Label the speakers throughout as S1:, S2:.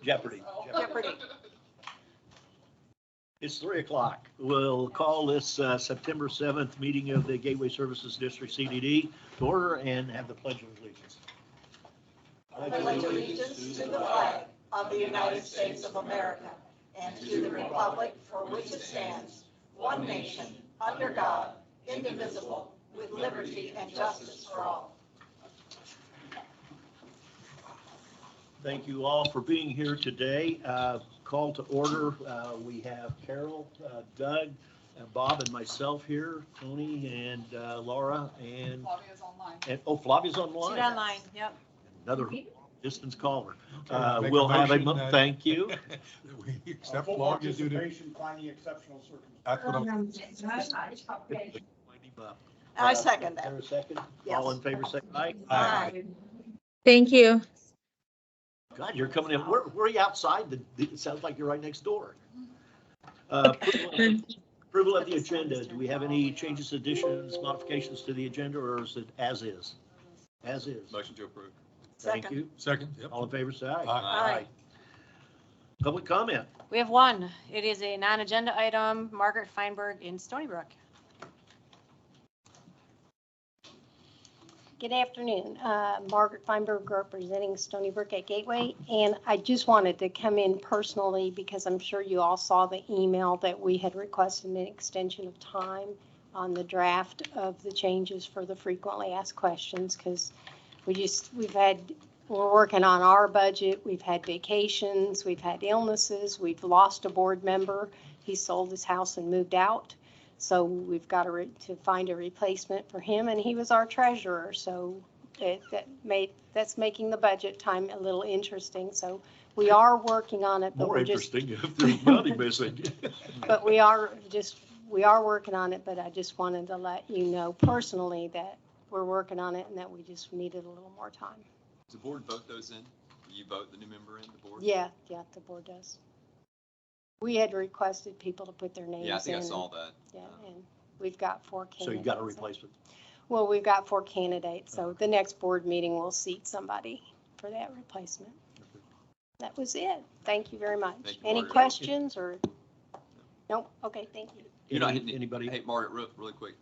S1: Jeopardy.
S2: Jeopardy.
S1: It's 3 o'clock. We'll call this September 7th meeting of the Gateway Services District CDD to order and have the Pledge of Allegiance.
S2: I pledge allegiance to the flag of the United States of America and to the republic for which it stands, one nation, under God, indivisible, with liberty and justice for all.
S1: Thank you all for being here today. Call to order. We have Carol, Doug, Bob, and myself here, Tony and Laura, and
S3: Flavia's online.
S1: Flavia's online.
S4: She's online, yep.
S1: Another distance caller.
S5: Make
S1: We'll have a,
S5: motion that-
S1: thank you.
S5: that we accept
S6: Full
S5: Flavia's due to.
S6: participation, finding exceptional circumstances.
S5: That's what I'm.
S2: I second that.
S1: There a second?
S2: Yes.
S1: All in favor, say aye.
S2: Aye.
S7: Thank you.
S1: God, you're coming in. Where are you outside? It sounds like you're right next door. Approval of the agenda. Do we have any changes, additions, modifications to the agenda, or is it as is? As is.
S8: Motion to approve.
S1: Thank
S2: Second.
S1: you.
S5: Second, yep.
S1: All in favor, say aye.
S2: Aye.
S1: Public comment.
S4: We have one. It is a non-agenda item, Margaret Feinberg in Stony Brook.
S9: Good afternoon. Margaret Feinberg representing Stony Brook at Gateway. And I just wanted to come in personally because I'm sure you all saw the email that we had requested an extension of time on the draft of the changes for the frequently asked questions because we're working on our budget. We've had vacations, we've had illnesses, we've lost a board member. He sold his house and moved out. So we've got to find a replacement for him, and he was our treasurer. So that's making the budget time a little interesting. So we are working on it. But
S1: More interesting if there's money missing.
S9: But we are working on it. But I just wanted to let you know personally that we're working on it and that we just needed a little more time.
S8: Does the board vote those in? You vote the new member in the board?
S9: Yeah, the board does. We had requested people to put their names in.
S8: Yeah, I think I saw that.
S9: Yeah, and we've got 4 candidates.
S1: So you got a replacement.
S9: Well, we've got 4 candidates, so the next board meeting will seat somebody for that replacement. That was it. Thank you very much.
S8: Thank you,
S9: Any
S8: Margaret.
S9: questions or? Nope. Okay, thank you.
S8: You know,
S1: Anybody?
S8: Hey, Margaret, really quick.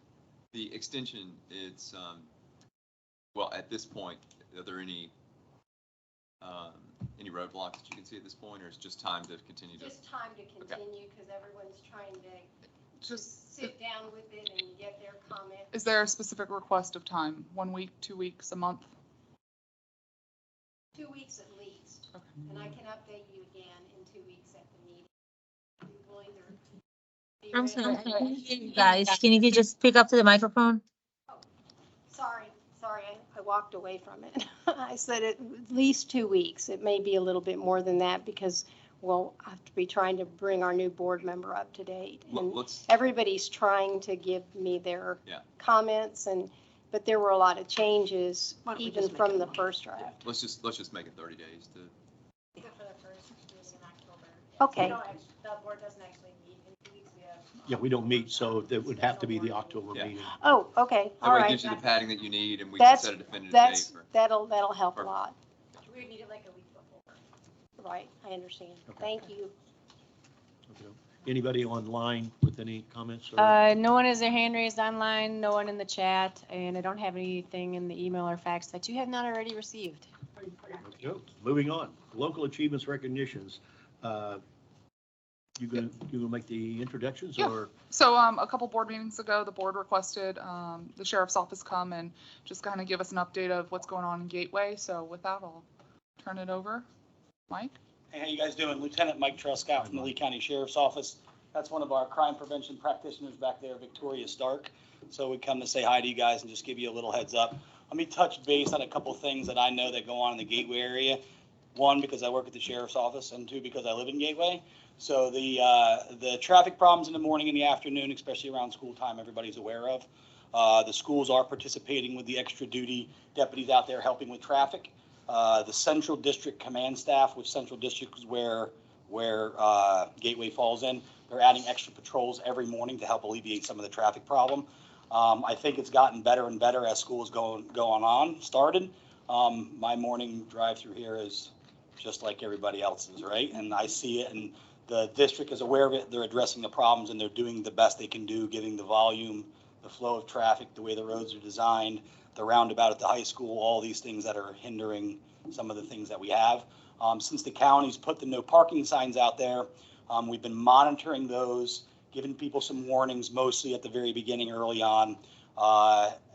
S8: The extension, it's, well, at this point, are there any roadblocks that you can see at this point, or it's just time to continue to?
S9: Just time to continue because everyone's trying to
S3: Just,
S9: sit down with it and get their comment.
S3: is there a specific request of time? 1 week, 2 weeks, a month?
S9: 2 weeks at least.
S3: Okay.
S9: And I can update you again in 2 weeks at the meeting. We will either be
S7: I'm
S9: ready-
S7: sorry, you guys, can you just pick up to the microphone?
S9: Sorry, I walked away from it. I said at least 2 weeks. It may be a little bit more than that because we'll have to be trying to bring our new board member up to date. And
S8: Let's,
S9: everybody's trying to give me their comments but there were a lot of changes
S2: Why don't we
S9: even
S2: just make
S9: from
S2: it
S9: the
S2: one?
S9: first draft.
S8: let's just make it 30 days to.
S9: Okay.
S4: The board doesn't actually meet in 2 weeks. We have.
S1: Yeah, we don't meet, so that would have to be the October
S8: Yeah.
S1: meeting.
S9: Oh, okay,
S8: That
S9: all
S8: way it
S9: right.
S8: gives you the padding that you need, and we can set a definitive date for.
S9: That'll help a lot.
S4: We would need it like a week before.
S9: Right, I understand.
S1: Okay.
S9: Thank you.
S1: Okay. Anybody online with any comments? Or?
S4: No one has their hand raised online, no one in the chat, and I don't have anything in the email or fax that you have not already received.
S1: Okay. Moving on, local achievements recognitions. You gonna make the introductions
S3: Yeah.
S1: or?
S3: So a couple board meetings ago, the board requested the sheriff's office come and just kind of give us an update of what's going on in Gateway. So with that, I'll turn it over. Mike?
S6: Hey, how you guys doing? Lieutenant Mike Truscott from the Lee County Sheriff's Office. That's one of our crime prevention practitioners back there, Victoria Stark. So we come to say hi to you guys and just give you a little heads up. Let me touch base on a couple things that I know that go on in the Gateway area. 1, because I work at the Sheriff's Office, and 2, because I live in Gateway. So the traffic problems in the morning and the afternoon, especially around school time, everybody's aware of. The schools are participating with the extra duty deputies out there helping with traffic. The Central District Command Staff, which Central District is where Gateway falls in, they're adding extra patrols every morning to help alleviate some of the traffic problem. I think it's gotten better and better as school is started. My morning drive through here is just like everybody else's, right? And I see it, and the district is aware of it. They're addressing the problems, and they're doing the best they can do, giving the volume, the flow of traffic, the way the roads are designed, the roundabout at the high school, all these things that are hindering some of the things that we have. Since the county's put the no parking signs out there, we've been monitoring those, giving people some warnings, mostly at the very beginning, early on.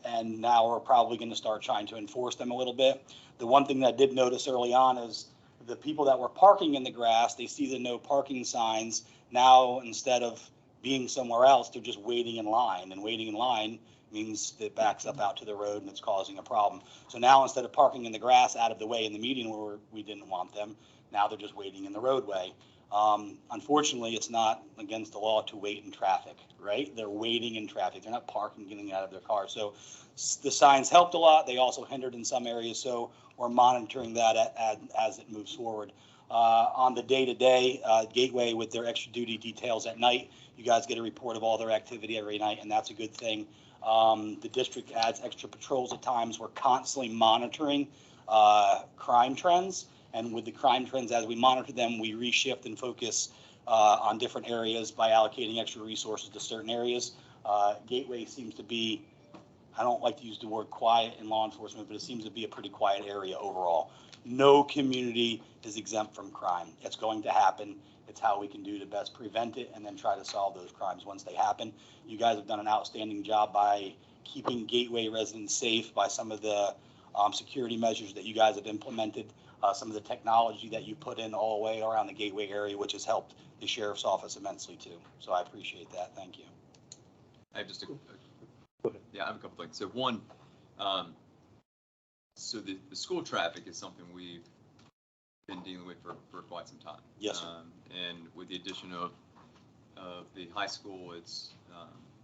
S6: And now we're probably going to start trying to enforce them a little bit. The one thing that I did notice early on is the people that were parking in the grass, they see the no parking signs. Now, instead of being somewhere else, they're just waiting in line, and waiting in line means it backs up out to the road and it's causing a problem. So now, instead of parking in the grass out of the way in the median where we didn't want them, now they're just waiting in the roadway. Unfortunately, it's not against the law to wait in traffic, right? They're waiting in traffic. They're not parking, getting out of their car. So the signs helped a lot. They also hindered in some areas. So we're monitoring that as it moves forward. On the day-to-day, Gateway with their extra duty details at night, you guys get a report of all their activity every night, and that's a good thing. The district adds extra patrols at times. We're constantly monitoring crime trends. And with the crime trends, as we monitor them, we reshift and focus on different areas by allocating extra resources to certain areas. Gateway seems to be, I don't like to use the word quiet in law enforcement, but it seems to be a pretty quiet area overall. No community is exempt from crime. It's going to happen. It's how we can do to best prevent it and then try to solve those crimes once they happen. You guys have done an outstanding job by keeping Gateway residents safe by some of the security measures that you guys have implemented. Some of the technology that you put in all the way around the Gateway area, which has helped the sheriff's office immensely too. So I appreciate that. Thank you.
S8: I have just I have a couple things. So one, so the school traffic is something we've been dealing with for quite some time.
S6: Yes, sir.
S8: And with the addition of the high school, it's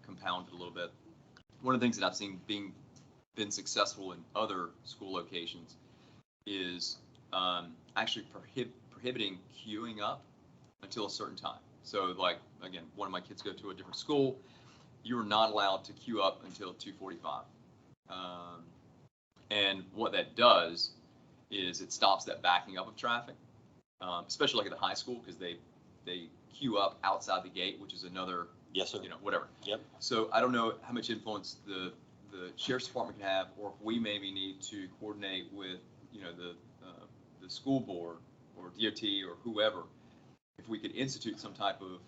S8: compounded a little bit. One of the things that I've seen been successful in other school locations is actually prohibiting queuing up until a certain time. So like, again, one of my kids go to a different school. You are not allowed to queue up until 2:45. And what that does is it stops that backing up of traffic, especially like at the high school, because they queue up outside the gate, which is another,
S6: yes, sir.
S8: Whatever.
S6: Yep.
S8: So I don't know how much influence the sheriff's department can have, or if we maybe need to coordinate with, the school board or DOT or whoever, if we could institute some type of,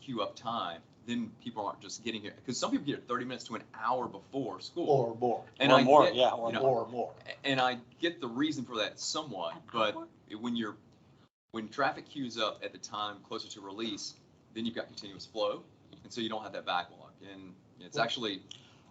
S8: queue up time, then people aren't just getting here. Because some people get 30 minutes to an hour before school.
S1: Or more.
S8: And
S6: or
S8: I
S6: more,
S8: get,
S6: yeah, or
S1: Or more.
S8: And I get the reason for that somewhat, but when traffic queues up at the time closer to release, then you've got continuous flow, and so you don't have that backlog. And it's actually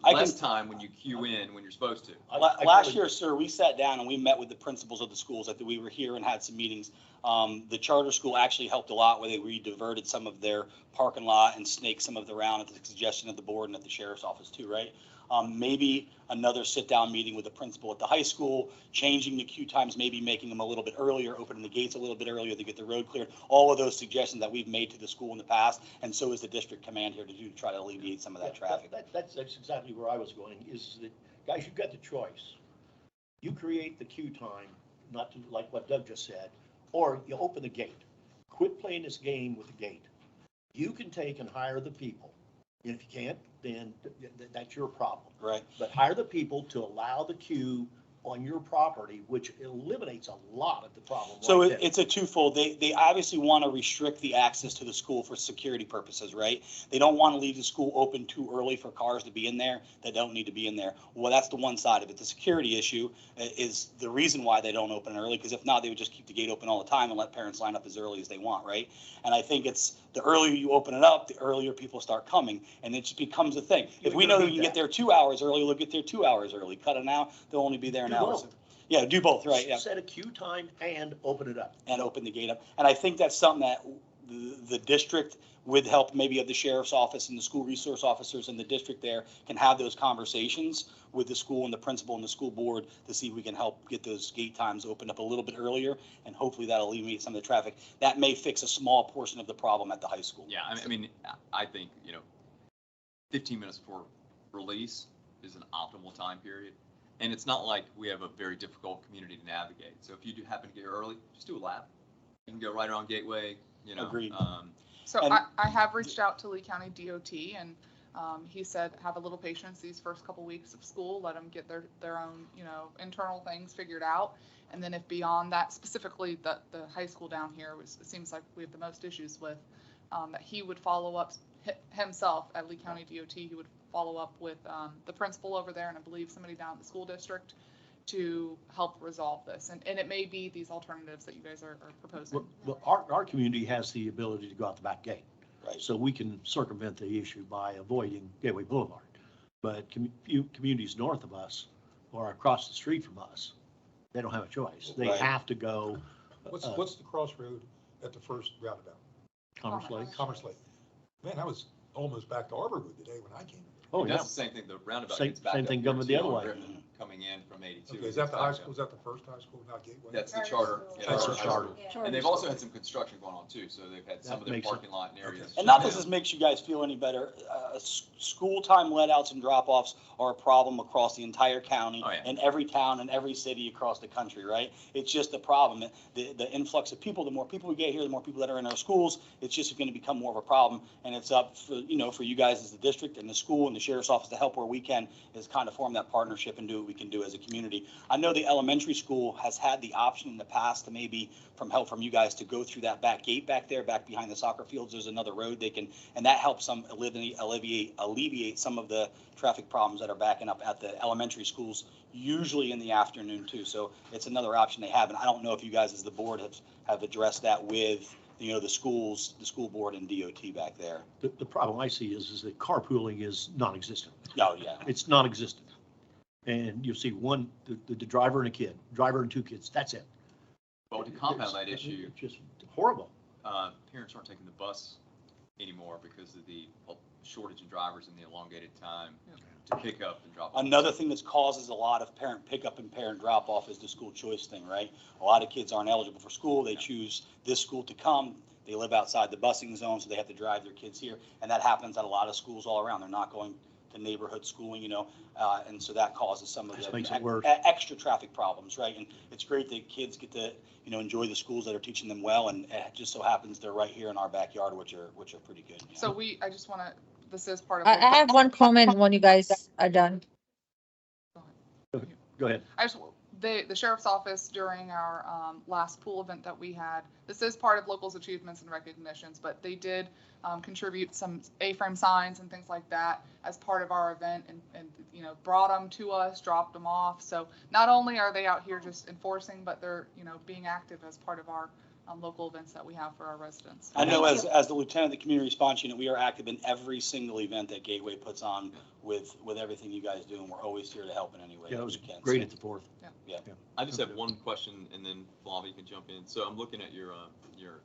S8: less time when you queue in when you're supposed to.
S6: Last year, sir, we sat down and we met with the principals of the schools. I think we were here and had some meetings. The charter school actually helped a lot where they re-diverted some of their parking lot and snaked some of the round at the suggestion of the board and at the sheriff's office too, right? Maybe another sit-down meeting with the principal at the high school, changing the queue times, maybe making them a little bit earlier, opening the gates a little bit earlier to get the road cleared. All of those suggestions that we've made to the school in the past, and so is the district command here to do to try to alleviate some of that traffic.
S1: That's exactly where I was going, is that, guys, you've got the choice. You create the queue time, not to, like what Doug just said, or you open the gate. Quit playing this game with the gate. You can take and hire the people. And if you can't, then that's your problem.
S6: Right.
S1: But hire the people to allow the queue on your property, which eliminates a lot of the problem.
S6: So
S1: right there.
S6: it's a twofold. They obviously want to restrict the access to the school for security purposes, right? They don't want to leave the school open too early for cars to be in there that don't need to be in there. Well, that's the one side of it. The security issue is the reason why they don't open early, because if not, they would just keep the gate open all the time and let parents line up as early as they want, right? And I think it's the earlier you open it up, the earlier people start coming, and it just becomes a thing. If we know that we can get there 2 hours early, we'll get there 2 hours early. Cut it now, they'll only be there an hour.
S1: both.
S6: Yeah, do both, right? Yeah.
S1: Set a queue time and open it up.
S6: And open the gate up. And I think that's something that the district, with help maybe of the sheriff's office and the school resource officers in the district there, can have those conversations with the school and the principal and the school board to see if we can help get those gate times opened up a little bit earlier, and hopefully that'll alleviate some of the traffic. That may fix a small portion of the problem at the high school.
S8: Yeah, I mean, I think, 15 minutes before release is an optimal time period. And it's not like we have a very difficult community to navigate. So if you do happen to get here early, just do a lap. You can go right around Gateway, you know.
S6: Agreed.
S3: So
S6: And-
S3: I have reached out to Lee County DOT, and he said, have a little patience these first couple weeks of school, let them get their own, you know, internal things figured out. And then if beyond that, specifically the high school down here, which it seems like we have the most issues with, that he would follow up himself at Lee County DOT. He would follow up with the principal over there, and I believe somebody down at the school district, to help resolve this. And it may be these alternatives that you guys are proposing.
S1: Well, our community has the ability to go out the back gate.
S6: Right.
S1: So we can circumvent the issue by avoiding Gateway Boulevard. But communities north of us or across the street from us, they don't have a choice. They
S6: Right.
S1: have to go
S5: What's the crossroad at the first roundabout?
S1: Commerce Lake.
S5: Commerce Lake. Man, I was almost back to Arborwood today when I came.
S1: Oh,
S8: And
S1: yeah.
S8: that's the same thing, the roundabout
S1: Same-
S8: gets back
S1: same
S8: up
S1: thing
S8: here
S1: coming
S8: too
S1: the other
S8: on
S1: way.
S8: Griffin, coming in from 82.
S5: Okay, is that the high school? Is that the first high school, not Gateway?
S8: That's the charter. yeah,
S1: That's the
S8: high
S1: charter.
S8: school. And they've also had some construction going on too, so they've had some
S1: That
S8: of their
S1: makes it-
S8: parking lot and areas.
S6: And not that
S8: shut
S6: this
S8: down.
S6: makes you guys feel any better, school time letouts and drop-offs are a problem across the entire county
S8: Oh, yeah.
S6: and every town and every city across the country, right? It's just a problem. The influx of people, the more people we get here, the more people that are in our schools, it's just going to become more of a problem. And it's up for, you know, for you guys as the district and the school and the sheriff's office to help where we can, is kind of form that partnership and do what we can do as a community. I know the elementary school has had the option in the past to maybe, from help from you guys, to go through that back gate back there, back behind the soccer fields. There's another road they can, and that helps some alleviate some of the traffic problems that are backing up at the elementary schools, usually in the afternoon too. So it's another option they have. And I don't know if you guys as the board have addressed that with, you know, the school board and DOT back there.
S1: The problem I see is that carpooling is non-existent.
S6: Oh, yeah.
S1: It's non-existent. And you'll see the driver and a kid, driver and two kids, that's it.
S8: Well, to compound that issue,
S1: It's just horrible.
S8: parents aren't taking the bus anymore because of the shortage in drivers and the elongated time to pick up and drop off.
S6: Another thing that causes a lot of parent pickup and parent drop off is the school choice thing, right? A lot of kids aren't eligible for school. They choose this school to come. They live outside the busing zone, so they have to drive their kids here. And that happens at a lot of schools all around. They're not going to neighborhood schooling, you know, and so that causes some of
S1: Just
S6: the
S1: makes it worse.
S6: extra traffic problems, right? And it's great that kids get to, you know, enjoy the schools that are teaching them well, and it just so happens they're right here in our backyard, which are pretty good. you know.
S3: So I just want to, this is part of.
S7: I have one comment when you guys are done.
S1: Go ahead.
S3: I just, the sheriff's office during our last pool event that we had, this is part of locals' achievements and recognitions, but they did contribute some A-frame signs and things like that as part of our event, and you know, brought them to us, dropped them off. So not only are they out here just enforcing, but they're, you know, being active as part of our local events that we have for our residents.
S6: I know as the lieutenant of the community response unit, we are active in every single event that Gateway puts on with everything you guys do, and we're always here to help in any way
S1: Yeah,
S6: that
S1: it was
S6: we can.
S1: great
S6: So,
S1: at the fourth.
S6: yeah.
S8: I just have one question, and then Flavia can jump in. So I'm looking at your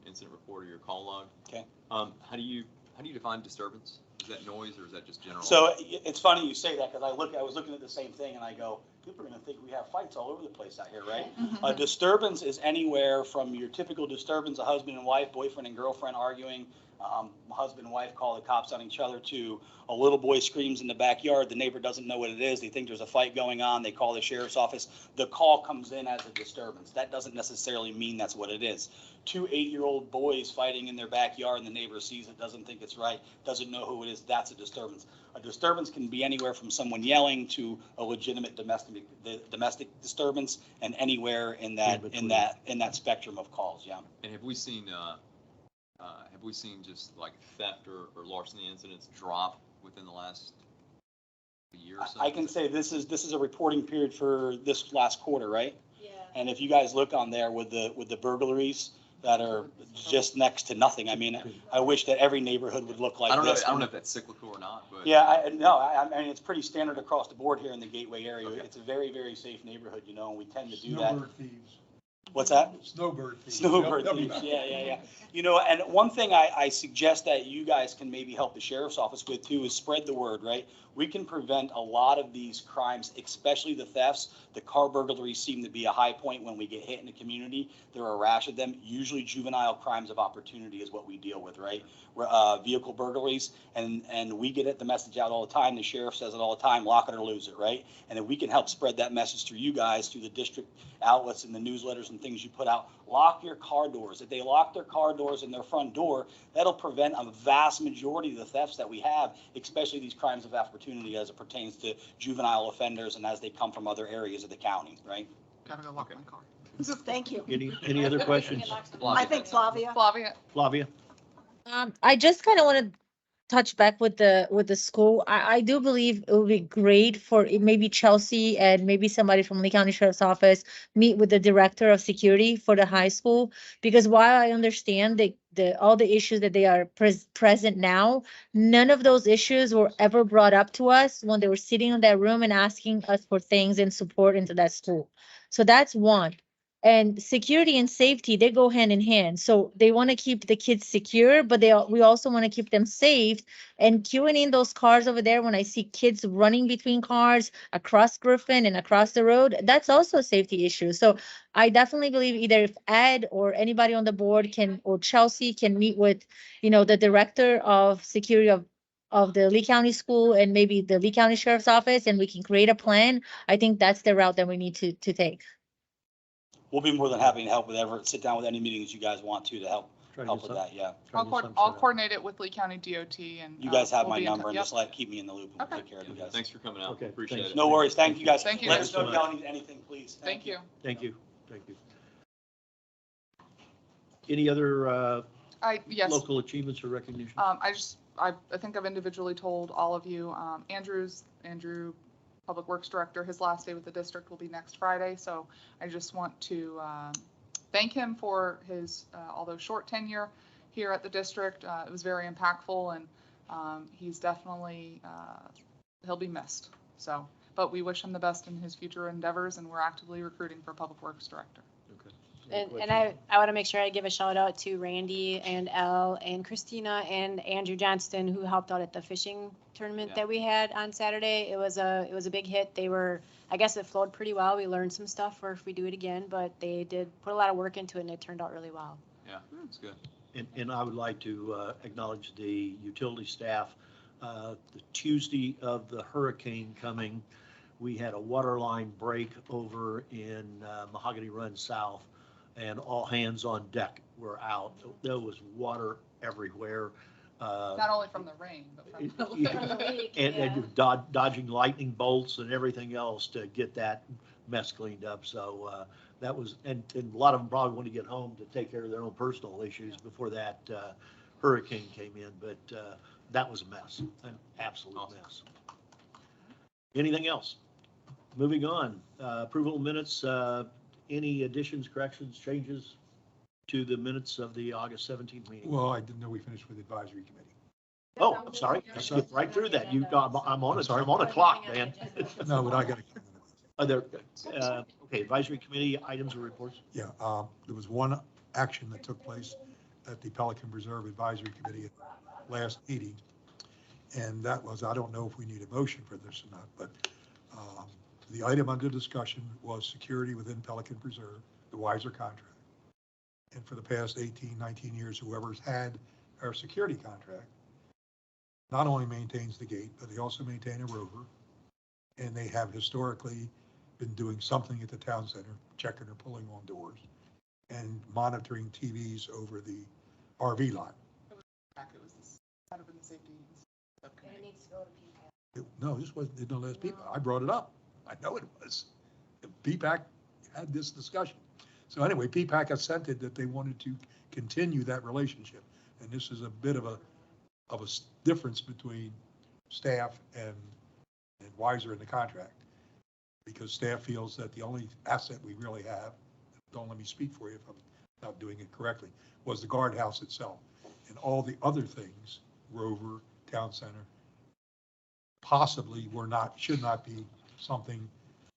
S8: incident report or your call log.
S6: Okay.
S8: How do you define disturbance? Is that noise or is that just general?
S6: So it's funny you say that, because I was looking at the same thing and I go, people are gonna think we have fights all over the place out here, right? A disturbance is anywhere from your typical disturbance, a husband and wife, boyfriend and girlfriend arguing, husband and wife call the cops on each other, to a little boy screams in the backyard, the neighbor doesn't know what it is, they think there's a fight going on, they call the sheriff's office. The call comes in as a disturbance. That doesn't necessarily mean that's what it is. 2 8-year-old boys fighting in their backyard and the neighbor sees it, doesn't think it's right, doesn't know who it is, that's a disturbance. A disturbance can be anywhere from someone yelling to a legitimate domestic disturbance, and anywhere in that spectrum of calls, yeah.
S8: And have we seen just like theft or larceny incidents drop within the last year or so?
S6: I can say this is a reporting period for this last quarter, right?
S2: Yeah.
S6: And if you guys look on there with the burglaries that are just next to nothing, I mean, I wish that every neighborhood would look like
S8: I don't
S6: this.
S8: know if that's cyclical or not, but.
S6: Yeah, I mean, it's pretty standard across the board here in the Gateway area.
S8: Okay.
S6: It's a very, very safe neighborhood, you know, and we tend to do that.
S5: Number of thieves.
S6: What's that?
S5: Snowbird thieves.
S6: Snowbird
S5: They'll be
S6: thieves,
S5: back.
S6: yeah. You know, and one thing I suggest that you guys can maybe help the sheriff's office with too is spread the word, right? We can prevent a lot of these crimes, especially the thefts. The car burglaries seem to be a high point when we get hit in the community. There are a rash of them. Usually juvenile crimes of opportunity is what we deal with, right? Vehicle burglaries, and we get the message out all the time. The sheriff says it all the time, lock it or lose it, right? And if we can help spread that message through you guys, through the district outlets and the newsletters and things you put out, lock your car doors. If they lock their car doors and their front door, that'll prevent a vast majority of the thefts that we have, especially these crimes of opportunity as it pertains to juvenile offenders and as they come from other areas of the county, right?
S3: Gotta go lock my car.
S2: Thank you.
S1: Any other questions?
S2: I think Flavia.
S3: Flavia,
S1: Flavia?
S7: I just kind of want to touch back with the school. I do believe it would be great for maybe Chelsea and maybe somebody from Lee County Sheriff's Office meet with the director of security for the high school, because while I understand the all the issues that they are present now, none of those issues were ever brought up to us when they were sitting in that room and asking us for things and support into that school. So that's one. And security and safety, they go hand in hand. So they want to keep the kids secure, but we also want to keep them safe. And queuing in those cars over there, when I see kids running between cars across Griffin and across the road, that's also a safety issue. So I definitely believe either if Ed or anybody on the board can, or Chelsea can meet with, the director of security of the Lee County School and maybe the Lee County Sheriff's Office, and we can create a plan. I think that's the route that we need to take.
S6: We'll be more than happy to help with sit down with any meetings you guys want to help
S1: Try to
S6: help
S1: get
S6: with
S1: some-
S6: that, yeah.
S1: try to get some
S3: I'll
S1: set up.
S3: coordinate it with Lee County DOT and.
S6: You guys have
S3: we'll
S6: my
S3: be in
S6: number and
S3: yep.
S6: just keep me in the loop and we'll
S3: Okay.
S6: take care of you guys.
S8: Thanks for coming out.
S1: Okay,
S8: Appreciate
S1: thanks.
S8: it.
S6: No worries. Thank you guys.
S3: Thank you.
S6: Let us know if
S1: Thanks
S6: y'all
S1: so
S6: need anything, please.
S3: Thank you.
S1: Thank you. Thank you. Any other
S3: Yes.
S1: local achievements or recognition?
S3: I think I've individually told all of you, Andrew, Public Works Director, his last day with the district will be next Friday. So I just want to thank him for his, although short tenure here at the district. It was very impactful, and he's definitely, he'll be missed. So, but we wish him the best in his future endeavors, and we're actively recruiting for Public Works Director.
S1: Okay. Any
S4: And
S1: questions?
S4: I want to make sure I give a shout out to Randy and Elle and Christina and Andrew Johnston, who helped out at the fishing tournament
S8: Yeah.
S4: that we had on Saturday. It was a big hit. I guess it flowed pretty well. We learned some stuff for if we do it again, but they did put a lot of work into it and it turned out really well.
S8: Yeah, it's good.
S1: And I would like to acknowledge the utility staff. The Tuesday of the hurricane coming, we had a water line break over in Mahogany Run South, and all hands on deck were out. There was water everywhere.
S3: Not only from the rain, but from the
S1: Yeah. And dodging lightning bolts and everything else to get that mess cleaned up. So that was, and a lot of them probably want to get home to take care of their own personal issues before that hurricane came in. But that was a mess, an absolute
S8: Awesome.
S1: mess. Anything else? Moving on, approval of minutes, any additions, corrections, changes to the minutes of the August 17th meeting?
S5: Well, I didn't know we finished with advisory committee.
S1: Oh, I'm sorry, I skipped right through that. I'm on
S5: sorry?
S1: a clock, man.
S5: No, but I got to.
S1: Are there, okay, advisory committee items or reports?
S5: Yeah, there was one action that took place at the Pelican Reserve Advisory Committee at last meeting. And that was, I don't know if we need a motion for this or not, but the item under discussion was security within Pelican Preserve, the Weiser contract. And for the past 18, 19 years, whoever's had our security contract not only maintains the gate, but they also maintain a rover. And they have historically been doing something at the town center, checking or pulling on doors and monitoring TVs over the RV lot.
S3: It was out of the safety subcommittee.
S5: No, this wasn't the last people. I brought it up. I know it was. PPAC had this discussion. So anyway, PPAC assented that they wanted to continue that relationship. And this is a bit of a difference between staff and Weiser in the contract. Because staff feels that the only asset we really have, don't let me speak for you if I'm not doing it correctly, was the guardhouse itself. And all the other things, Rover, Town Center, possibly should not be something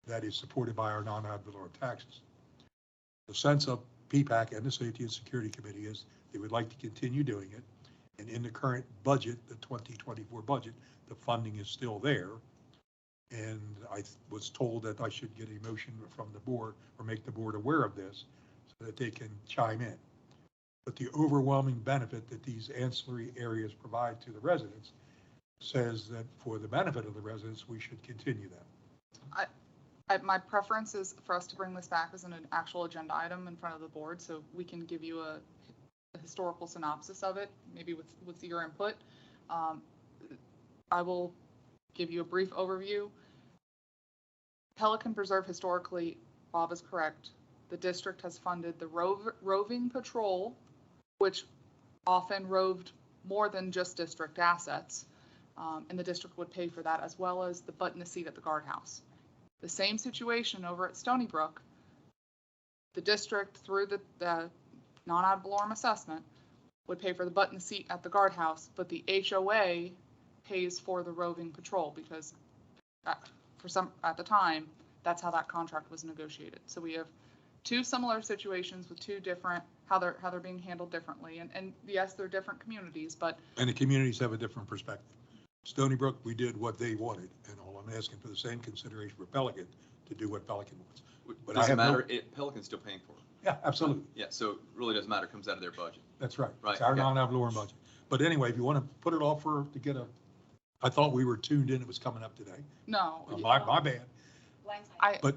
S5: that is supported by our non-ad valorem taxes. The sense of PPAC and the Safety and Security Committee is they would like to continue doing it. And in the current budget, the 2024 budget, the funding is still there. And I was told that I should get a motion from the board or make the board aware of this so that they can chime in. But the overwhelming benefit that these ancillary areas provide to the residents says that for the benefit of the residents, we should continue them.
S3: My preference is for us to bring this back as an actual agenda item in front of the board, so we can give you a historical synopsis of it, maybe with your input. I will give you a brief overview. Pelican Preserve historically, Bob is correct, the district has funded the roving patrol, which often roved more than just district assets, and the district would pay for that, as well as the butt in the seat at the guardhouse. The same situation over at Stony Brook. The district, through the non-ad valorem assessment, would pay for the butt in the seat at the guardhouse, but the HOA pays for the roving patrol because at the time, that's how that contract was negotiated. So we have two similar situations with two different, how they're being handled differently. And yes, they're different communities, but.
S5: And the communities have a different perspective. Stony Brook, we did what they wanted, and all I'm asking for the same consideration for Pelican to do what Pelican wants. But
S8: Doesn't matter, Pelican's still paying for it.
S5: Yeah, absolutely.
S8: Yeah, so it really doesn't matter, it comes out of their budget.
S5: That's right.
S8: Right,
S5: It's our
S8: okay.
S5: non-ad valorem budget. But anyway, if you want to put it off I thought we were tuned in, it was coming up today.
S3: No.
S5: My bad. But-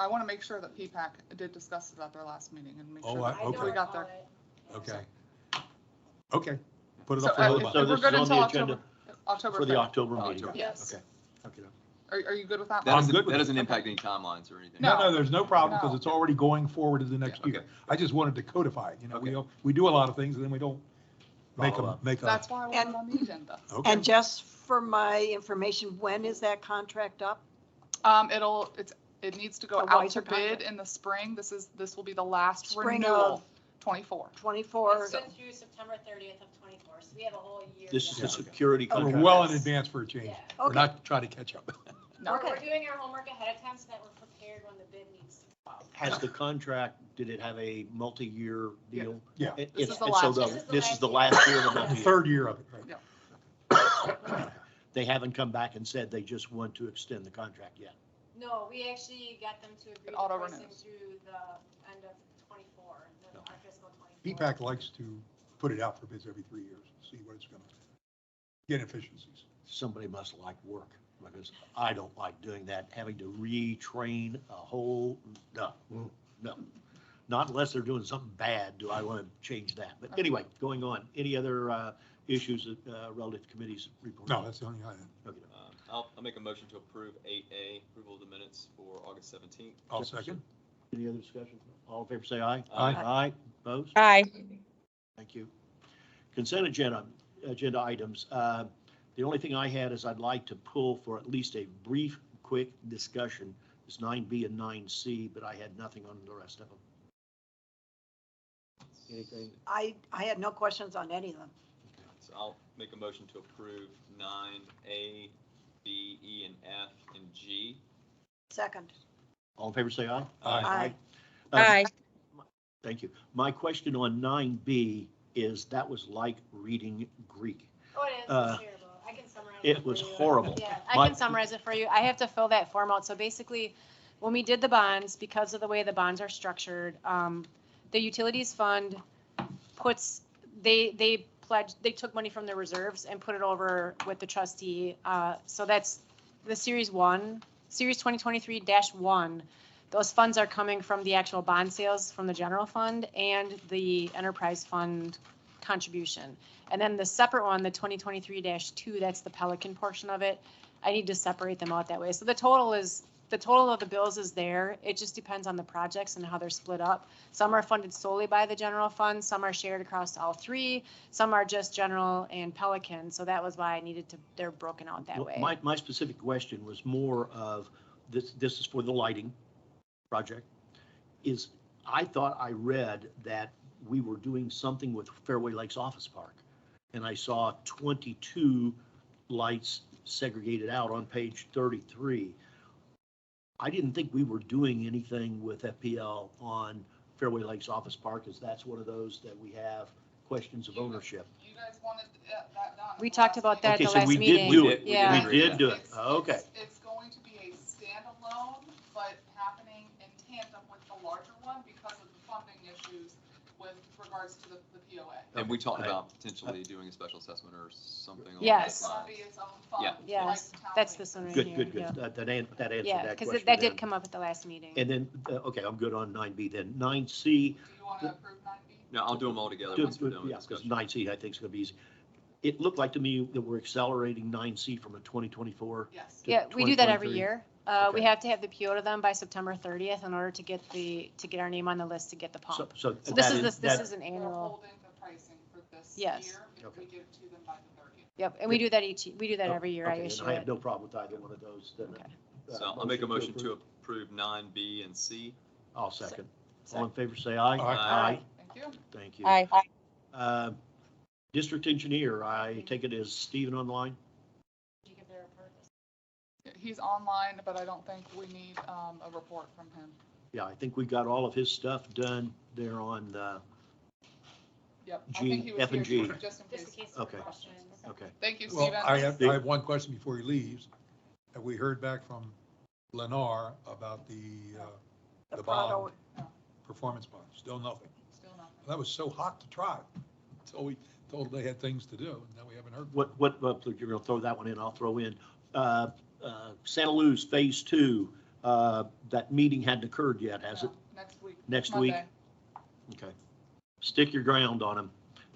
S3: I want to make sure that PPAC did discuss it at their last meeting and make sure that
S5: okay.
S3: we got there.
S5: Okay. Okay. Put it
S3: So
S5: up for
S3: if
S5: another
S1: So
S3: we're
S1: this
S3: good
S1: is on
S3: until
S1: the agenda
S3: October
S1: for the
S3: 3rd.
S1: October meeting.
S8: October.
S3: Yes.
S1: Okay. Okay.
S3: Are you good with that?
S8: That
S5: I'm
S8: doesn't,
S5: good with
S8: that
S5: it.
S8: doesn't impact any timelines or anything.
S3: No.
S5: No, there's no problem because
S3: No.
S5: it's already going forward to the next
S8: Yeah,
S5: year.
S8: okay.
S5: I just wanted to codify it. You know,
S8: Okay.
S5: we do a lot of things and then we don't make
S1: Follow
S5: them,
S1: up.
S5: make
S3: That's
S5: up.
S3: why I want it on the agenda.
S5: Okay.
S2: And just for my information, when is that contract up?
S3: It needs to go
S2: A
S3: out
S2: wiser
S3: to bid
S2: contract.
S3: in the spring. This will be the last
S2: Spring
S3: renewal,
S2: of
S3: 24.
S2: 24?
S4: It's good through September 30th of 24, so we have a whole year.
S1: This is
S4: to
S1: the
S4: go.
S1: security
S2: Oh,
S5: We're
S1: contract.
S5: well in advance for a change.
S4: Yeah.
S5: We're
S2: Okay.
S5: not trying to catch up.
S3: No.
S4: We're
S2: Okay.
S4: doing our homework ahead of time so that we're prepared when the bid needs to go out.
S1: Has the contract, did it have a multi-year deal?
S5: Yeah.
S1: It-
S3: This
S1: it's-
S3: is the
S1: and
S3: last
S1: so
S3: year.
S1: This is the last year of the
S5: The
S1: multi-year.
S5: third year of it, right?
S1: They haven't come back and said they just want to extend the contract yet.
S4: No, we actually got them to agree
S3: It
S4: to
S3: auto
S4: pricing
S3: renews.
S4: through the end of 24,
S1: No.
S4: our fiscal 24.
S5: PPAC likes to put it out for bids every 3 years, see what it's going to get efficiencies.
S1: Somebody must like work, because I don't like doing that, having to retrain a whole, no. Not unless they're doing something bad, do I want to change that. But anyway, going on, any other issues relative to committees report?
S5: No, that's the only item.
S1: Okay.
S8: I'll make a motion to approve 8A, approval of the minutes for August 17th.
S5: I'll second.
S1: Any other discussion? All in favor, say aye.
S8: Aye.
S1: Aye, opposed?
S7: Aye.
S1: Thank you. Consent agenda items. The only thing I had is I'd like to pull for at least a brief, quick discussion is 9B and 9C, but I had nothing on the rest of them. Anything?
S2: I had no questions on any of them.
S8: So I'll make a motion to approve 9A, B, E, and F, and G.
S2: Second.
S1: All in favor, say aye.
S2: Aye.
S7: Aye.
S1: Thank you. My question on 9B is that was like reading Greek.
S4: Oh, it is, it's
S1: Uh,
S4: terrible. I can summarize
S1: it
S4: it for
S1: was
S4: you.
S1: horrible.
S4: Yeah,
S1: My-
S4: I can summarize it for you. I have to fill that form out. So basically, when we did the bonds, because of the way the bonds are structured, the utilities fund puts, they took money from the reserves and put it over with the trustee. So that's the Series 2023-1. Those funds are coming from the actual bond sales from the general fund and the enterprise fund contribution. And then the separate one, the 2023-2, that's the Pelican portion of it. I need to separate them out that way. So the total of the bills is there. It just depends on the projects and how they're split up. Some are funded solely by the general fund, some are shared across all three, some are just general and Pelican. So that was why I needed to, they're broken out that
S1: Well,
S4: way.
S1: My specific question was more of, this is for the lighting project, I thought I read that we were doing something with Fairway Lakes Office Park. And I saw 22 lights segregated out on page 33. I didn't think we were doing anything with FPL on Fairway Lakes Office Park, is that's one of those that we have questions of ownership.
S3: You guys wanted that done. at
S4: We
S3: the
S4: talked
S3: last
S4: about that
S1: Okay,
S4: at the
S1: so
S4: last
S1: we
S4: meeting.
S1: did do it.
S4: Yeah.
S1: We did do it.
S3: It's-
S1: Okay.
S3: It's going to be a standalone, but happening in tandem with the larger one because of the funding issues with regards to the POA.
S8: And we talked
S1: Okay.
S8: about potentially doing a special assessment or something. along
S4: Yes.
S3: It's
S8: those
S3: gonna be
S8: lines.
S3: its own fund.
S8: Yeah.
S3: like
S4: Yes,
S3: the town
S4: that's
S3: meeting.
S4: this one right
S1: Good,
S4: here.
S1: good, good.
S4: yeah.
S1: That answered that
S4: Yeah,
S1: question.
S4: because that
S1: then.
S4: did come up at the last meeting.
S1: And then, okay, I'm good on 9B then. 9C,
S3: Do you want to approve 9B?
S8: No, I'll do them all together
S1: do-
S8: once we're done with
S1: yeah, because
S8: discussion.
S1: 9C I think is going to be easy. It looked like to me that we're accelerating 9C from a 2024.
S3: Yes.
S1: to
S4: Yeah, we do that every
S1: 2023.
S4: year. We
S1: Okay.
S4: have to have the PO to them by September 30th in order to get our name on the list to get the pump.
S1: So
S4: So
S1: that
S4: this
S1: that-
S4: is an
S3: We're
S4: annual.
S3: holding the pricing for this
S4: Yes.
S3: year if
S1: Okay.
S3: we give it to them by the 30th.
S4: Yep, and we do that we do that every year. I
S1: Okay, and
S4: issue
S1: I have
S4: it.
S1: no problem with either one of those. Then,
S4: Okay.
S8: So I'll make a motion to
S1: approve.
S8: approve 9B and C.
S1: I'll second. All in favor, say aye.
S8: Aye.
S3: Thank you.
S1: Thank you.
S7: Aye.
S1: District engineer, I take it as Stephen online?
S3: He's online, but I don't think we need a report from him.
S1: Yeah, I think we got all of his stuff done there on,
S3: Yep. I
S1: G,
S3: think he was
S1: F and
S3: here
S1: G.
S3: just in case.
S1: Okay.
S3: Questions.
S1: Okay.
S3: Thank you,
S5: Well,
S3: Stephen.
S5: I have one question before he leaves. Have we heard back from Lennar about the bond, performance bond? Still nothing.
S3: Still nothing.
S5: That was so hot to try. Until we told them they had things to do, and now we haven't heard.
S1: What, you're gonna throw that one in, I'll throw in. Santa Luz Phase 2, that meeting hadn't occurred yet, has it?
S3: No, Next week.
S1: Next week?
S3: Monday.
S1: Okay. Stick your ground on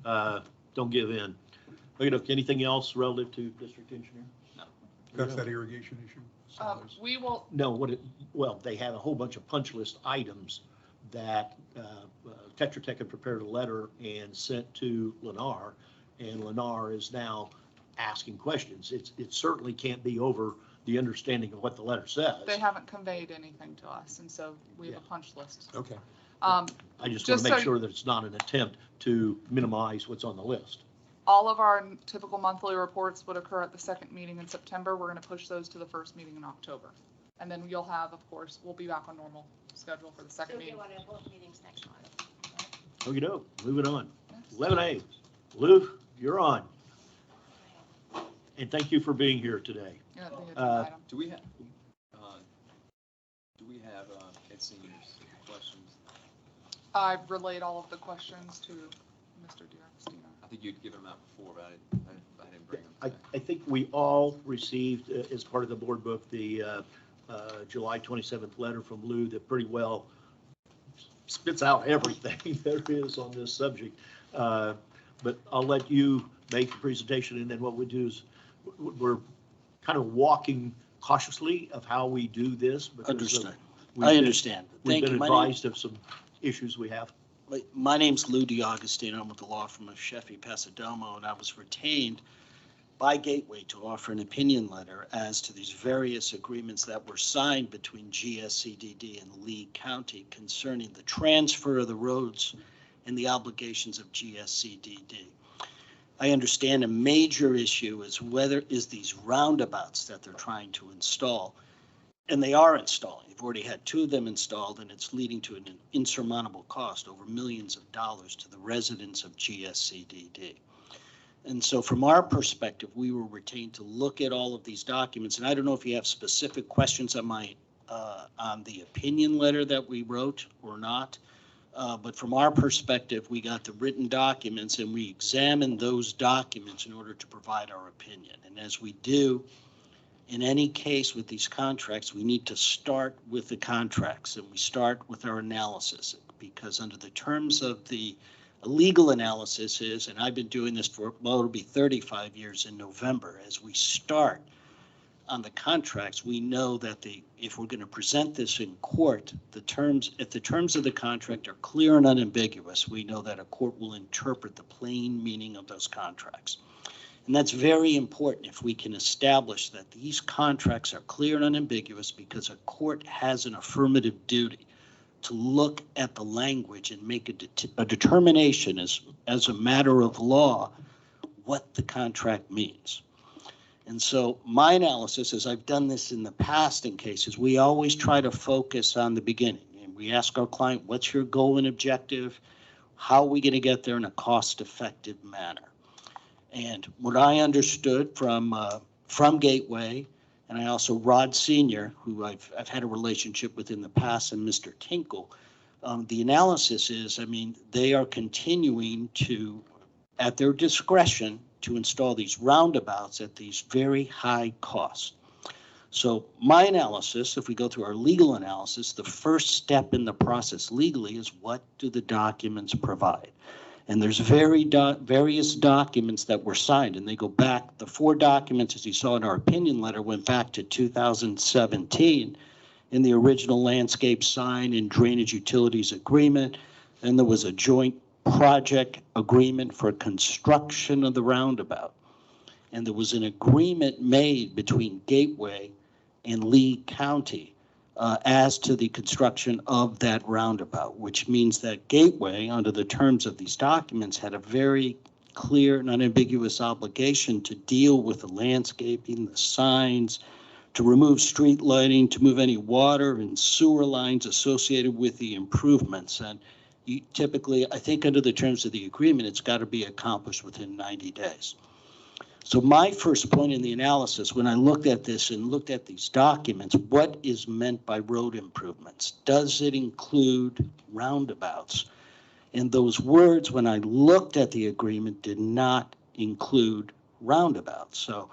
S1: them. Don't give in. Okay, anything else relative to district engineer?
S5: That's that irrigation issue. Some of those.
S3: We will,
S1: No, well, they have a whole bunch of punch list items that Tetra Tech had prepared a letter and sent to Lennar, and Lennar is now asking questions. It certainly can't be over the understanding of what the letter says.
S3: they haven't conveyed anything to us, and so we have a
S1: Yeah.
S3: punch list.
S5: Okay.
S1: I just want
S3: Just
S1: to
S3: so
S1: make
S3: you-
S1: sure that it's not an attempt to minimize what's on the list.
S3: All of our typical monthly reports would occur at the second meeting in September. We're going to push those to the first meeting in October. And then you'll have, of course, we'll be back on normal schedule for the second meeting.
S4: both meetings next month.
S1: Okey-doke, moving on. 11A, Lou, you're on. And thank you for being here today.
S3: Yeah, the agenda item.
S8: Do we have, Ed Senior's questions?
S3: I've relayed all of the questions to Mr. D'Agostino.
S8: I think you'd given them out before, but I didn't bring them today.
S1: I think we all received, as part of the board book, the July 27th letter from Lou that pretty well spits out everything there is on this subject. But I'll let you make the presentation, and then what we do is we're kind of walking cautiously of how we do this. because of-
S10: Understood.
S1: we've
S10: I
S1: been-
S10: understand.
S1: We've
S10: Thank
S1: been
S10: you. My name-
S1: advised of some issues we have.
S10: My name's Lou D'Agostino. I'm with the law firm of Sheffy Pasadomo, and I was retained by Gateway to offer an opinion letter as to these various agreements that were signed between GSCDD and Lee County concerning the transfer of the roads and the obligations of GSCDD. I understand a major issue is these roundabouts that they're trying to install. And they are installing. You've already had 2 of them installed, and it's leading to an insurmountable cost, over millions of dollars to the residents of GSCDD. And so from our perspective, we were retained to look at all of these documents. And I don't know if you have specific questions on the opinion letter that we wrote or not. But from our perspective, we got the written documents and we examined those documents in order to provide our opinion. And as we do in any case with these contracts, we need to start with the contracts and we start with our analysis, because under the terms of the legal analysis is, and I've been doing this for, well, it'll be 35 years in November, as we start on the contracts, we know that if we're going to present this in court, if the terms of the contract are clear and unambiguous, we know that a court will interpret the plain meaning of those contracts. And that's very important if we can establish that these contracts are clear and unambiguous, because a court has an affirmative duty to look at the language and make a determination as a matter of law what the contract means. And so my analysis, as I've done this in the past in cases, we always try to focus on the beginning. And we ask our client, what's your goal and objective? How are we going to get there in a cost-effective manner? And what I understood from Gateway, and I also Rod Senior, who I've had a relationship with in the past, and Mr. Tinkle, the analysis is, I mean, they are continuing to, at their discretion, to install these roundabouts at these very high costs. So my analysis, if we go through our legal analysis, the first step in the process legally is what do the documents provide? And there's various documents that were signed, and they go back, the 4 documents, as you saw in our opinion letter, went back to 2017 in the original landscape sign and drainage utilities agreement. Then there was a joint project agreement for construction of the roundabout. And there was an agreement made between Gateway and Lee County as to the construction of that roundabout, which means that Gateway, under the terms of these documents, had a very clear and unambiguous obligation to deal with the landscaping, the signs, to remove street lighting, to move any water and sewer lines associated with the improvements. And typically, I think under the terms of the agreement, it's got to be accomplished within 90 days. So my first point in the analysis, when I looked at this and looked at these documents, what is meant by road improvements? Does it include roundabouts? And those words, when I looked at the agreement, did not include roundabouts. So,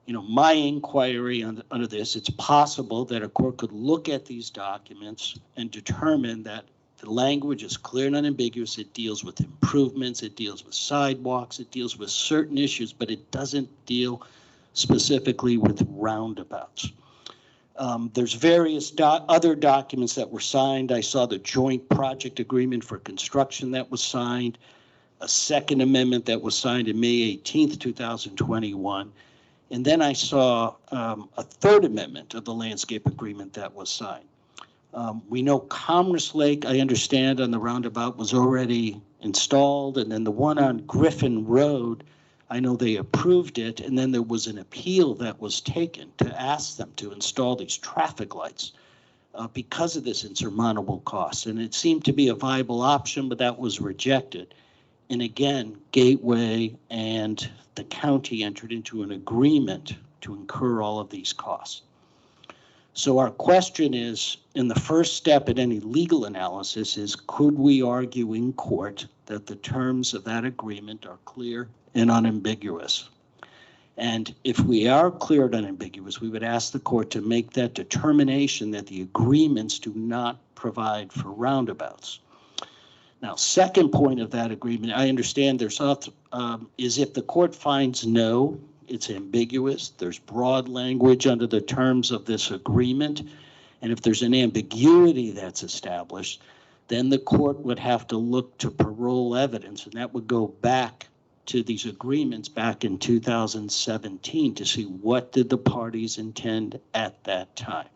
S10: you know, my inquiry under this, it's possible that a court could look at these documents and determine that the language is clear and unambiguous. It deals with improvements, it deals with sidewalks, it deals with certain issues, but it doesn't deal specifically with roundabouts. There's various other documents that were signed. I saw the joint project agreement for construction that was signed, a second amendment that was signed in May 18th, 2021. And then I saw a third amendment of the landscape agreement that was signed. We know Commerce Lake, I understand, on the roundabout was already installed, and then the one on Griffin Road, I know they approved it, and then there was an appeal that was taken to ask them to install these traffic lights because of this insurmountable cost. And it seemed to be a viable option, but that was rejected. And again, Gateway and the county entered into an agreement to incur all of these costs. So our question is, in the first step in any legal analysis is, could we argue in court that the terms of that agreement are clear and unambiguous? And if we are clear and unambiguous, we would ask the court to make that determination that the agreements do not provide for roundabouts. Now, second point of that agreement, I understand there's is if the court finds no, it's ambiguous, there's broad language under the terms of this agreement, and if there's an ambiguity that's established, then the court would have to look to parole evidence, and that would go back to these agreements back in 2017 to see what did the parties intend at that time.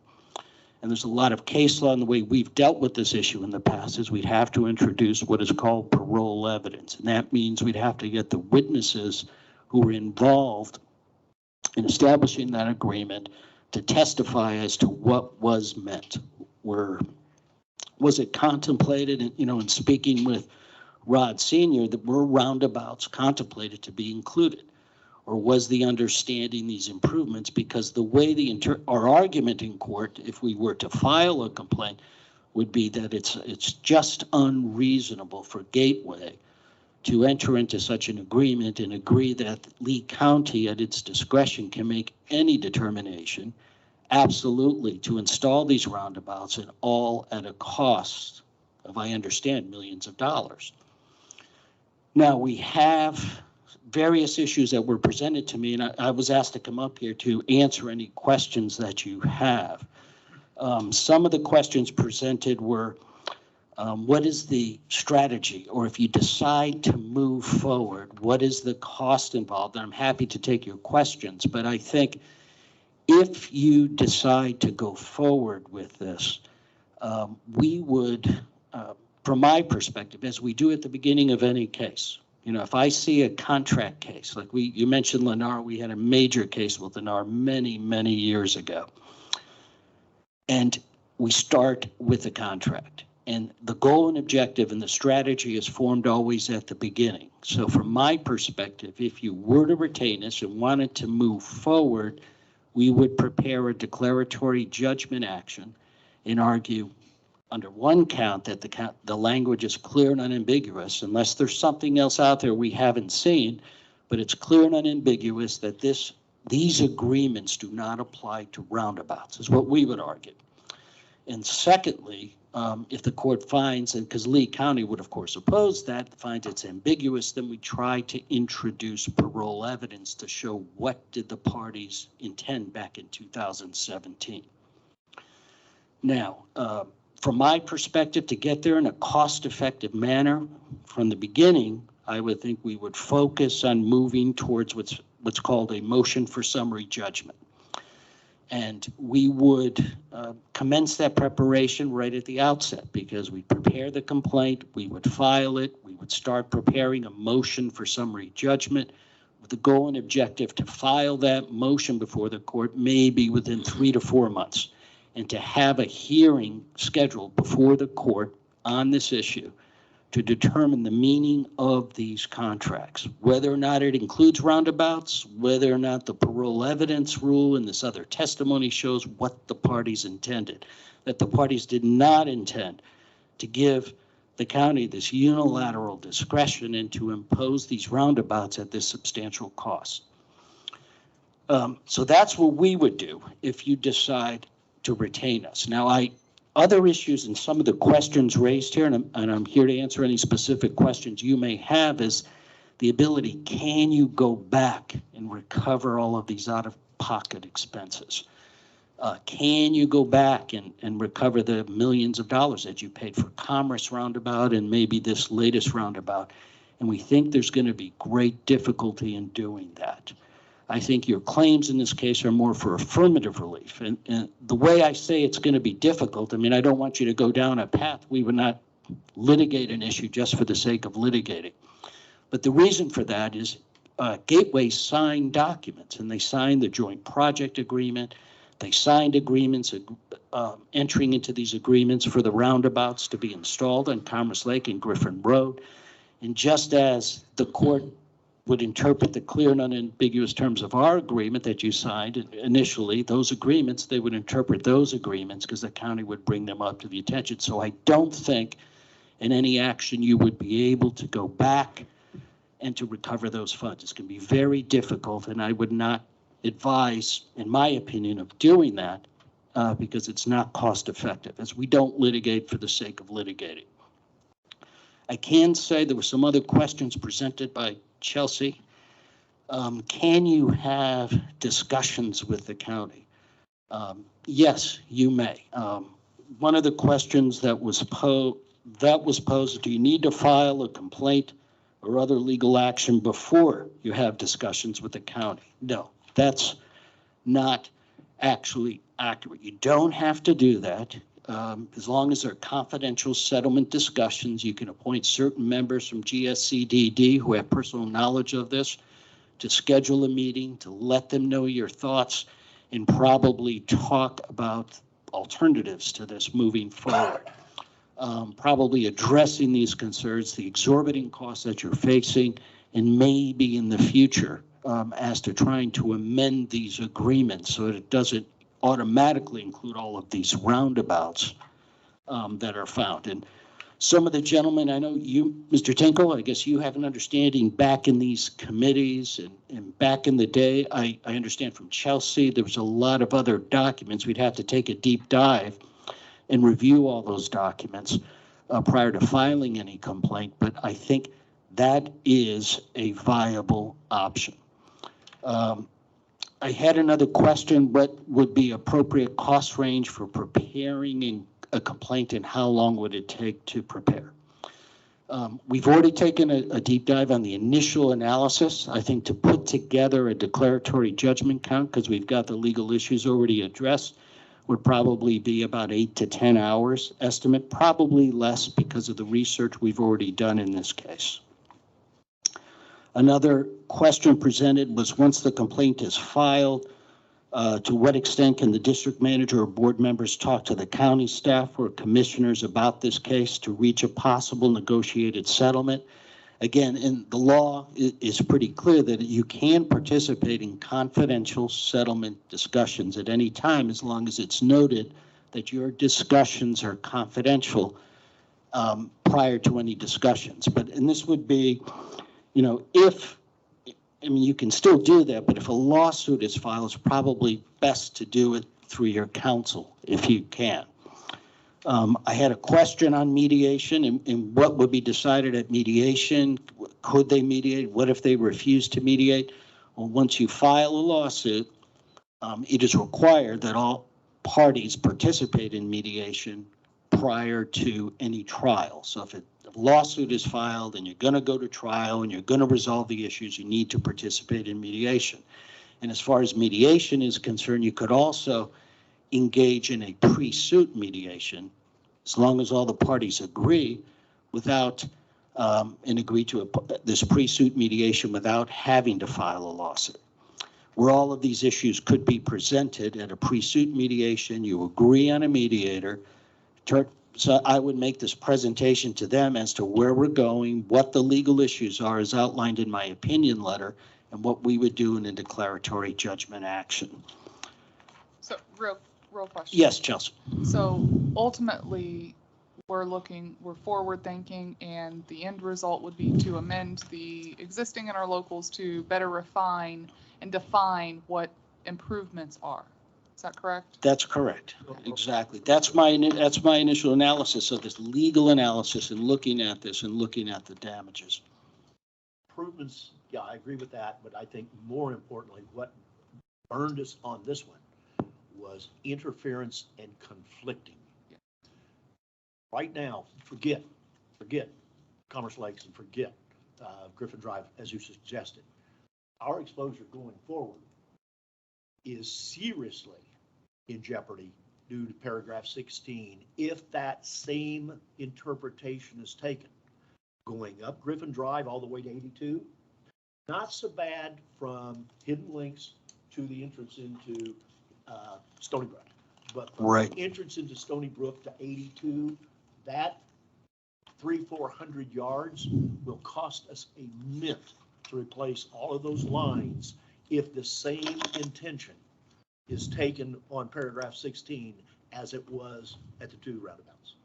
S10: And there's a lot of case law in the way we've dealt with this issue in the past is we'd have to introduce what is called parole evidence. And that means we'd have to get the witnesses who were involved in establishing that agreement to testify as to what was meant. Was it contemplated, in speaking with Rod Senior, that were roundabouts contemplated to be included? Or was the understanding these improvements, because the way our argument in court, if we were to file a complaint, would be that it's just unreasonable for Gateway to enter into such an agreement and agree that Lee County at its discretion can make any determination, absolutely, to install these roundabouts, and all at a cost of, I understand, millions of dollars. Now, we have various issues that were presented to me, and I was asked to come up here to answer any questions that you have. Some of the questions presented were, what is the strategy, or if you decide to move forward, what is the cost involved? And I'm happy to take your questions, but I think if you decide to go forward with this, we would, from my perspective, as we do at the beginning of any case, if I see a contract case, like you mentioned Lennar, we had a major case with Lennar many, many years ago. And we start with the contract. And the goal and objective and the strategy is formed always at the beginning. So from my perspective, if you were to retain us and wanted to move forward, we would prepare a declaratory judgment action and argue under one count that the language is clear and unambiguous, unless there's something else out there we haven't seen, but it's clear and unambiguous that these agreements do not apply to roundabouts, is what we would argue. And secondly, if the court finds, and because Lee County would of course oppose that, finds it's ambiguous, then we try to introduce parole evidence to show what did the parties intend back in 2017. Now, from my perspective, to get there in a cost-effective manner from the beginning, I would think we would focus on moving towards what's called a motion for summary judgment. And we would commence that preparation right at the outset, because we prepare the complaint, we would file it, we would start preparing a motion for summary judgment with the goal and objective to file that motion before the court maybe within 3 to 4 months, and to have a hearing scheduled before the court on this issue to determine the meaning of these contracts, whether or not it includes roundabouts, whether or not the parole evidence rule and this other testimony shows what the parties intended, that the parties did not intend to give the county this unilateral discretion and to impose these roundabouts at this substantial cost. So that's what we would do if you decide to retain us. Now, other issues and some of the questions raised here, and I'm here to answer any specific questions you may have, is the ability, can you go back and recover all of these out-of-pocket expenses? Can you go back and recover the millions of dollars that you paid for Commerce Roundabout and maybe this latest roundabout? And we think there's going to be great difficulty in doing that. I think your claims in this case are more for affirmative relief. And the way I say it's going to be difficult, I mean, I don't want you to go down a path. We would not litigate an issue just for the sake of litigating. But the reason for that is Gateway signed documents, and they signed the joint project agreement. They signed agreements, entering into these agreements for the roundabouts to be installed on Commerce Lake and Griffin Road. And just as the court would interpret the clear and unambiguous terms of our agreement that you signed initially, those agreements, they would interpret those agreements because the county would bring them up to the attention. So I don't think in any action you would be able to go back and to recover those funds. It's going to be very difficult, and I would not advise, in my opinion, of doing that because it's not cost effective, as we don't litigate for the sake of litigating. I can say there were some other questions presented by Chelsea. Can you have discussions with the county? Yes, you may. One of the questions that was posed, do you need to file a complaint or other legal action before you have discussions with the county? No, that's not actually accurate. You don't have to do that. As long as they're confidential settlement discussions, you can appoint certain members from GSCDD who have personal knowledge of this to schedule a meeting, to let them know your thoughts, and probably talk about alternatives to this moving forward. Probably addressing these concerns, the exorbitant costs that you're facing, and maybe in the future as to trying to amend these agreements so that it doesn't automatically include all of these roundabouts that are found. And some of the gentlemen, I know you, Mr. Tinkle, I guess you have an understanding back in these committees and back in the day, I understand from Chelsea, there was a lot of other documents. We'd have to take a deep dive and review all those documents prior to filing any complaint, but I think that is a viable option. I had another question, what would be appropriate cost range for preparing a complaint and how long would it take to prepare? We've already taken a deep dive on the initial analysis. I think to put together a declaratory judgment count, because we've got the legal issues already addressed, would probably be about 8 to 10 hours estimate, probably less because of the research we've already done in this case. Another question presented was once the complaint is filed, To what extent can the district manager or board members talk to the county staff or commissioners about this case to reach a possible negotiated settlement? Again, in the law is pretty clear that you can participate in confidential settlement discussions at any time as long as it's noted that your discussions are confidential prior to any discussions. And this would be, you can still do that, but if a lawsuit is filed, it's probably best to do it through your counsel if you can. I had a question on mediation and what would be decided at mediation. Could they mediate? What if they refuse to mediate? Well, once you file a lawsuit, it is required that all parties participate in mediation prior to any trial. So if a lawsuit is filed and you're going to go to trial and you're going to resolve the issues, you need to participate in mediation. And as far as mediation is concerned, you could also engage in a pre-suit mediation as long as all the parties agree without and agree to this pre-suit mediation without having to file a lawsuit. Where all of these issues could be presented at a pre-suit mediation, you agree on a mediator. So I would make this presentation to them as to where we're going, what the legal issues are as outlined in my opinion letter, and what we would do in a declaratory judgment action.
S3: So real question.
S10: Yes, Chelsea.
S3: So ultimately, we're forward thinking, and the end result would be to amend the existing interlocals to better refine and define what improvements are. Is that correct?
S10: That's correct. Exactly. That's my initial analysis of this legal analysis and looking at this and looking at the damages.
S1: Improvements, yeah, I agree with that, but I think more importantly, what burned us on this one was interference and conflicting.
S3: Yeah.
S1: Right now, forget Commerce Lakes and forget Griffin Drive, as you suggested. Our exposure going forward is seriously in jeopardy due to paragraph 16 if that same interpretation is taken. Going up Griffin Drive all the way to 82, not so bad from Hidden Links to the entrance into Stony Brook, but from
S10: right.
S1: the entrance into Stony Brook to 82, that 300-400 yards will cost us a mint to replace all of those lines if the same intention is taken on paragraph 16 as it was at the two roundabouts.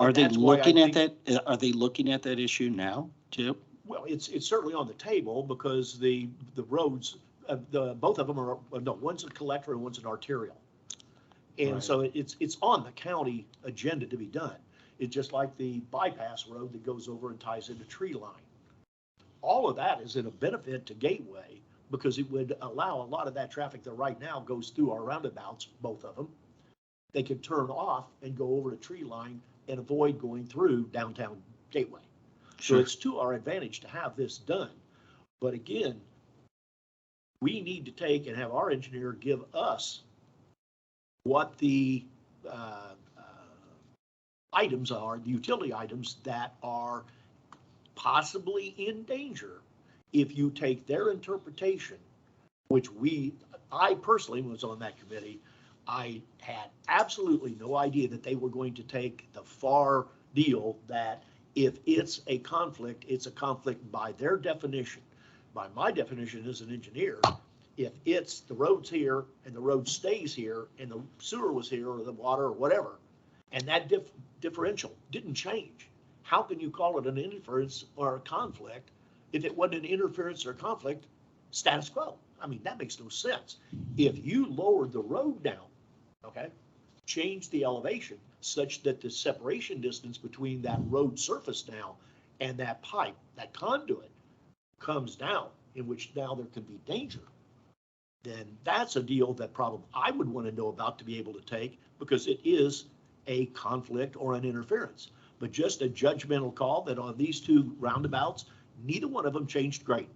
S10: Are they looking at that? Are they looking at that issue now, too?
S1: Well, it's certainly on the table because the roads, both of them are, no, one's a collector and one's an arterial. And
S10: Right.
S1: so it's on the county agenda to be done. It's just like the bypass road that goes over and ties into tree line. All of that is in a benefit to Gateway because it would allow a lot of that traffic that right now goes through our roundabouts, both of them. They could turn off and go over to tree line and avoid going through downtown Gateway.
S10: Sure.
S1: So it's to our advantage to have this done. But again, we need to take and have our engineer give us what the items are, the utility items that are possibly in danger if you take their interpretation, which I personally was on that committee. I had absolutely no idea that they were going to take the far deal that if it's a conflict, it's a conflict by their definition. By my definition as an engineer, if it's the road's here and the road stays here and the sewer was here or the water or whatever, and that differential didn't change, how can you call it an interference or a conflict if it wasn't an interference or a conflict, status quo? I mean, that makes no sense. If you lowered the road down, okay, change the elevation such that the separation distance between that road surface now and that pipe, that conduit, comes down, in which now there could be danger, then that's a deal that probably I would want to know about to be able to take, because it is a conflict or an interference. But just a judgmental call that on these two roundabouts, neither one of them changed grade.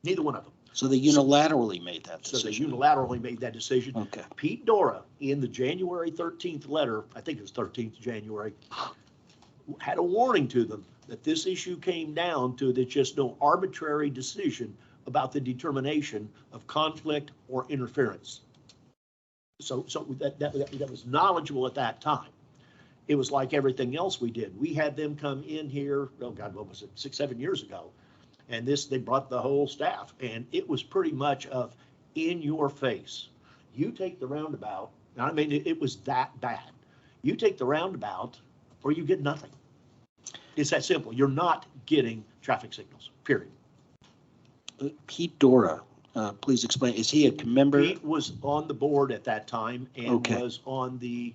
S1: Neither one of them.
S10: So they unilaterally made that
S1: So they
S10: decision.
S1: unilaterally made that decision.
S10: Okay.
S1: Pete Dora, in the January 13th letter, I think it was 13th January, had a warning to them that this issue came down to there's just no arbitrary decision about the determination of conflict or interference. So that was knowledgeable at that time. It was like everything else we did. We had them come in here, oh God, what was it, 6, 7 years ago? And they brought the whole staff, and it was pretty much of in your face. You take the roundabout, I mean, it was that bad. You take the roundabout or you get nothing. It's that simple. You're not getting traffic signals, period.
S10: Pete Dora, please explain, is he a member?
S1: Pete was on the board at that time and
S10: Okay.
S1: was on the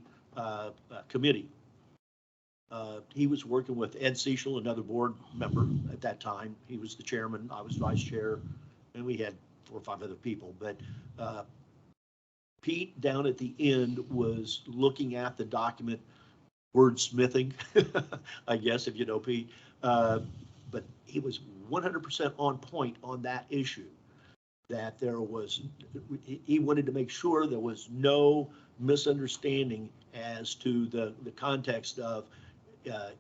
S1: committee. He was working with Ed Cecil, another board member at that time. He was the chairman, I was vice chair, and we had 4 or 5 other people. But Pete down at the end was looking at the document, wordsmithing, I guess, if you know Pete. But he was 100% on point on that issue, that he wanted to make sure there was no misunderstanding as to the context of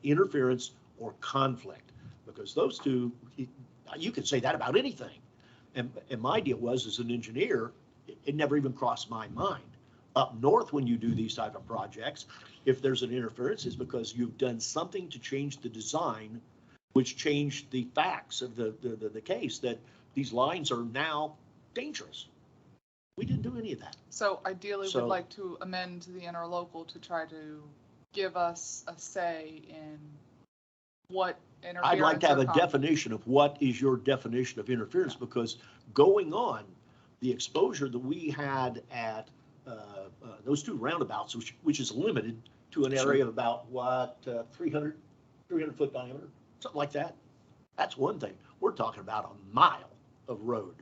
S1: interference or conflict, because those two, you could say that about anything. And my deal was, as an engineer, it never even crossed my mind. Up north, when you do these type of projects, if there's an interference, it's because you've done something to change the design, which changed the facts of the case, that these lines are now dangerous. We didn't do any of that.
S3: So ideally,
S1: So-
S3: we'd like to amend the interlocal to try to give us a say in what interference.
S1: I'd like to have
S3: or
S1: a
S3: conflict.
S1: definition of what is your definition of interference, because going on, the exposure that we had at those 2 roundabouts, which is limited to an area of about, 300 foot diameter, something like that. That's one thing. We're talking about a mile of road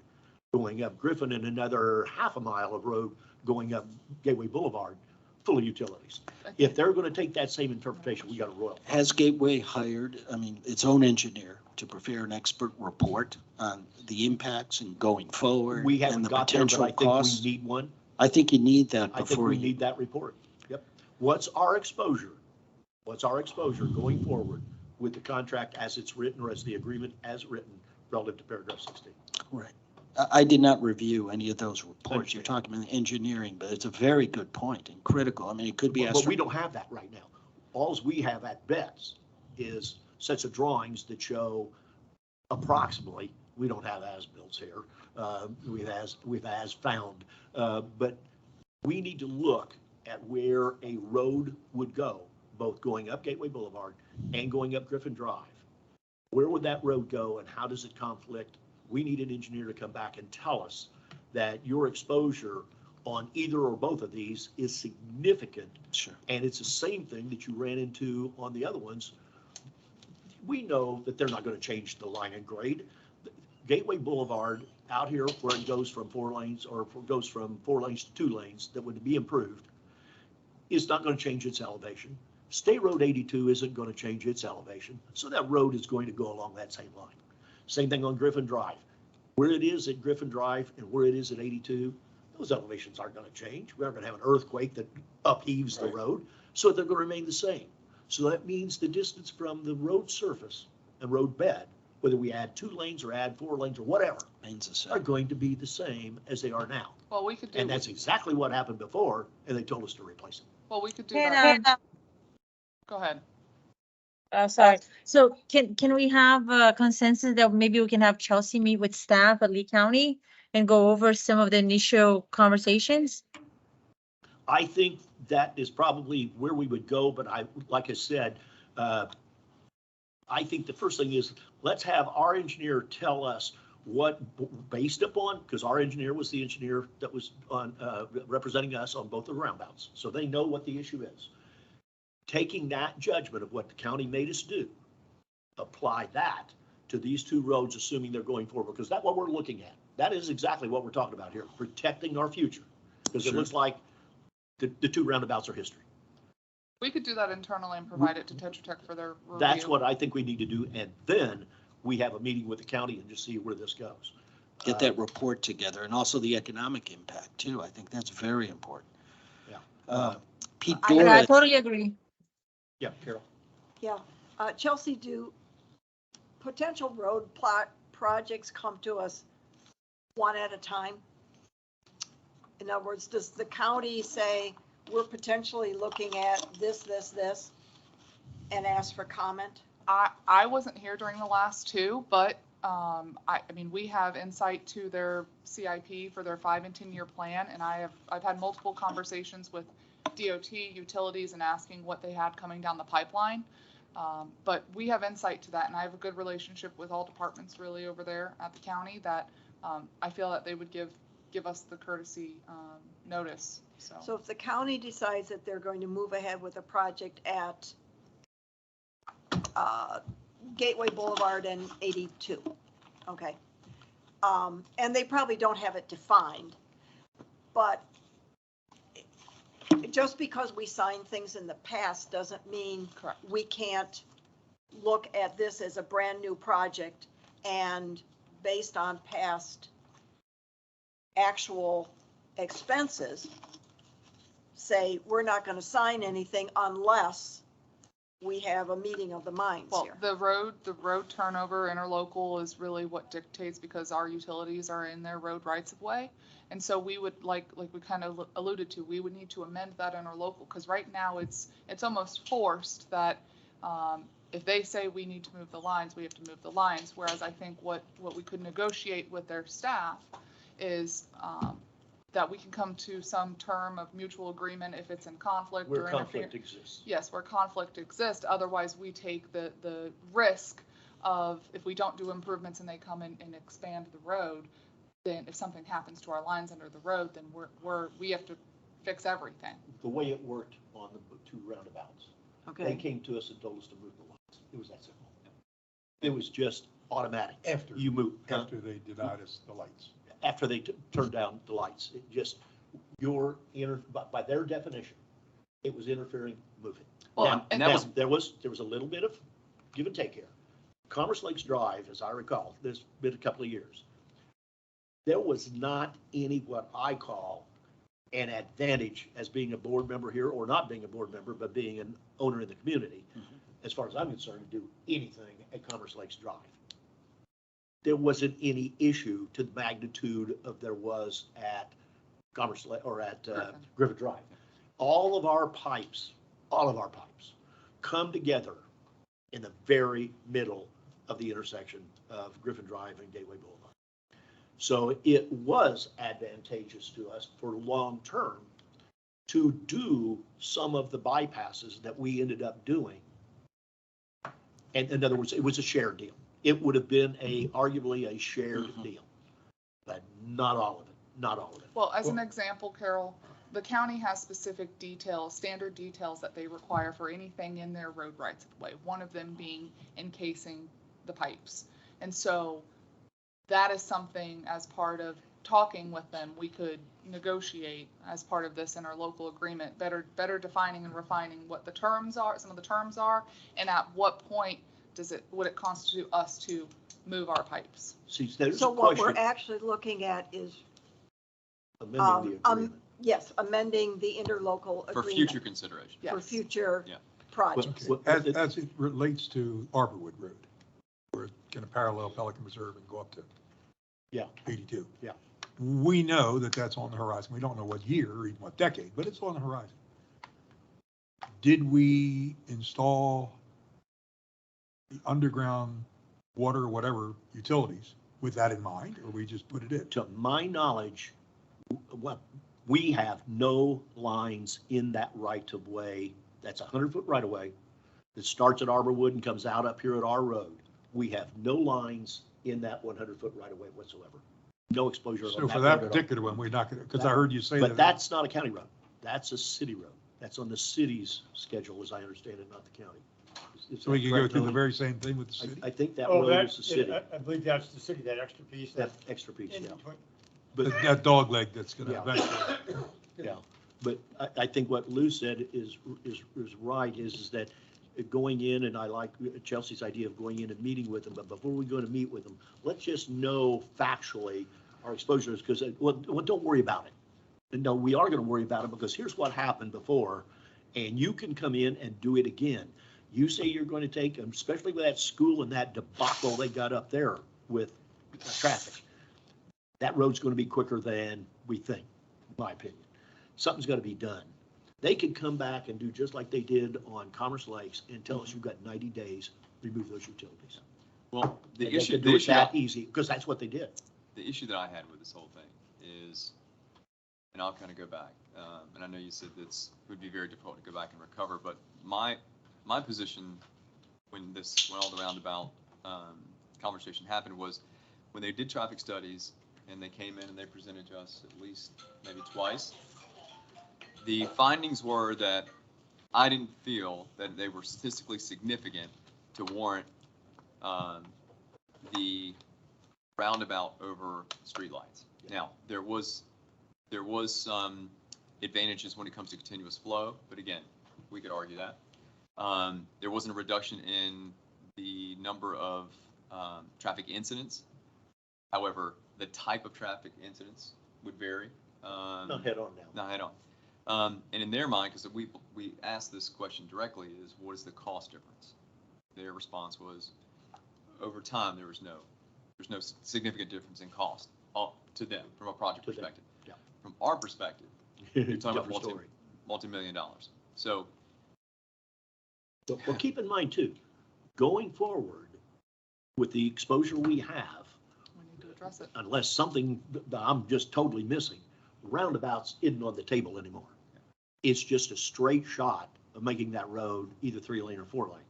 S1: going up Griffin and another half a mile of road going up Gateway Boulevard, full of utilities. If they're going to take that same interpretation, we got a royal.
S10: Has Gateway hired, its own engineer to prepare an expert report on the impacts and going forward?
S1: We haven't
S10: and the
S1: got there, but
S10: potential
S1: I think we
S10: costs?
S1: need one.
S10: I think you need that
S1: I think
S10: before
S1: we
S10: you.
S1: need that report. Yep. What's our exposure? What's our exposure going forward with the contract as it's written, or as the agreement as written relative to paragraph 16?
S10: Right. I did not review any of those reports. You're
S1: Understand.
S10: talking about engineering, but it's a very good point and critical. It could be asked.
S1: But we don't have that right now. Alls we have at best is sets of drawings that show approximately, we don't have as-bills here, we've as found, but we need to look at where a road would go, both going up Gateway Boulevard and going up Griffin Drive. Where would that road go and how does it conflict? We need an engineer to come back and tell us that your exposure on either or both of these is significant.
S10: Sure.
S1: And it's the same thing that you ran into on the other ones. We know that they're not going to change the line and grade. Gateway Boulevard out here where it goes from 4 lanes or goes from 4 lanes to 2 lanes that would be improved is not going to change its elevation. State Road 82 isn't going to change its elevation. So that road is going to go along that same line. Same thing on Griffin Drive. Where it is at Griffin Drive and where it is at 82, those elevations aren't going to change. We're not going to have an earthquake that upheaves the road. So they're going to remain the same. So that means the distance from the road surface and road bed, whether we add 2 lanes or add 4 lanes or whatever,
S10: Remains the
S1: are
S10: same.
S1: going to be the same as they are now.
S3: Well, we could do.
S1: And that's exactly what happened before, and they told us to replace it.
S3: Well, we could do
S7: Can,
S3: that. Go ahead.
S7: sorry. So can we have a consensus that maybe we can have Chelsea meet with staff at Lee County and go over some of the initial conversations?
S1: I think that is probably where we would go, but like I said, I think the first thing is, let's have our engineer tell us what, based upon, because our engineer was the engineer that was on, representing us on both the roundabouts, so they know what the issue is. Taking that judgment of what the county made us do, apply that to these 2 roads, assuming they're going forward, because that's what we're looking at. That is exactly what we're talking about here, protecting our future, because it
S10: Sure.
S1: looks like the 2 roundabouts are history.
S3: We could do that internally and provide it to Tetra Tech for their review.
S1: That's what I think we need to do, and then we have a meeting with the county and just see where this goes.
S10: Get that report together, and also the economic impact too. I think that's very important.
S1: Yeah.
S10: Pete
S2: I-
S7: Yeah, I
S10: Dora,
S7: totally agree.
S1: Yeah, Carol.
S2: Yeah, Chelsea, do potential road plot projects come to us one at a time? In other words, does the county say, we're potentially looking at this, and ask for comment?
S3: I wasn't here during the last two, but I mean, we have insight to their CIP for their 5 and 10-year plan, and I've had multiple conversations with DOT, utilities, and asking what they had coming down the pipeline. But we have insight to that, and I have a good relationship with all departments really over there at the county that I feel that they would give us the courtesy notice.
S2: So if the county decides that they're going to move ahead with a project at Gateway Boulevard and 82, okay? And they probably don't have it defined, but just because we signed things in the past doesn't mean
S3: Correct.
S2: we can't look at this as a brand new project and based on past actual expenses, say, we're not going to sign anything unless we have a meeting of the minds
S3: Well,
S2: here.
S3: the road turnover interlocal is really what dictates, because our utilities are in their road rights of way. And so we would, like we kind of alluded to, we would need to amend that interlocal, because right now it's almost forced that if they say we need to move the lines, we have to move the lines. Whereas I think what we could negotiate with their staff is that we can come to some term of mutual agreement if it's in conflict
S1: Where
S3: or
S1: conflict
S3: interference.
S1: exists.
S3: Yes, where conflict exists. Otherwise, we take the risk of, if we don't do improvements and they come in and expand the road, then if something happens to our lines under the road, then we have to fix everything.
S1: The way it worked on the 2 roundabouts. They
S2: Okay.
S1: came to us and told us to move the lines. It was that simple. It was just automatic.
S5: After,
S1: You move.
S5: after they denied us the lights.
S1: After they turned down the lights. It just, by their definition, it was interfering, moving.
S8: Well,
S1: Now,
S8: and that was,
S1: there was a little bit of give and take here. Commerce Lakes Drive, as I recall, this been a couple of years. There was not any what I call an advantage as being a board member here, or not being a board member, but being an owner in the community, as far as I'm concerned, to do anything at Commerce Lakes Drive. There wasn't any issue to the magnitude of there was at Commerce or at Griffith Drive. All of our pipes come together in the very middle of the intersection of Griffin Drive and Gateway Boulevard. So it was advantageous to us for long term to do some of the bypasses that we ended up doing. And in other words, it was a shared deal. It would have been arguably a shared deal, but not all of it.
S3: Well, as an example, Carol, the county has specific details, standard details that they require for anything in their road rights of way, one of them being encasing the pipes. And so that is something, as part of talking with them, we could negotiate as part of this interlocal agreement, better defining and refining what the terms are, some of the terms are, and at what point would it constitute us to move our pipes?
S1: See, there's
S2: So
S1: a
S2: what we're
S1: question.
S2: actually looking at is,
S1: Amending the agreement.
S2: yes, amending the interlocal
S8: for
S2: agreement.
S8: future consideration.
S2: For
S3: Yes.
S2: future
S8: Yeah.
S2: projects.
S1: Well,
S5: As it relates to Arborwood Road, we're going to parallel Pelican Reserve and go up to
S1: Yeah.
S5: 82.
S1: Yeah.
S5: We know that that's on the horizon. We don't know what year or even what decade, but it's on the horizon. Did we install the underground water or whatever utilities with that in mind, or we just put it in?
S1: To my knowledge, we have no lines in that right of way. That's 100-foot right of way that starts at Arborwood and comes out up here at our road. We have no lines in that 100-foot right of way whatsoever. No exposure.
S5: So
S1: on
S5: for
S1: road
S5: that
S1: at all.
S5: particular one, we're not going to, because I heard you say that.
S1: But that's not a county road. That's a city road. That's on the city's schedule, as I understand it, not the county. Is
S5: So we
S1: that
S5: can go
S1: correct,
S5: through the
S1: Tony?
S5: very same thing with the city?
S1: I think that
S11: Oh,
S1: road is the city.
S11: I believe that's the city, that extra piece.
S1: That extra piece,
S11: in
S1: yeah.
S11: between.
S1: But
S5: That dog leg that's going to
S1: Yeah.
S5: eventually.
S1: Yeah, but I think what Lou said is right, is that going in, and I like Chelsea's idea of going in and meeting with them, but before we go to meet with them, let's just know factually our exposures, because, well, don't worry about it. And no, we are going to worry about it, because here's what happened before, and you can come in and do it again. You say you're going to take, especially with that school and that debacle they got up there with traffic, that road's going to be quicker than we think. my opinion. Something's got to be done. They could come back and do just like they did on Commerce Lakes and tell us you've got 90 days, remove those utilities.
S8: Well,
S1: And they could do it that easy, because that's what they did.
S8: The issue that I had with this whole thing is, and I'll kind of go back, and I know you said this would be very difficult to go back and recover, but my position when all the roundabout conversation happened was when they did traffic studies and they came in and they presented to us at least maybe twice, the findings were that I didn't feel that they were statistically significant to warrant the roundabout over streetlights. Now, there was some advantages when it comes to continuous flow, but again, we could argue that. There wasn't a reduction in the number of traffic incidents. However, the type of traffic incidents would vary.
S1: Not head on now.
S8: Not head on. And in their mind, because we asked this question directly, is what is the cost difference? Their response was, over time, there's no significant difference in cost to them from a project perspective.
S1: Yeah.
S8: From our perspective, you're talking about
S1: Story.
S8: multi-million dollars. So,
S1: But keep in mind too, going forward with the exposure we have,
S3: We need to address it.
S1: unless something that I'm just totally missing, roundabouts isn't on the table anymore. It's just a straight shot of making that road either 3-lane or 4-lane.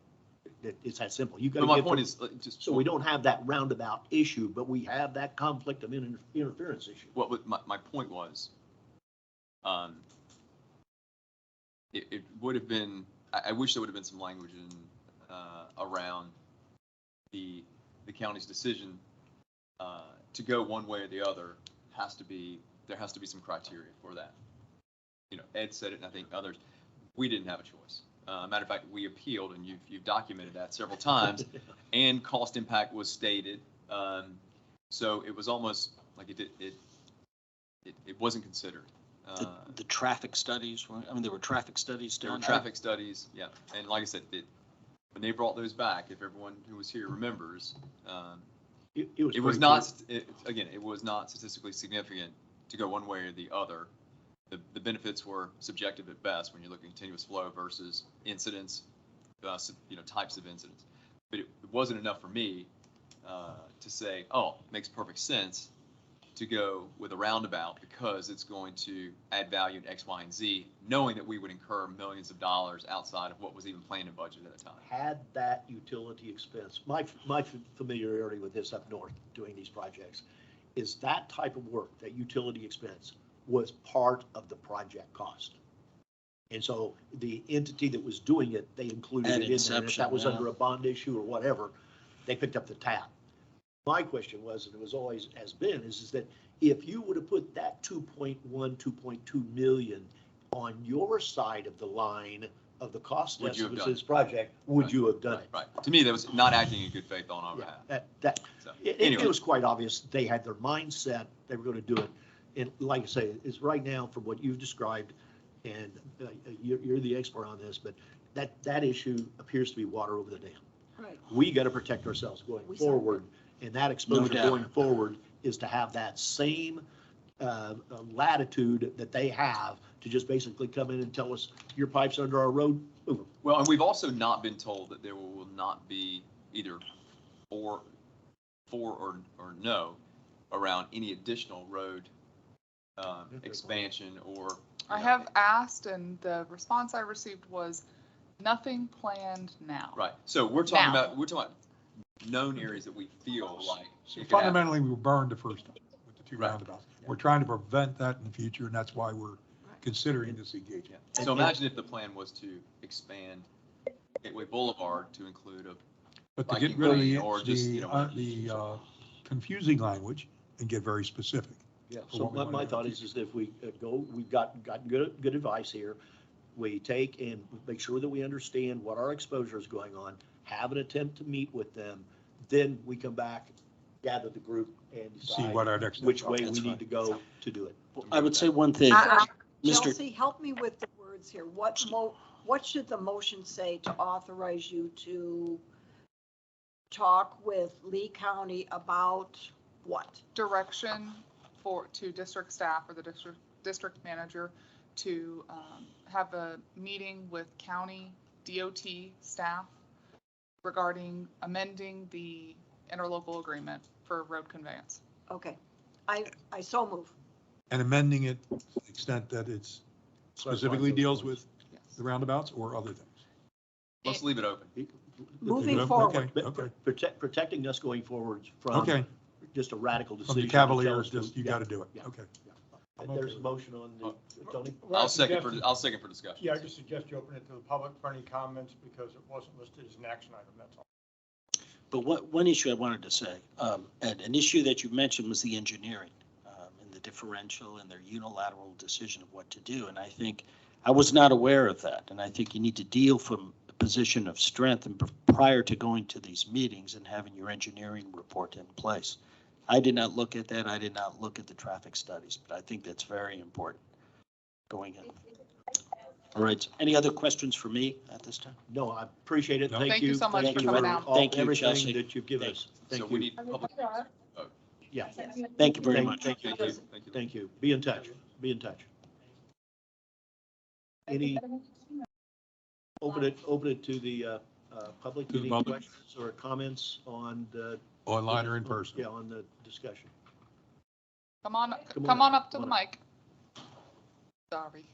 S1: It's that simple. You got
S8: but my
S1: to
S8: point is just
S1: so we don't have that roundabout issue, but we have that conflict of interference issue.
S8: what my point was, it would have been. I wish there would have been some language in around the county's decision to go one way or the other. There has to be some criteria for that. You know, Ed said it, and I think others. We didn't have a choice. Matter of fact, we appealed, and you've documented that several times, and cost impact was stated. So it was almost like it wasn't considered.
S10: The traffic studies, there were traffic studies
S8: There were
S10: done.
S8: traffic studies, yeah. And like I said, when they brought those back, if everyone who was here remembers, it was not, again, it was not statistically significant to go one way or the other. The benefits were subjective at best when you're looking at continuous flow versus incidents, types of incidents. But it wasn't enough for me to say, oh, it makes perfect sense to go with a roundabout because it's going to add value in X, Y, and Z, knowing that we would incur millions of dollars outside of what was even planned and budgeted at the time.
S1: Had that utility expense, my familiarity with this up north, doing these projects, is that type of work, that utility expense, was part of the project cost. And so the entity that was doing it, they included
S10: At
S1: it in there. And if
S10: inception,
S1: that was
S10: yeah.
S1: under a bond issue or whatever, they picked up the tab. My question was, and it was always has been, is that if you would have put that 2.1, 2.2 million on your side of the line of the cost
S8: Would you have
S1: estimates of
S8: done
S1: this
S8: it?
S1: project, would
S8: Right.
S1: you have done it?
S8: Right. To me, that was not acting in good faith on our
S1: Yeah,
S8: behalf. So,
S1: it
S8: anyway.
S1: was quite obvious. They had their mindset, they were going to do it. And like I say, is right now from what you've described, and you're the expert on this, but that issue appears to be water over the dam.
S2: Right.
S1: We got to protect ourselves going
S2: We saw
S1: forward. And that exposure
S10: doubt.
S1: going forward is to have that same latitude that they have to just basically come in and tell us your pipe's under our road. Move 'em.
S8: Well, and we've also not been told that there will not be either for or no around any additional road expansion or.
S3: I have asked, and the response I received was nothing planned now.
S8: Right. So we're talking
S3: Now.
S8: about known areas that we feel like.
S5: So
S8: it could happen.
S5: fundamentally, we were burned the first time with the two
S8: Right.
S5: roundabouts. We're trying to prevent that in the future, and that's why we're considering this engagement.
S8: Yeah. So imagine if the plan was to expand Gateway Boulevard to include a.
S5: But to
S8: Viking
S5: get rid of
S8: Lane or just,
S5: the confusing language and get very specific.
S1: Yeah,
S5: For
S1: so
S5: what we wanna
S1: my
S5: do.
S1: thought is if we we've got good advice here. We take and make sure that we understand what our exposure is going on, have an attempt to meet with them. Then we come back, gather the group and
S5: See
S1: decide
S5: what our next.
S1: which
S5: steps are.
S1: way we
S10: That's
S1: need
S10: fine.
S1: to go to do it.
S10: I would say one thing, Mr.
S2: Chelsea, help me with the words here. What should the motion say to authorize you to talk with Lee County about what?
S3: Direction to district staff or the district district manager to have a meeting with county DOT staff regarding amending the interlocal agreement for road conveyance.
S2: Okay, I so move.
S5: And amending it to the extent that it's specifically deals with
S3: Yes.
S5: the roundabouts or other things.
S8: Let's leave it open.
S2: Moving
S5: Okay,
S2: forward.
S5: Okay,
S1: Protecting us going forward from
S5: okay.
S1: just a radical
S5: From
S1: decision.
S5: the
S1: to tell
S5: Cavaliers,
S1: us to-
S5: just, you
S1: yeah,
S5: got to do it.
S1: yeah.
S5: Okay.
S1: And there's a motion on the, Tony?
S11: Well,
S8: I'll second
S11: suggest-
S8: for discussion.
S11: Yeah, I just suggest you open it to the public for any comments because it wasn't listed as an action item, that's all.
S10: But one issue I wanted to say, and an issue that you mentioned was the engineering and the differential and their unilateral decision of what to do. And I think I was not aware of that. And I think you need to deal from a position of strength and prior to going to these meetings and having your engineering report in place. I did not look at that. I did not look at the traffic studies, but I think that's very important going in. All right. Any other questions for me at this time?
S1: No, I appreciate it.
S5: No.
S1: Thank
S3: Thank you
S1: you.
S3: so much
S1: Thank
S3: for
S1: you
S3: coming
S1: for
S3: down.
S1: all-
S10: Thank you,
S1: everything
S10: Chelsea.
S1: that you've given us.
S8: So
S1: Thank
S8: we
S1: you.
S8: need public.
S1: Yeah.
S10: Thank you very
S1: Thank-
S10: much.
S1: Thank you.
S8: Thank you.
S1: Thank you. Be in touch. Be in touch. Any, open it to the public.
S5: To the
S1: Any
S5: public.
S1: questions or comments on the?
S5: Online or in person?
S1: Yeah, on the discussion.
S3: Come on
S1: Come on
S3: up to the
S1: Come on
S3: mic. Sorry.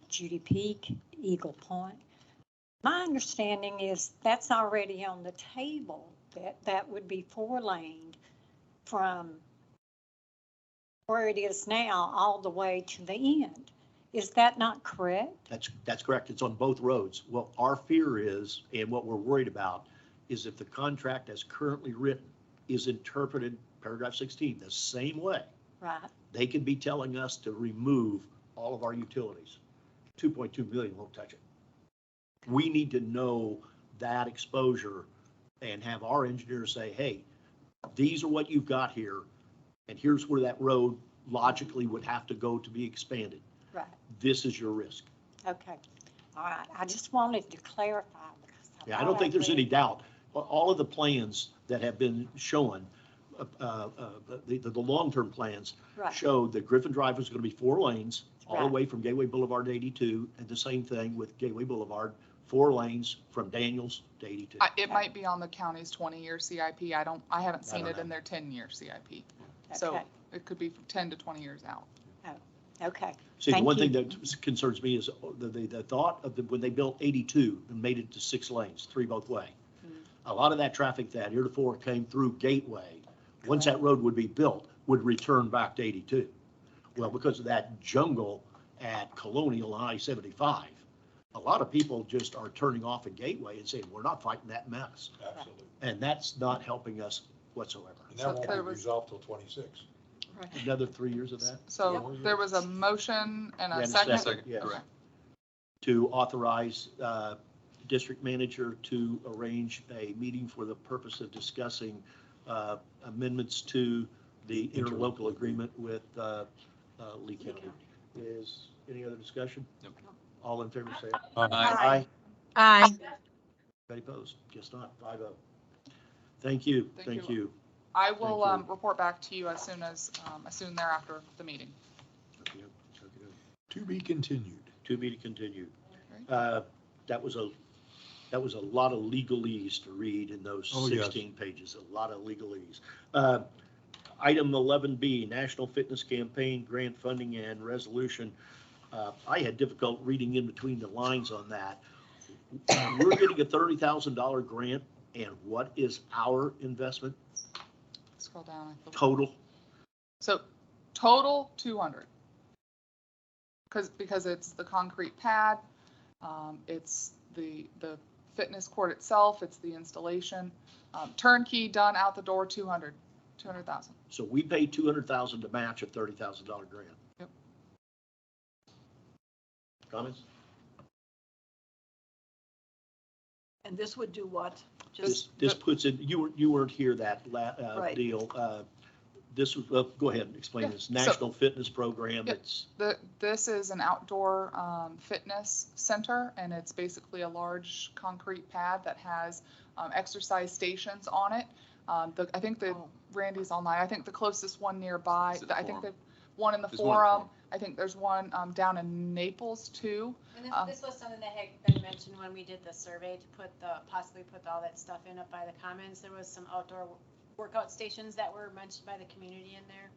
S12: Judy Peak, Eagle Point. My understanding is that's already on the table, that would be 4-laned from where it is now all the way to the end. Is that not correct?
S1: That's correct. It's on both roads. Well, our fear is, and what we're worried about, is if the contract as currently written is interpreted, paragraph 16, the same way,
S12: Right.
S1: they could be telling us to remove all of our utilities. 2.2 million won't touch it. We need to know that exposure and have our engineers say, hey, these are what you've got here, and here's where that road logically would have to go to be expanded.
S12: Right.
S1: This is your risk.
S12: Okay. All right. I just wanted to clarify because
S1: Yeah, I don't think there's any doubt. All of the plans that have been shown, the long-term plans
S12: Right.
S1: showed that Griffin Drive was going to be 4 lanes all the
S12: Right.
S1: way from Gateway Boulevard to 82, and the same thing with Gateway Boulevard, 4 lanes from Daniels to 82.
S3: It might be on the county's 20-year CIP. I haven't seen
S1: don't
S3: it
S1: know.
S3: in their 10-year CIP. So
S12: Okay.
S3: it could be from 10 to 20 years out.
S12: Okay.
S1: See, the
S12: Thank
S1: one
S12: you.
S1: thing that concerns me is the thought of when they built 82 and made it to 6 lanes, 3 both way. A lot of that traffic that heretofore came through Gateway, once that road would be built, would return back to 82. Well, because of that jungle at Colonial on I-75, a lot of people just are turning off at Gateway and saying, we're not fighting that mess.
S5: Absolutely.
S1: And that's not helping us whatsoever.
S5: And
S3: So
S5: that won't
S3: there
S5: be
S3: was-
S5: resolved till 26.
S1: Another 3 years of that?
S3: So there was a motion and
S1: Yeah,
S3: a
S1: and a
S3: second.
S8: Second,
S1: yes.
S8: correct.
S1: To authorize district manager to arrange a meeting for the purpose of discussing amendments to the interlocal agreement with Lee County. Is any other discussion?
S8: Nope.
S1: All in favor, say
S5: Aye.
S1: aye.
S7: Aye.
S1: Any opposed? Just not 5-0. Thank you,
S3: Thank
S1: thank
S3: you.
S1: you.
S3: I will
S1: Thank you.
S3: report back to you as soon thereafter the meeting.
S5: To be continued.
S1: To be continued. That was a lot of legalese to read in those
S5: Oh, yes.
S1: 16 pages, a lot of legalese. Item 11B, National Fitness Campaign Grant Funding and Resolution. I had difficult reading in between the lines on that. We're getting a $30,000 grant, and what is our investment
S3: Scroll down. I believe.
S1: total?
S3: So total 200. Because it's the concrete pad, it's the fitness court itself, it's the installation, turnkey done out the door, 200,000.
S1: So we paid $200,000 to match a $30,000 grant.
S3: Yep.
S1: Comments?
S2: And this would do what?
S1: This puts in, you weren't here that
S2: Right.
S1: deal. This was, go ahead and explain
S3: Yeah,
S1: this.
S3: so-
S1: National Fitness Program.
S3: Yep.
S1: It's,
S3: This is an outdoor fitness center, and it's basically a large concrete pad that has exercise stations on it. I think the, Randy's online, I think the closest one nearby,
S8: Is it the
S3: I think
S8: Forum?
S3: the one in the
S8: There's one in the
S3: Forum,
S8: Forum.
S3: I think there's one down in Naples too.
S4: And
S3: Um,
S4: this was something that had been mentioned when we did the survey to possibly put all that stuff in up by the commons. There was some outdoor workout stations that were mentioned by the community in there.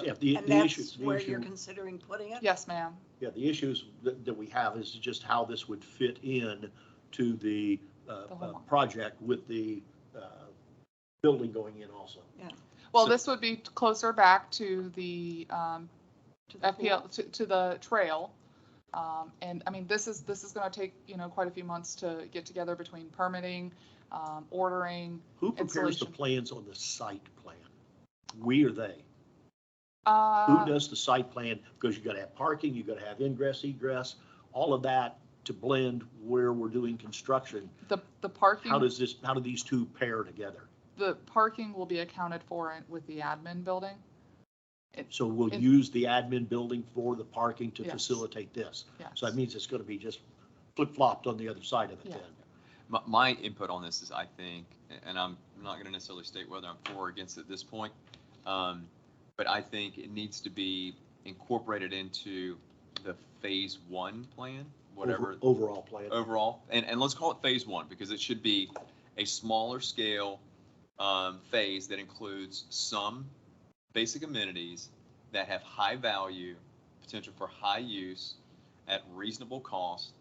S1: Yeah,
S2: And
S1: the issue,
S2: that's
S1: the
S2: where you're
S1: issue,
S2: considering putting it?
S3: Yes, ma'am.
S1: yeah, the issues that we have is just how this would fit in to the
S3: whole one.
S1: project with the building going in also.
S3: Well,
S8: So-
S3: this would be closer back to the FPL, to the trail. And I mean, this is going to take, quite a few months to get together between permitting, ordering.
S1: Who prepares the
S3: Installation.
S1: plans on the site plan? We or they? Who
S3: Uh,
S1: does the site plan? Because you gotta have parking, you gotta have ingress, egress, all of that to blend where we're doing construction.
S3: the parking.
S1: How do these two pair together?
S3: The parking will be accounted for with the admin building.
S1: So we'll
S3: It-
S1: use the admin building for the parking to
S3: Yes.
S1: facilitate this.
S3: Yes.
S1: So that means it's gonna be just flip-flopped on the other side of it
S3: Yeah.
S1: then.
S8: My input on this is, I think, and I'm not going to necessarily state whether I'm for or against at this point, but I think it needs to be incorporated into the phase one plan, whatever,
S1: Overall plan.
S8: overall. And let's call it phase one, because it should be a smaller scale phase that includes some basic amenities that have high value, potential for high use at reasonable cost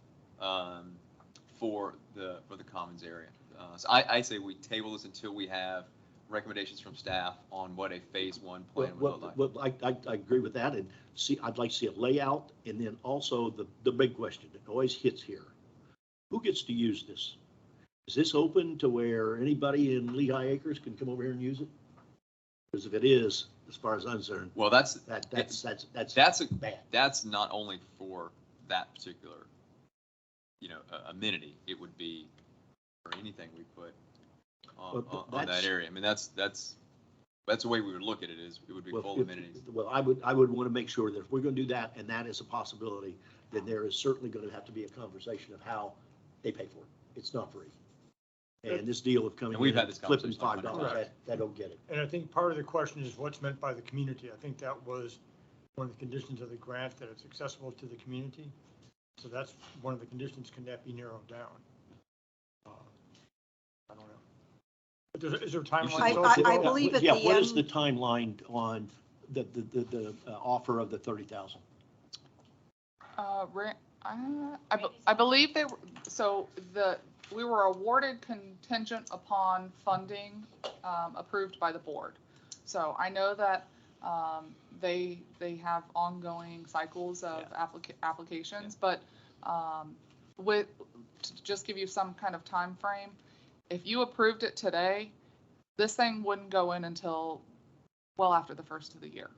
S8: for the commons area. So I say we table this until we have recommendations from staff on what a phase one plan would look like.
S1: Well, I agree with that, and I'd like to see a layout, and then also the big question that always hits here. Who gets to use this? Is this open to where anybody in Lehigh Acres can come over here and use it? Because if it is, as far as I'm concerned,
S8: Well, that's
S1: that's bad.
S8: that's not only for that particular, amenity. It would be for anything we put on that
S1: that's-
S8: area. I mean, that's the way we would look at it, is it would be
S1: Well,
S8: full amenities.
S1: Well, I would want to make sure that if we're going to do that, and that is a possibility, then there is certainly going to have to be a conversation of how they pay for it. It's not free. And this deal of coming
S8: And we've
S1: in
S8: had
S1: and
S8: this
S1: flipping
S8: conversation on
S1: $5,
S11: Right.
S1: that don't get it.
S11: And I think part of the question is what's meant by the community. I think that was one of the conditions of the grant, that it's accessible to the community. So that's one of the conditions. Can that be narrowed down? I don't know. But is there a timeline?
S2: I believe at
S1: Yeah,
S2: the
S1: what is the
S2: end-
S1: timeline on the offer of the 30,000?
S3: I believe they were, so we were awarded contingent upon funding approved by the board. So I know that they have ongoing cycles of applications, but to just give you some kind of time frame, if you approved it today, this thing wouldn't go in until well after the first of the year.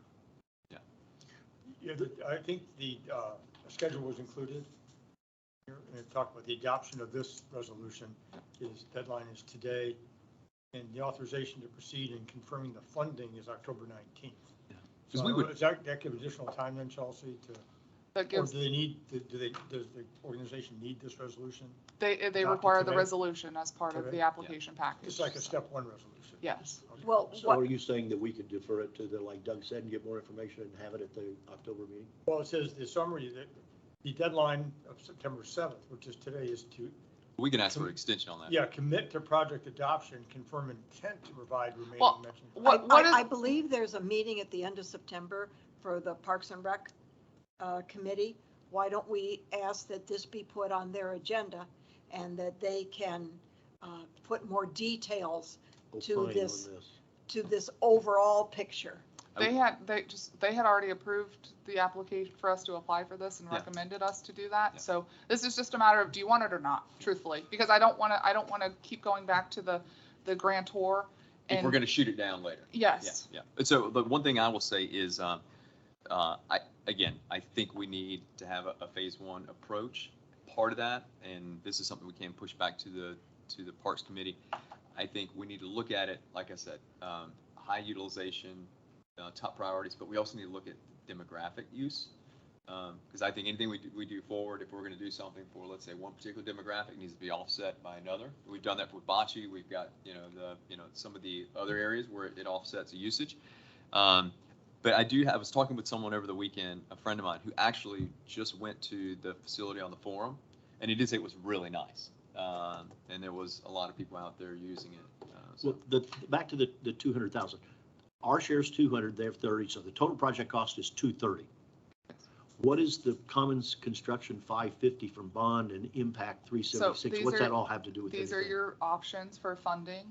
S11: Yeah, I think the schedule was included here, and it talked about the adoption of this resolution. His deadline is today, and the authorization to proceed and confirming the funding is October 19th.
S8: Because
S11: So
S8: we would-
S11: does that give additional time then, Chelsea, to,
S3: That
S11: or
S3: gives,
S11: do they need, does the organization need this resolution?
S3: they
S11: adopted
S3: require the
S11: today?
S3: resolution as part of
S11: Today?
S3: the application package.
S11: It's like a step one resolution.
S3: Yes.
S11: Okay.
S2: Well,
S1: So
S2: what,
S1: are you saying that we could defer it to like Doug said, and get more information and have it at the October meeting?
S11: Well, it says the summary that the deadline of September 7th, which is today, is to,
S8: We can ask for an extension on that.
S11: yeah, commit to project adoption, confirm intent to provide remaining
S3: Well,
S11: mentioned.
S3: What is,
S2: I believe there's a meeting at the end of September for the Parks and Rec committee. Why don't we ask that this be put on their agenda and that they can put more details to
S1: Opine on
S2: this, to this overall picture?
S3: they had already approved the application for us to apply for this and
S8: Yeah.
S3: recommended us to do that.
S8: Yeah.
S3: So this is just a matter of, do you want it or not, truthfully? Because I don't want to keep going back to the grantor.
S8: If we're
S3: And
S8: going to shoot it down later.
S3: yes,
S8: Yeah. And so the one thing I will say is, I think we need to have a phase one approach. Part of that, and this is something we can push back to the Parks Committee. I think we need to look at it, like I said, high utilization, top priorities, but we also need to look at demographic use. Because I think anything we do forward, if we're going to do something for, let's say, one particular demographic needs to be offset by another. We've done that with bocce. We've got, some of the other areas where it offsets the usage. But I was talking with someone over the weekend, a friend of mine, who actually just went to the facility on the forum, and he did say it was really nice. And there was a lot of people out there using it.
S1: Well, back to the 200,000. Our share's 200, they have 30, so the total project cost is 230. What is the Commons Construction 550 from bond and impact 376? What's that all have to do with
S3: These
S1: anything?
S3: are your options for funding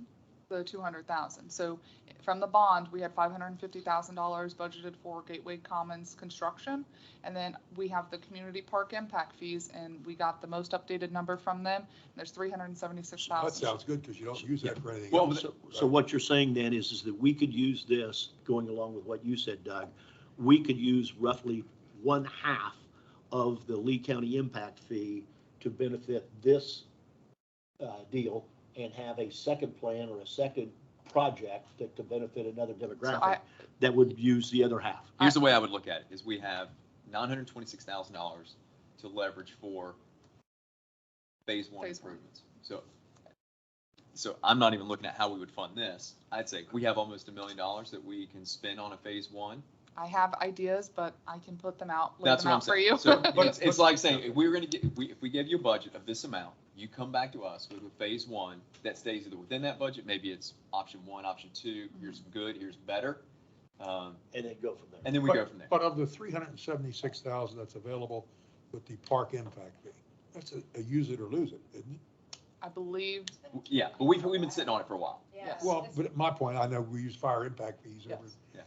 S3: the 200,000. So from the bond, we had $550,000 budgeted for Gateway Commons construction. And then we have the community park impact fees, and we got the most updated number from them. There's $376,000.
S5: That sounds good, because you don't use that for anything
S1: Well,
S5: else.
S1: so what you're saying then is that we could use this, going along with what you said, Doug, we could use roughly 1/2 of the Lee County impact fee to benefit this deal, and have a second plan or a second project that to benefit another demographic that would use the other half.
S8: Here's the way I would look at it, is we have $926,000 to leverage for phase one improvements. So I'm not even looking at how we would fund this. I'd say we have almost $1 million that we can spend on a phase one.
S3: I have ideas, but I can put them out, lay
S8: That's
S3: them
S8: what I'm
S3: out for
S8: saying.
S3: you.
S8: So it's like saying, if we were going to if we give you a budget of this amount, you come back to us with a phase one that stays either within that budget, maybe it's option one, option two, here's good, here's better.
S1: And then go from there.
S8: And then we go from there.
S5: But of the 376,000 that's available with the park impact fee, that's a use it or lose it, isn't it?
S3: I believe,
S8: Yeah, but we've been sitting on it for a while.
S3: yes.
S5: Well, but at my point, I know we use fire impact fees
S1: Yes.
S5: every,
S8: Yeah.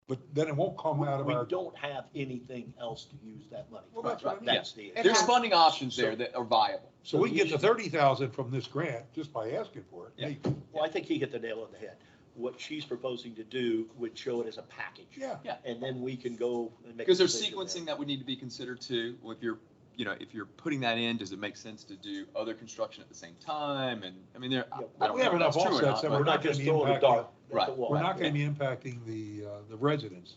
S5: but then it won't come out of
S1: We
S5: our.
S1: don't have anything else to use that money for.
S11: Well, that's what I mean.
S1: That's the issue.
S8: There's funding options there that are viable.
S5: So we can get the 30,000 from this grant just by asking for it.
S8: Yeah.
S5: maybe.
S1: Well, I think he hit the nail on the head. What she's proposing to do would show it as a package.
S5: Yeah.
S8: Yeah.
S1: And then we can go and make.
S8: Because
S1: a
S8: there's
S1: decision
S8: sequencing
S1: there.
S8: that would need to be considered too. If you're putting that in, does it make sense to do other construction at the same time? And I mean, I don't
S5: We
S8: know
S5: have
S8: if that's
S5: enough
S8: true or
S5: offsets
S8: not,
S5: that
S8: but-
S1: We're not just
S5: gonna be
S1: throwing the
S5: impacting-
S1: dart. at
S8: Right.
S1: the wall.
S5: We're not going to be impacting the residents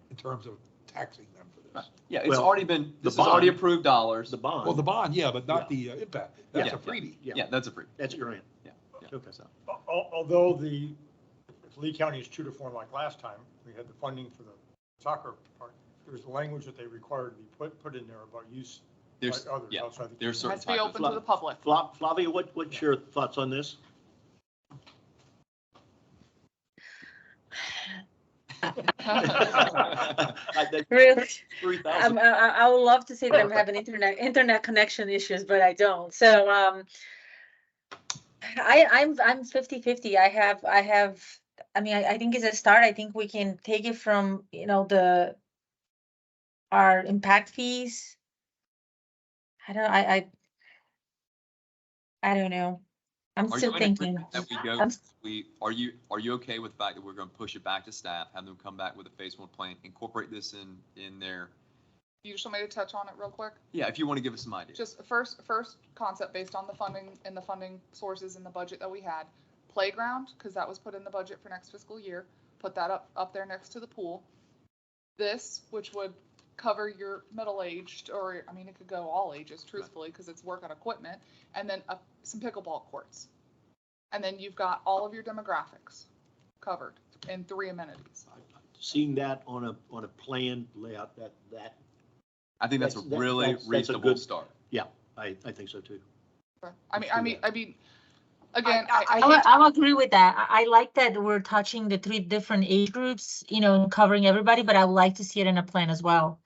S5: in terms of taxing them for this.
S8: Yeah, it's
S1: Well,
S8: already been, this is
S1: bond-
S8: already approved dollars.
S1: The bond.
S5: Well, the bond, yeah, but not the impact. That's
S8: Yeah.
S5: a freebie.
S8: Yeah, that's a free.
S1: That's a grant.
S8: Yeah.
S1: Okay.
S8: So,
S11: Although if Lee County is true to form like last time, we had the funding for the soccer part, there was the language that they required to be put in there about use by
S8: There's,
S11: others
S8: yeah,
S11: outside the.
S8: there's
S3: It
S8: certain
S3: has to be
S8: type of-
S3: open to the public.
S1: Flavia, what's your thoughts on this?
S7: Really?
S1: 3,000.
S7: I would love to say that I'm having internet connection issues, but I don't. So, I'm 50-50. I mean, I think it's a start. I think we can take it from, our impact fees. I don't know. I'm
S8: Are
S7: still
S8: you in
S7: thinking.
S8: agreement that we go, are you okay with the fact that we're going to push it back to staff, have them come back with a phase one plan, incorporate this in there?
S3: You just want me to touch on it real quick?
S8: Yeah, if you want to give us some ideas.
S3: Just first concept based on the funding and the funding sources in the budget that we had. Playground, because that was put in the budget for next fiscal year, put that up there next to the pool. This, which would cover your middle-aged, or, I mean, it could go all ages, truthfully, because it's work on equipment, and then some pickleball courts. And then you've got all of your demographics covered in 3 amenities.
S1: Seeing that on a plan layout, that
S8: I think that's a really
S1: that's a
S8: reasonable
S1: good
S8: start.
S1: yeah, I think so too.
S3: I mean, again, I
S7: I'll agree with that. I like that we're touching the 3 different age groups, and covering everybody, but I would like to see it in a plan as well.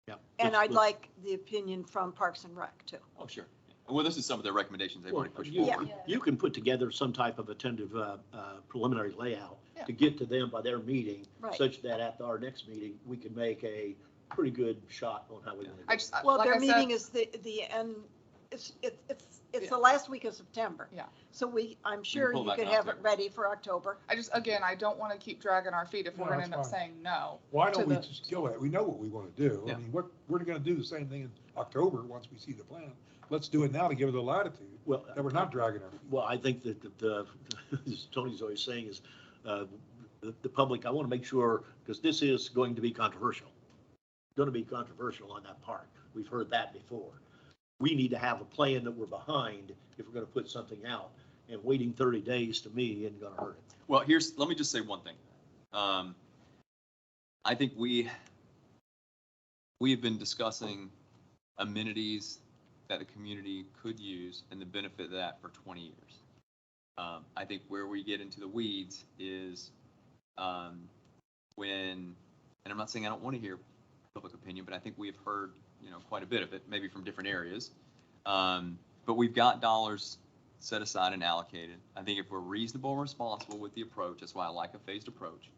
S1: Yeah.
S2: And I'd like the opinion from Parks and Rec too.
S8: Oh, sure. Well, this is some of their recommendations they've already pushed
S1: you-
S8: forward.
S1: You can put together some type of attentive preliminary layout
S3: Yeah.
S1: to get to them by their meeting,
S2: Right.
S1: such that at our next meeting, we can make a pretty good shot on how we want to do
S3: I
S1: it.
S3: just,
S2: Well,
S3: like
S2: their
S3: I
S2: meeting
S3: said,
S2: is the end, it's
S3: Yeah.
S2: the last week of September.
S3: Yeah.
S2: So I'm sure
S8: pull
S2: you
S8: back
S2: could
S8: in
S2: have it
S8: October.
S2: ready for October.
S3: I don't want to keep dragging our feet if we're
S5: No,
S3: going to
S5: that's
S3: end up
S5: fine.
S3: saying no.
S5: Why
S3: to
S5: don't we
S3: the-
S5: just go at it? We know what we want to do.
S8: Yeah.
S5: I mean, we're going to do the same thing in October, once we see the plan. Let's do it now to give it the latitude,
S1: Well,
S5: that we're not dragging our feet.
S1: well, I think that as Tony's always saying is, the public, I want to make sure, because this is going to be controversial. going to be controversial on that part. We've heard that before. We need to have a plan that we're behind if we're going to put something out. And waiting 30 days to me isn't going to hurt it.
S8: Well, let me just say one thing. I think we have been discussing amenities that the community could use and the benefit of that for 20 years. I think where we get into the weeds is when, and I'm not saying I don't want to hear public opinion, but I think we have heard, quite a bit of it, maybe from different areas. But we've got dollars set aside and allocated. I think if we're reasonable and responsible with the approach, that's why I like a phased approach.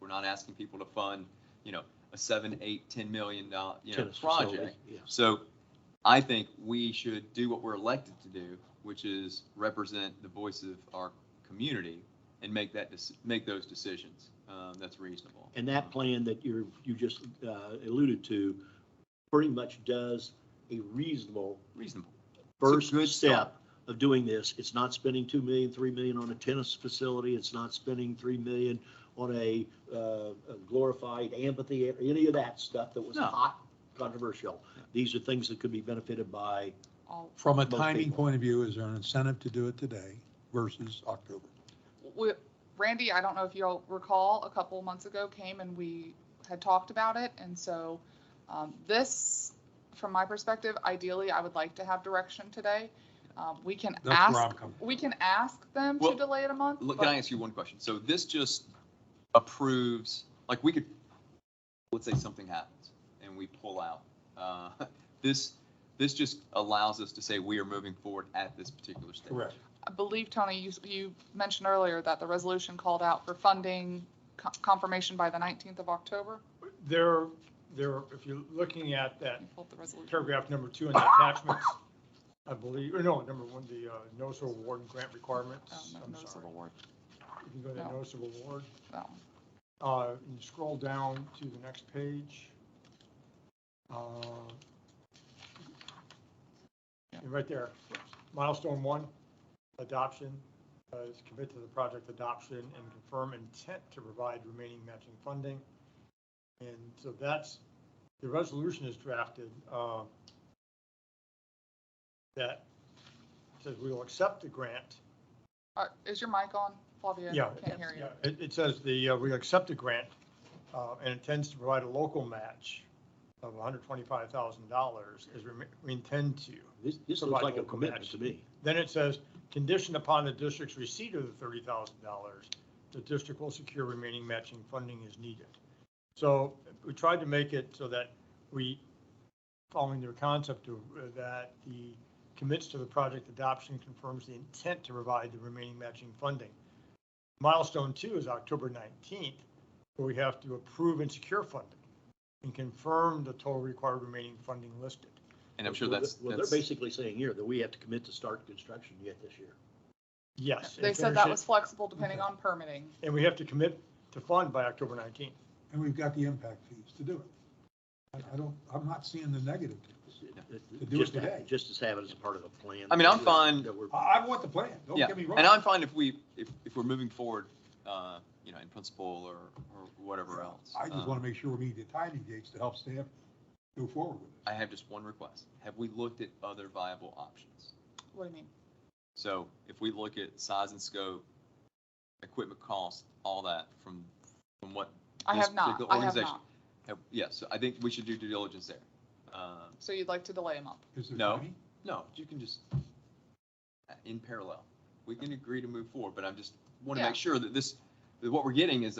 S8: We're not asking people to fund, a $7, $8, $10 million, project.
S1: Yes.
S8: So I think we should do what we're elected to do, which is represent the voice of our community and make those decisions. That's reasonable.
S1: And that plan that you just alluded to pretty much does a reasonable first
S8: good
S1: step
S8: start.
S1: of doing this. It's not spending $2 million, $3 million on a tennis facility. It's not spending $3 million on a glorified amphitheater, any of that stuff that was
S8: No.
S1: hot, controversial. These are things that could be benefited by.
S5: From a
S1: Most
S5: timing
S1: people.
S5: point of view, is there an incentive to do it today versus October?
S3: Randy, I don't know if you'll recall, a couple months ago came and we had talked about it. And so this, from my perspective, ideally, I would like to have direction today. We can
S5: That's where I'm coming from.
S3: we can ask them
S8: Well,
S3: to delay it a month.
S8: Look,
S3: but-
S8: can I ask you one question? So this just approves, like we could, let's say something happens and we pull out. This just allows us to say we are moving forward at this particular stage.
S5: Correct.
S3: I believe, Tony, you mentioned earlier that the resolution called out for funding confirmation by the 19th of October.
S11: There, if you're looking at that
S3: You pulled the resolution.
S11: paragraph number 2 in the attachments, I believe, or no, number 1, the notice of award and grant requirements.
S3: Oh, no,
S11: I'm
S3: notice of
S11: sorry.
S3: award.
S11: If you go to
S3: No.
S11: notice of award,
S3: That one.
S11: and you scroll down to the next page. And right there, milestone 1, adoption, is commit to the project adoption and confirm intent to provide remaining matching funding. And so that's, the resolution is drafted, that says we will accept the grant.
S3: Is your mic on, Flavia?
S11: Yeah.
S3: Can't hear you.
S11: Yeah, it says we accept the grant and intends to provide a local match of $125,000 as we intend to.
S1: This looks
S11: Provide
S1: like a
S11: local
S1: commitment
S11: match.
S1: to me.
S11: Then it says, conditioned upon the district's receipt of the $30,000, the district will secure remaining matching funding as needed. So we tried to make it so that we, following the concept of that the commits to the project adoption, confirms the intent to provide the remaining matching funding. Milestone 2 is October 19th, where we have to approve and secure funding and confirm the total required remaining funding listed.
S8: And I'm sure
S1: Well,
S8: that's.
S1: they're basically saying here that we have to commit to start construction yet this year.
S11: Yes.
S3: They
S11: and
S3: said
S11: finish
S3: that
S11: it,
S3: was flexible depending on permitting.
S11: and we have to commit to fund by October 19th.
S5: And we've got the impact fees to do it. I'm not seeing the negative. To do it
S1: Just
S5: today.
S1: Just to have it as a part of the plan.
S8: I mean, I'm fine.
S1: That we're-
S5: I want the plan, don't
S8: Yeah,
S5: get me wrong.
S8: and I'm fine if we're moving forward, in principle or whatever else.
S5: I just want to make sure we meet the timing dates to help staff move forward with it.
S8: I have just one request. Have we looked at other viable options?
S3: What do you mean?
S8: So if we look at size and scope, equipment cost, all that from what
S3: I
S8: this
S3: have not.
S8: particular
S3: I have
S8: organization.
S3: not.
S8: Yes, so I think we should do due diligence there.
S3: So you'd like to delay a month?
S5: Is there
S8: No.
S5: timing?
S8: No, you can just, in parallel, we can agree to move forward, but I just want to
S3: Yeah.
S8: make sure that that what we're getting is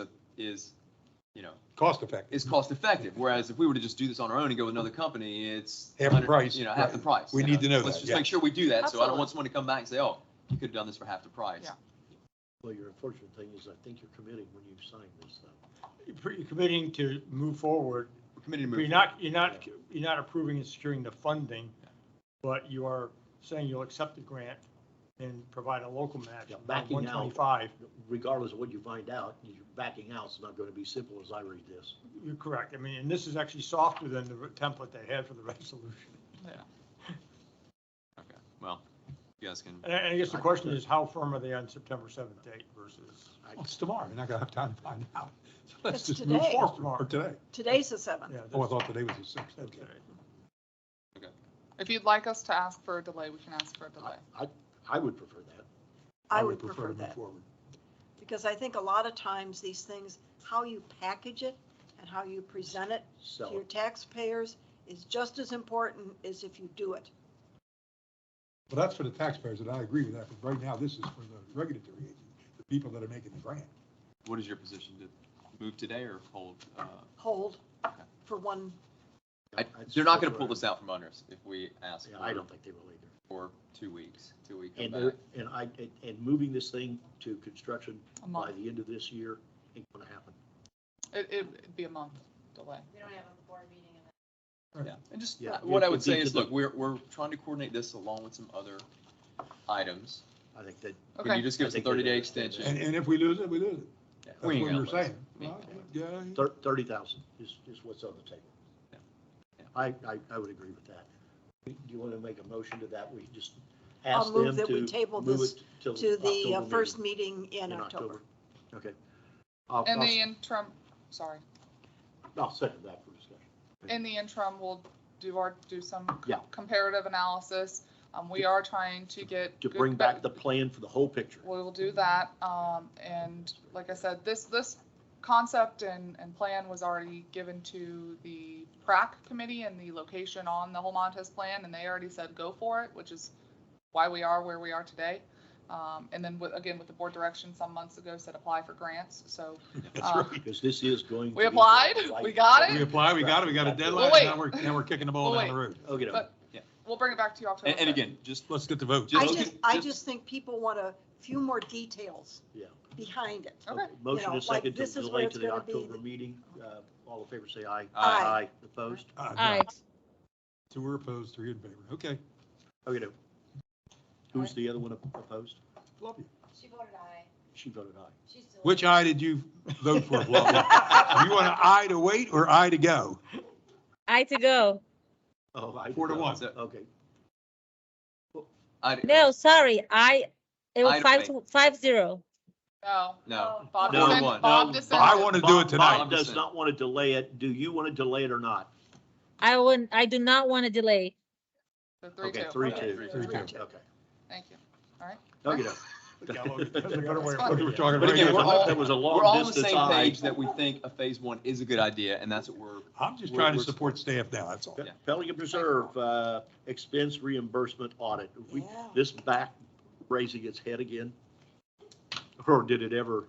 S5: Cost effective.
S8: is cost effective. Whereas if we were to just do this on our own and go with another company, it's
S5: Half the price.
S8: half the price.
S5: We need to know
S8: Let's
S5: that,
S8: just
S5: yeah.
S8: make sure we do that. So I don't
S3: Absolutely.
S8: want someone to come back and say, oh, you could have done this for half the price.
S3: Yeah.
S1: Well, your unfortunate thing is I think you're committing when you sign this stuff.
S11: You're committing to move forward.
S8: We're committed to
S11: But
S8: move.
S11: you're not approving and securing the funding, but you are saying you'll accept the grant and provide a local match
S1: Yeah,
S11: of
S1: backing out.
S11: 125.
S1: Regardless of what you find out, you're backing out. It's not going to be simple as I read this.
S11: You're correct. I mean, and this is actually softer than the template they had for the resolution.
S3: Yeah.
S8: Okay, well, You guys can,
S11: And I guess the question is, how firm are they on September 7th date versus?
S5: Well, it's tomorrow. You're not gonna have time to find out. So let's
S2: It's
S5: just move
S2: today.
S5: forward. Or today.
S2: Today's the 7th.
S11: Yeah,
S5: Oh, I
S11: that's
S5: thought today was the sixth. Okay.
S11: today.
S3: If you'd like us to ask for a delay, we can ask for a delay.
S1: I would prefer that.
S2: I would prefer
S5: to move
S2: that,
S5: forward.
S2: because I think a lot of times these things, how you package it and how you present it to
S1: So,
S2: your taxpayers is just as important as if you do it.
S5: Well, that's for the taxpayers, and I agree with that, but right now, this is for the regulatory agency, the people that are making the grant.
S8: what is your position? To move today or hold?
S2: Hold
S8: Okay.
S2: for one,
S8: They're not going to pull this out from under us if we ask
S1: yeah, I don't think they will either.
S8: for 2 weeks, 2 week
S1: And
S8: comeback.
S1: and moving this thing to construction
S3: A
S1: by
S3: month.
S1: the end of this year ain't gonna happen.
S3: It'd be a month delay.
S4: We don't have a board meeting in
S8: Yeah, and just,
S1: Yeah,
S8: what I
S1: it
S8: would
S1: would
S8: say
S1: be
S8: is,
S1: to the-
S8: look, we're trying to coordinate this along with some other items.
S1: I think that,
S8: Can you
S3: Okay,
S8: just give us a
S1: I think they're
S8: 30-day
S1: gonna
S8: extension?
S5: And if we lose it, we lose it.
S8: Yeah,
S5: That's
S8: we
S5: what
S8: ain't
S5: we
S8: gonna
S5: were
S8: lose.
S5: saying.
S8: We ain't
S5: Well, yeah,
S1: 30,000 is what's on the table.
S8: Yeah. Yeah.
S1: I would agree with that. Do you want to make a motion to that? We just ask
S2: I'll
S1: them
S2: move that we
S1: to
S2: table
S1: move
S2: this
S1: it till
S2: to the
S1: October
S2: first meeting in
S1: in
S2: October.
S1: Okay.
S3: in the interim, sorry,
S1: I'll second that for discussion.
S3: in the interim, we'll do some
S1: Yeah.
S3: comparative analysis. We are trying to get.
S1: To
S3: good
S1: bring
S3: be-
S1: back the plan for the whole picture.
S3: We will do that, and like I said, this concept and plan was already given to the PrAC committee and the location on the Holmontes plan, and they already said go for it, which is why we are where we are today. And then again, with the board direction some months ago said apply for grants, so.
S1: Because this is going.
S3: We
S1: to be
S3: applied,
S1: right.
S3: we got
S5: we
S3: it,
S5: apply, we got it, we got a deadline,
S3: wait.
S5: now we're kicking the ball
S3: Well,
S5: down the road.
S1: Okay,
S3: but we'll bring it back to you October.
S8: And
S3: 5th.
S8: again, just,
S5: Let's get the vote.
S2: I just think people want a few more details
S1: Yeah.
S2: behind it.
S3: Okay.
S1: Motion
S2: You know,
S1: is second
S2: like, this
S1: to
S2: is
S1: delay
S2: where
S1: to
S2: it's
S1: the
S2: gonna be.
S1: October meeting. All in favor, say aye.
S2: Aye.
S1: Opposed?
S5: No. 2 were opposed, 3 in favor. Okay.
S1: Okay, no. Who's the other one opposed?
S5: Love you.
S4: She voted aye.
S1: She voted aye.
S4: She's still.
S5: Which eye did you vote for, Fluffy? You want an eye to wait or eye to go?
S7: I to go.
S1: Oh, I.
S5: 4-1.
S1: Okay.
S7: No, sorry, it was
S8: I
S7: five
S8: don't
S7: to 5-0.
S3: No,
S8: no.
S3: Bob
S1: No,
S3: dissented.
S8: no,
S3: Bob
S1: no,
S3: dissented.
S5: I want to do it tonight.
S1: Bob does not want to delay it. Do you want to delay it or not?
S7: I do not want to delay.
S3: So
S1: Okay,
S3: 3-2.
S1: 3-2.
S5: 3-2.
S1: Okay.
S3: Thank you. All right.
S1: Okay, no.
S11: Yeah, well, that's a better way of
S3: That's
S11: putting
S5: We're
S11: it.
S5: talking
S8: But
S5: right
S8: again,
S5: now.
S1: That was a long
S8: we're all on the
S1: distance
S8: same
S1: eye.
S8: page that we think a phase 1 is a good idea, and that's what we're,
S5: I'm just
S8: We're-
S5: trying to
S8: we're-
S5: support staff now, that's all.
S8: Yeah.
S1: Pelican Preserve, expense reimbursement audit.
S2: Yeah.
S1: This back raising its head again? Or did it ever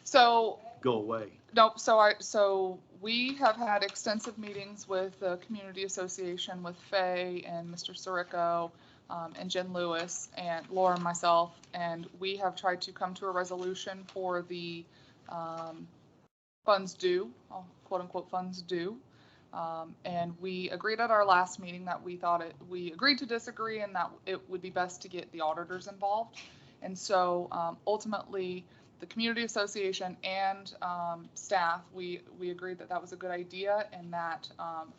S3: So
S1: go away?
S3: nope, so we have had extensive meetings with the community association, with Faye and Mr. Sirico, and Jen Lewis and Laura and myself, and we have tried to come to a resolution for the funds due, quote unquote funds due. And we agreed at our last meeting that we agreed to disagree and that it would be best to get the auditors involved. And so ultimately, the community association and staff, we agreed that that was a good idea, and that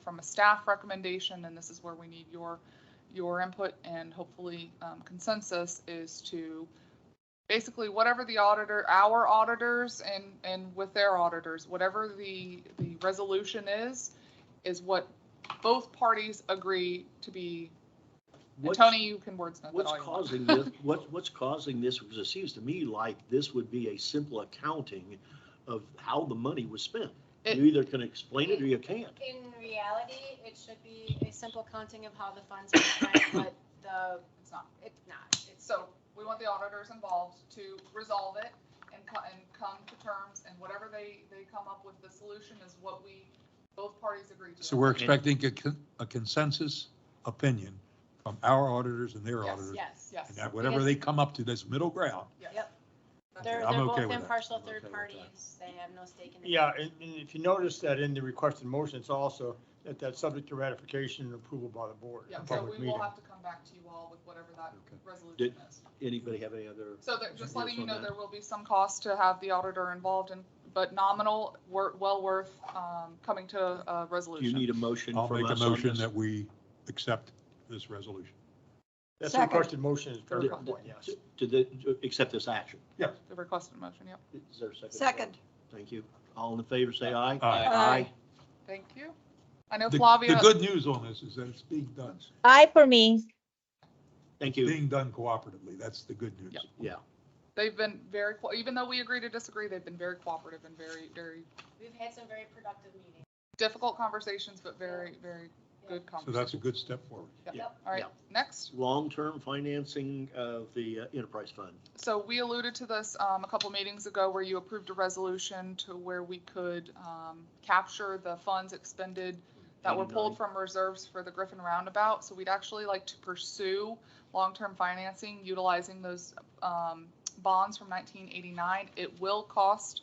S3: from a staff recommendation, and this is where we need your input and hopefully consensus, is to basically whatever our auditors and with their auditors, whatever the resolution is what both parties agree to be. And
S1: What's-
S3: Tony, you can wordsmith it
S1: What's
S3: all you want.
S1: causing this, what's causing this? Because it seems to me like this would be a simple accounting of how the money was spent.
S3: It-
S1: You either can explain it or you can't.
S4: In reality, it should be a simple counting of how the funds are spent, but
S3: It's not.
S4: it's not. It's
S3: So we want the auditors involved to resolve it and come to terms, and whatever they come up with, the solution is what we, both parties agree to.
S5: So we're expecting a consensus opinion from our auditors and their
S3: Yes,
S5: auditors.
S4: Yes.
S3: Yes.
S5: And that whatever they come up to, this middle ground.
S3: Yes.
S4: Yep.
S3: That's
S4: They're,
S3: it.
S5: I'm
S4: they're
S5: okay
S4: both
S5: with that.
S4: impartial
S1: I'm okay
S4: third
S1: with
S4: parties. They have no stake in it.
S11: Yeah, and if you notice that in the requested motion, it's also that that's subject to ratification and approval by the board.
S3: Yeah,
S11: a
S3: so
S11: public
S3: we will
S11: meeting.
S3: have to come back to you all with whatever that
S1: Okay.
S3: resolution is.
S1: Anybody have any other?
S3: So just letting
S1: ideas
S3: you
S1: on
S3: know,
S1: that?
S3: there will be some cost to have the auditor involved, but nominal, well worth coming to a
S1: Do
S3: resolution.
S1: you need a motion
S5: I'll
S1: from
S5: make a
S1: us on
S5: motion
S1: this?
S5: that we accept this resolution.
S11: That's a
S2: Second.
S11: requested motion is very
S3: Second.
S11: important, yes.
S1: To accept this action.
S3: The requested motion, yep.
S1: Is there a second?
S2: Second.
S1: Thank you. All in favor, say aye.
S2: Aye.
S3: Thank you. I know
S5: The
S3: Flavia.
S5: good news on this is that it's being done,
S7: Aye for me.
S1: Thank you.
S5: being done cooperatively. That's the good news.
S3: Yep.
S1: Yeah.
S3: They've been very, even though we agree to disagree, they've been very cooperative and very, very
S4: We've had some very productive meetings.
S3: difficult conversations, but very, very good
S5: So
S3: conversations.
S5: that's a good step forward.
S3: Yep. All right,
S1: Yeah.
S3: next.
S1: Long-term financing of the enterprise fund.
S3: So we alluded to this a couple meetings ago where you approved a resolution to where we could capture the funds expended that were pulled
S1: 89.
S3: from reserves for the Griffin Roundabout. So we'd actually like to pursue long-term financing utilizing those bonds from 1989. It will cost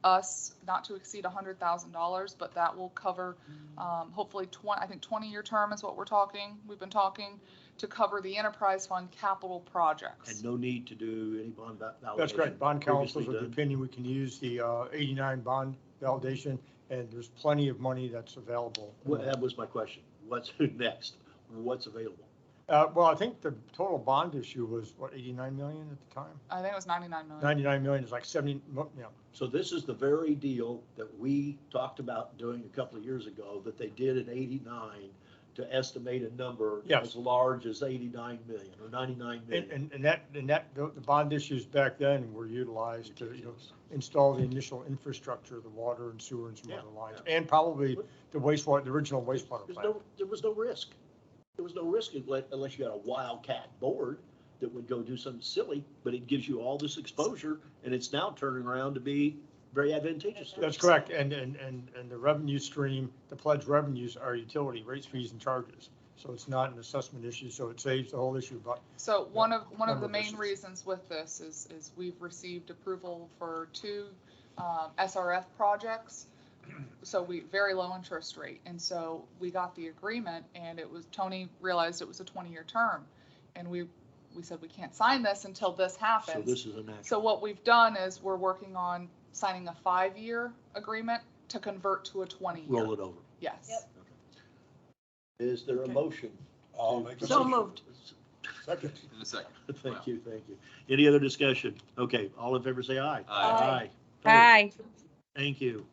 S3: us not to exceed $100,000, but that will cover hopefully 20-year term is what we've been talking to cover the enterprise fund capital projects.
S1: And no need to do any bond validation.
S11: That's correct. Bond councils
S1: previously
S11: of the
S1: done.
S11: opinion we can use the 89 bond validation, and there's plenty of money that's available.
S1: Well, that was my question. What's next? What's available?
S11: Well, I think the total bond issue was, what, 89 million at the time?
S3: I think it was 99 million.
S11: 99 million is like 70,
S1: So this is the very deal that we talked about doing a couple of years ago that they did in 89 to estimate a number
S11: Yes.
S1: as large as 89 million or 99 million.
S11: the bond issues back then were utilized to, install the initial infrastructure, the water and sewer and some
S1: Yeah,
S11: other lines, and probably the wastewater, the original wastewater plant.
S1: There was no risk. There was no risk unless you got a wildcat board that would go do something silly, but it gives you all this exposure and it's now turning around to be very advantageous. to us.
S11: That's correct, and the revenue stream, the pledged revenues are utility rates, fees, and charges. So it's not an assessment issue, so it saves the whole issue, but
S3: So one of
S11: number
S3: the
S11: of
S3: main
S11: issues.
S3: reasons with this is we've received approval for 2 SRF projects. So very low interest rate. And so we got the agreement and Tony realized it was a 20-year term. And we said, we can't sign this until this
S1: So
S3: happens.
S1: this is an action.
S3: So what we've done is we're working on signing a 5-year agreement to convert to a 20-year.
S1: Roll it over.
S3: Yes.
S4: Yep.
S1: Is there a motion?
S5: I'll make a
S2: So
S5: motion.
S2: moved.
S11: second.
S8: In a second.
S1: Thank you, thank you. Any other discussion? Okay, all in favor, say aye.
S8: Aye.
S7: Aye.
S1: Thank you.
S3: Thank you.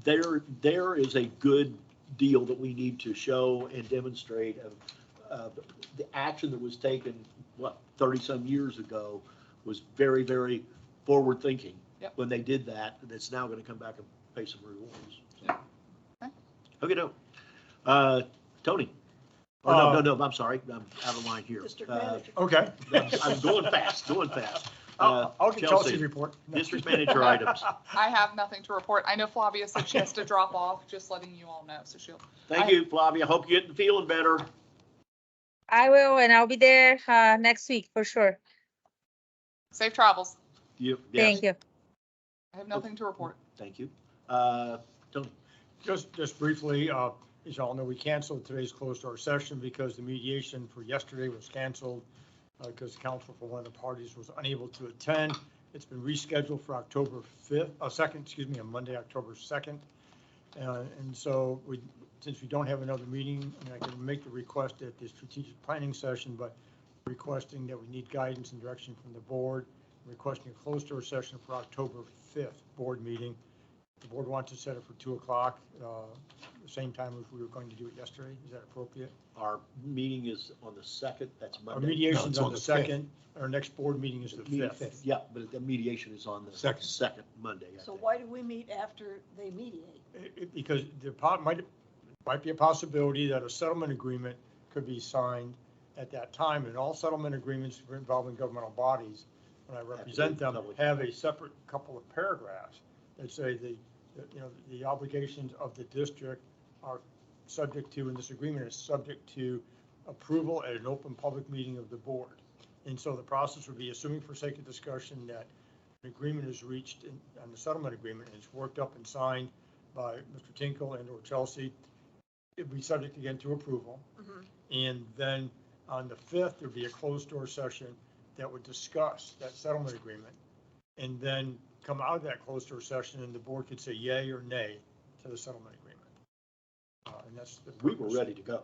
S1: There is a good deal that we need to show and demonstrate of the action that was taken, 30-some years ago was very, very forward-thinking.
S3: Yep.
S1: When they did that, and it's now going to come back and pay some rewards.
S3: Yeah.
S1: Okay, no. Tony? Oh, no, I'm sorry, I'm out of line here.
S2: District manager.
S11: Okay.
S1: I'm going fast.
S11: I'll get
S1: Chelsea,
S11: Chelsea's report.
S1: District manager items.
S3: I have nothing to report. I know Flavia said she has to drop off, just letting you all know. So
S1: Thank you, Flavia. Hope you're getting feeling better.
S7: I will, and I'll be there next week for sure.
S3: safe travels.
S1: Yes,
S7: Thank you.
S3: I have nothing to report.
S1: Thank you. Tony?
S11: Just briefly, as you all know, we canceled today's closed door session because the mediation for yesterday was canceled because counsel for one of the parties was unable to attend. It's been rescheduled for October 2nd, on Monday, October 2nd. And so since we don't have another meeting, I can make the request at the strategic planning session, but requesting that we need guidance and direction from the board, requesting a closed door session for October 5th board meeting. The board wants to set it for 2:00, the same time as we were going to do it yesterday. Is that appropriate?
S1: Our meeting is on the 2nd, that's
S11: Our
S1: Monday.
S11: mediation's
S5: No,
S11: on the
S5: it's on the
S11: 2nd. Our next board meeting is the 5th.
S1: Yeah, but the mediation is on the
S5: Second.
S1: second Monday. I
S2: So
S1: think.
S2: why do we meet after they mediate?
S11: Because might be a possibility that a settlement agreement could be signed at that time, and all settlement agreements involving governmental bodies, when I represent them, have a separate couple of paragraphs that say the obligations of the district are subject to, and this agreement is subject to approval at an open public meeting of the board. And so the process would be, assuming for sake of discussion that an agreement is reached on the settlement agreement and it's worked up and signed by Mr. Tinkle and or Chelsea, it'd be subject again to approval. And then on the 5th, there'd be a closed door session that would discuss that settlement agreement. And then come out of that closed door session and the board could say yay or nay to the settlement agreement. And that's the
S1: We were
S11: purpose.
S1: ready to go.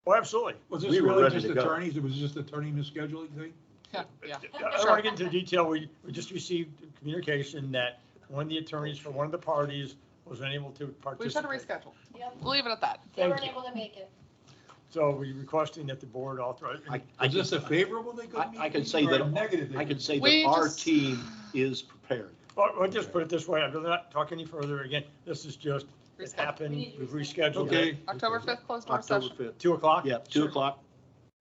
S11: Oh, absolutely.
S5: Was
S1: We
S5: this
S1: were
S5: really
S1: ready
S5: just
S1: to go.
S5: attorneys? It was just attorney misscheduling thing?
S3: Yeah.
S11: I don't want to get into detail. We just received communication that one of the attorneys for one of the parties was unable to
S3: We should have
S11: participate.
S3: rescheduled.
S4: Yep.
S3: We'll leave it at that.
S4: They
S11: Thank
S4: weren't
S11: you.
S4: able to make it.
S11: So we're requesting that the board authorize.
S5: Is this a favorable they couldn't
S1: I can
S5: meet,
S1: say
S5: or a
S1: that,
S5: negative they
S1: I can
S5: couldn't
S1: say
S5: meet?
S3: We
S1: that our
S3: just-
S1: team is prepared.
S11: Well, I'll just put it this way. I'd rather not talk any further. Again, this is just, it
S3: Reschedule.
S11: happened. We've rescheduled
S5: Okay.
S11: it.
S3: October 5th, closed door
S1: October
S3: session.
S1: 5th.
S11: 2:00?
S1: Yeah, 2 o'clock.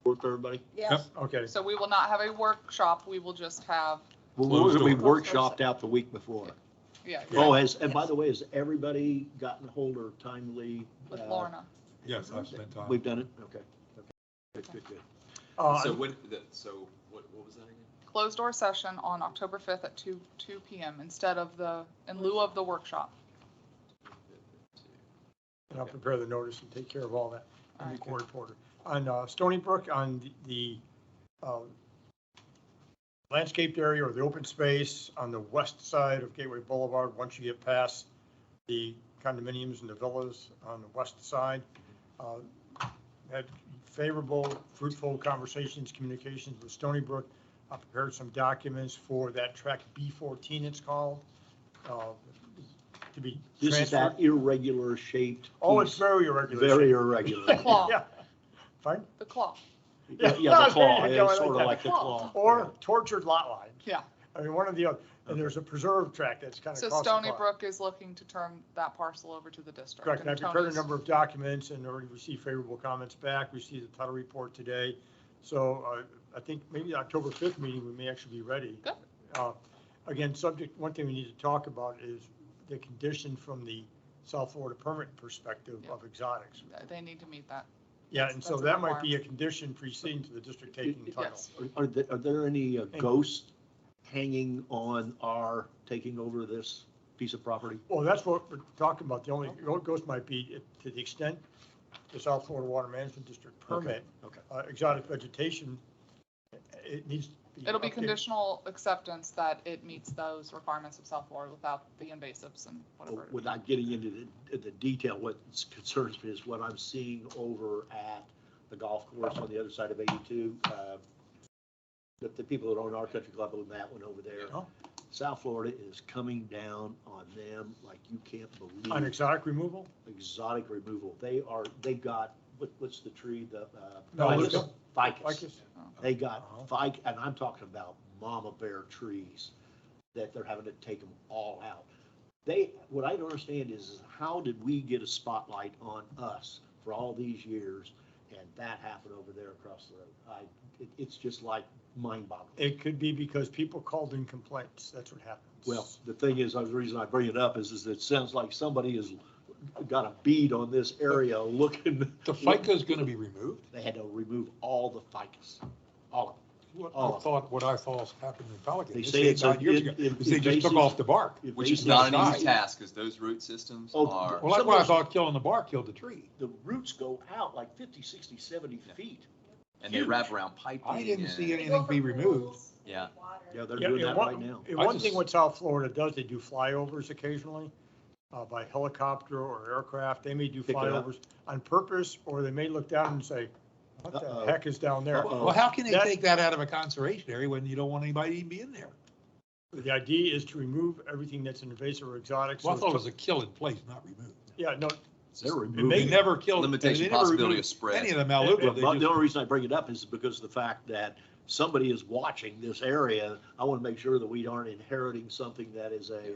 S1: Work for everybody.
S2: Yes.
S11: Okay.
S3: So we will not have a workshop. We will just have,
S5: Closed
S1: We
S5: door.
S1: workshopped out the week before.
S3: yeah,
S1: Oh, and by the way, has everybody gotten hold of timely?
S3: with Lorna.
S5: Yes, I've spent time.
S1: We've done it? Okay. Good.
S8: So what was that again?
S3: Closed door session on October 5th at 2 PM instead of in lieu of the workshop.
S11: And I'll prepare the notice and take care of all that.
S3: All
S11: And
S3: right.
S11: the court reporter. On Stony Brook, on the landscaped area or the open space on the west side of Gateway Boulevard, once you get past the condominiums and the villas on the west side, had favorable, fruitful conversations, communications with Stony Brook. I prepared some documents for that track B14, it's called, to be
S1: This is that
S11: transferred.
S1: irregular shaped.
S11: Oh, it's
S1: piece.
S11: very irregular.
S1: Very
S11: shape.
S1: irregular.
S3: Claw.
S11: Yeah. Fine.
S3: The claw.
S1: Yeah,
S11: there
S1: the claw,
S11: you go, I
S1: it's sort of
S11: that.
S1: like the claw.
S11: Or tortured lot line.
S3: Yeah.
S11: I mean, one of the other, and there's a preserve track that's kind of.
S3: So Stony Brook is looking to turn that parcel over to the district.
S11: Correct, and I
S3: and
S11: prepared a
S3: Tony's-
S11: number of documents and already received favorable comments back, received the title report today. So I think maybe the October 5th meeting, we may actually be ready.
S3: Good.
S11: Again, one thing we need to talk about is the condition from the South Florida permit perspective
S3: Yeah.
S11: of exotics.
S3: They need to meet that.
S11: Yeah,
S3: That's-
S11: and so
S3: that's a
S11: that might be a
S3: requirement.
S11: condition preceding to the district taking the title.
S3: Yes.
S1: Are there any ghosts hanging on our taking over this piece of property?
S11: Well, that's what we're talking about. The only ghost might be to the extent the South Florida Water Management District permit,
S1: Okay.
S11: exotic vegetation, it needs to be.
S3: It'll be
S11: updated.
S3: conditional acceptance that it meets those requirements of South Florida without the invasives and whatever.
S1: Without getting into the detail, what concerns me is what I'm seeing over at the golf course on the other side of 82. The people that own our country club own that one over there.
S11: Oh.
S1: South Florida is coming down on them like you can't believe.
S11: On exotic removal?
S1: Exotic removal. They've got, what's the tree, the
S11: Melaleuca?
S1: ficus.
S11: Ficus?
S1: They got
S11: Uh-huh.
S1: and I'm talking about mama bear trees that they're having to take them all out. What I don't understand is how did we get a spotlight on us for all these years and that happened over there across the road? It's just like mind-boggling.
S11: It could be because people called in complaints. That's what happens.
S1: Well, the thing is, the reason I bring it up is it sounds like somebody has got a bead on this area looking.
S5: The FICA is going to be removed?
S1: They had to remove all the ficus, all of them.
S5: What I thought happened in Pelican.
S1: They say it's
S5: 9 years ago, is they just took off the bark.
S8: Which is
S1: Invasive
S8: not an
S5: size.
S8: easy task, because those root systems
S1: Oh,
S8: are,
S5: Well, that's what I thought, killing the bark killed the tree.
S1: The roots go out like 50, 60, 70 feet.
S8: and they wrap around piping.
S5: I didn't see
S8: and-
S5: anything be removed.
S8: Yeah.
S1: Yeah, they're
S11: Yeah,
S1: doing
S11: and
S1: that right now.
S11: and
S5: I
S11: one
S5: just-
S11: thing what South Florida does, they do flyovers occasionally by helicopter or aircraft. They may do
S1: Pick it up.
S11: flyovers on purpose, or they may look down and say, what the
S1: Uh-oh.
S11: heck is down there?
S1: Uh-oh.
S5: Well, how can they
S11: That-
S5: take that out of a conservation area when you don't want anybody to even be in there?
S11: The idea is to remove everything that's invasive or exotic.
S5: Well, I
S11: so
S5: thought it
S11: it's-
S5: was a kill in place, not removed.
S11: Yeah, no,
S1: They're
S11: may-
S1: removing.
S5: They never killed.
S8: Limitation,
S5: they never
S8: possibility
S5: removed
S8: of spread.
S5: Any of the Melaleuca, they
S1: But the
S5: just,
S1: only reason I bring it up is because of the fact that somebody is watching this area. I want to make sure that we aren't inheriting something that is a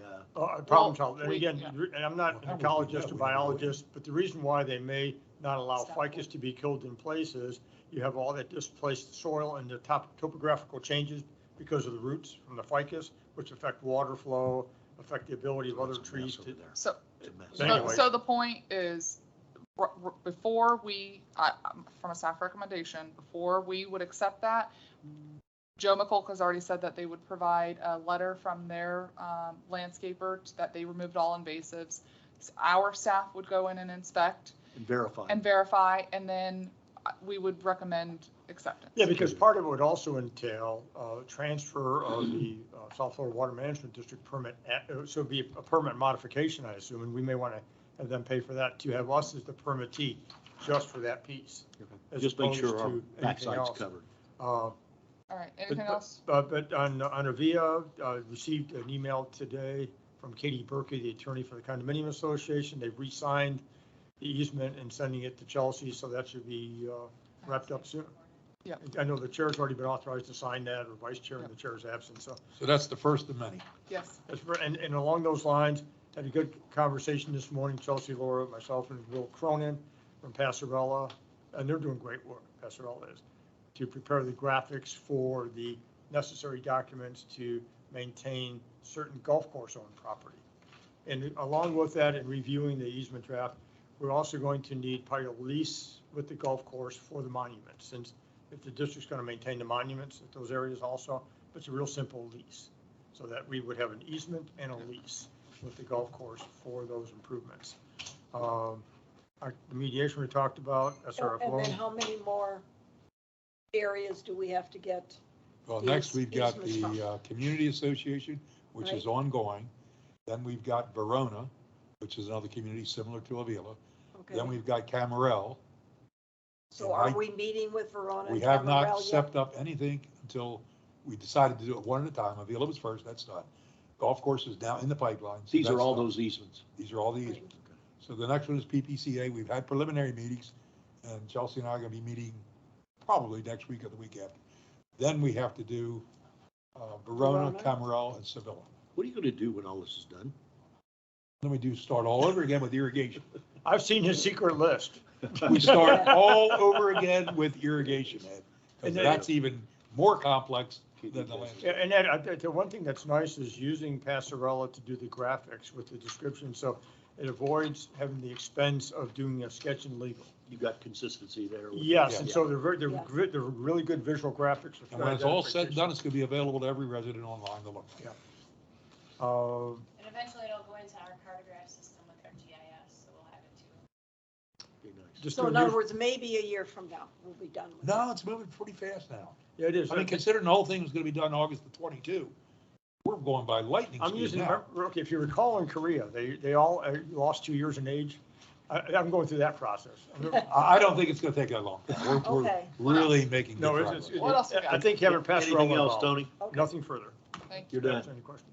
S11: problem child. And
S3: we-
S11: again,
S3: yeah.
S11: and I'm not
S5: Well,
S11: an
S5: how would we
S11: ecologist
S5: know?
S11: or
S5: We don't know.
S11: biologist, but the reason why they may not allow
S4: Stop
S11: ficus to be killed in place is you have all that displaced soil and the topographical changes because of the roots from the ficus, which affect water flow, affect the ability of other
S1: It's a mess
S11: trees
S1: over
S11: to.
S1: there.
S3: So,
S1: It's a mess.
S11: So anyway.
S3: so the point is, before from a staff recommendation, before we would accept that, Joe McCulk has already said that they would provide a letter from their landscaper that they removed all invasives. Our staff would go in and inspect
S1: And verify.
S3: and verify, and then we would recommend acceptance.
S11: Yeah, because part of it would also entail transfer of the South Florida Water Management District permit. So it'd be a permit modification, I assume, and we may want to have them pay for that to have us as the permittee. just for that piece. as
S1: Just make
S11: opposed
S1: sure our
S11: to anything
S1: backside's
S11: else.
S1: covered.
S3: All right, anything
S11: But-
S3: else?
S11: But on Avia, received an email today from Katie Berkey, the attorney for the condominium association. They've re-signed the easement and sending it to Chelsea, so that should be wrapped up soon.
S3: Yep.
S11: I know the chair's already been authorized to sign that, or vice chair, and the chair's absent, so.
S5: So that's the first of many.
S3: Yes.
S11: And along those lines, had a good conversation this morning, Chelsea, Laura, myself, and Will Cronin from Passarella, and they're doing great work, Passarella is, to prepare the graphics for the necessary documents to maintain certain golf course owned property. And along with that, in reviewing the easement draft, we're also going to need probably a lease with the golf course for the monuments, since if the district's going to maintain the monuments at those areas also, it's a real simple lease. So that we would have an easement and a lease with the golf course for those improvements. The mediation we talked about, SRF
S12: And then
S11: loan.
S12: how many more areas do we have to get?
S5: Well,
S12: These
S5: next we've got
S12: easements
S5: the Community Association, which is ongoing. Then we've got Verona, which is another community similar to Avila.
S12: Okay.
S5: Then we've got Camarillo.
S12: So are we meeting with Verona
S5: We
S12: and
S5: have not
S12: Camarillo yet?
S5: stepped up anything until we decided to do it one at a time. Avila was first, that's done. Golf course is now in the pipeline. so
S1: These are
S5: that's
S1: all
S5: done.
S1: those easements.
S5: These are all the easements. So the next one is PPCA. We've had preliminary meetings, and Chelsea and I are gonna be meeting probably next week or the week after. Then we have to do Verona,
S12: Verona.
S5: Camarillo, and Sevilla.
S1: What are you gonna do when all this is done?
S5: Then we do start all over again with irrigation.
S11: I've seen his secret list.
S5: We start all over again with irrigation, Ed,
S11: And
S5: because
S11: then-
S5: that's even more complex than the land.
S11: Yeah, and then the one thing that's nice is using Passarella to do the graphics with the description, so it avoids having the expense of doing a sketch and legal.
S1: You got consistency there. with-
S11: Yes, and
S1: Yeah.
S11: so they're
S12: Yeah.
S11: really good visual graphics. with
S5: And when it's all said and
S11: identification.
S5: done, it's gonna be available to every resident online to look.
S11: Uh,
S4: And eventually it'll go into our cartograph system with our GIS, so we'll have it too.
S1: Be nice.
S11: Just
S12: So
S11: to
S12: in other
S11: do-
S12: words, maybe a year from now, we'll be done with it.
S5: No, it's moving pretty fast now.
S11: Yeah, it is.
S5: I mean, considering the whole thing was gonna be done August the 22, we're going by lightning
S11: I'm
S5: speed
S11: using,
S5: now.
S11: okay, if you recall in Korea, they all lost 2 years in age. I'm going through that process.
S5: I don't think it's gonna take that long. We're
S12: Okay.
S5: really making good
S11: No,
S5: progress.
S3: What else we got?
S11: I think having Passarella
S1: Anything else,
S11: involved.
S1: Tony?
S12: Okay.
S11: Nothing further.
S3: Thank you.
S1: You're done.
S11: Any questions?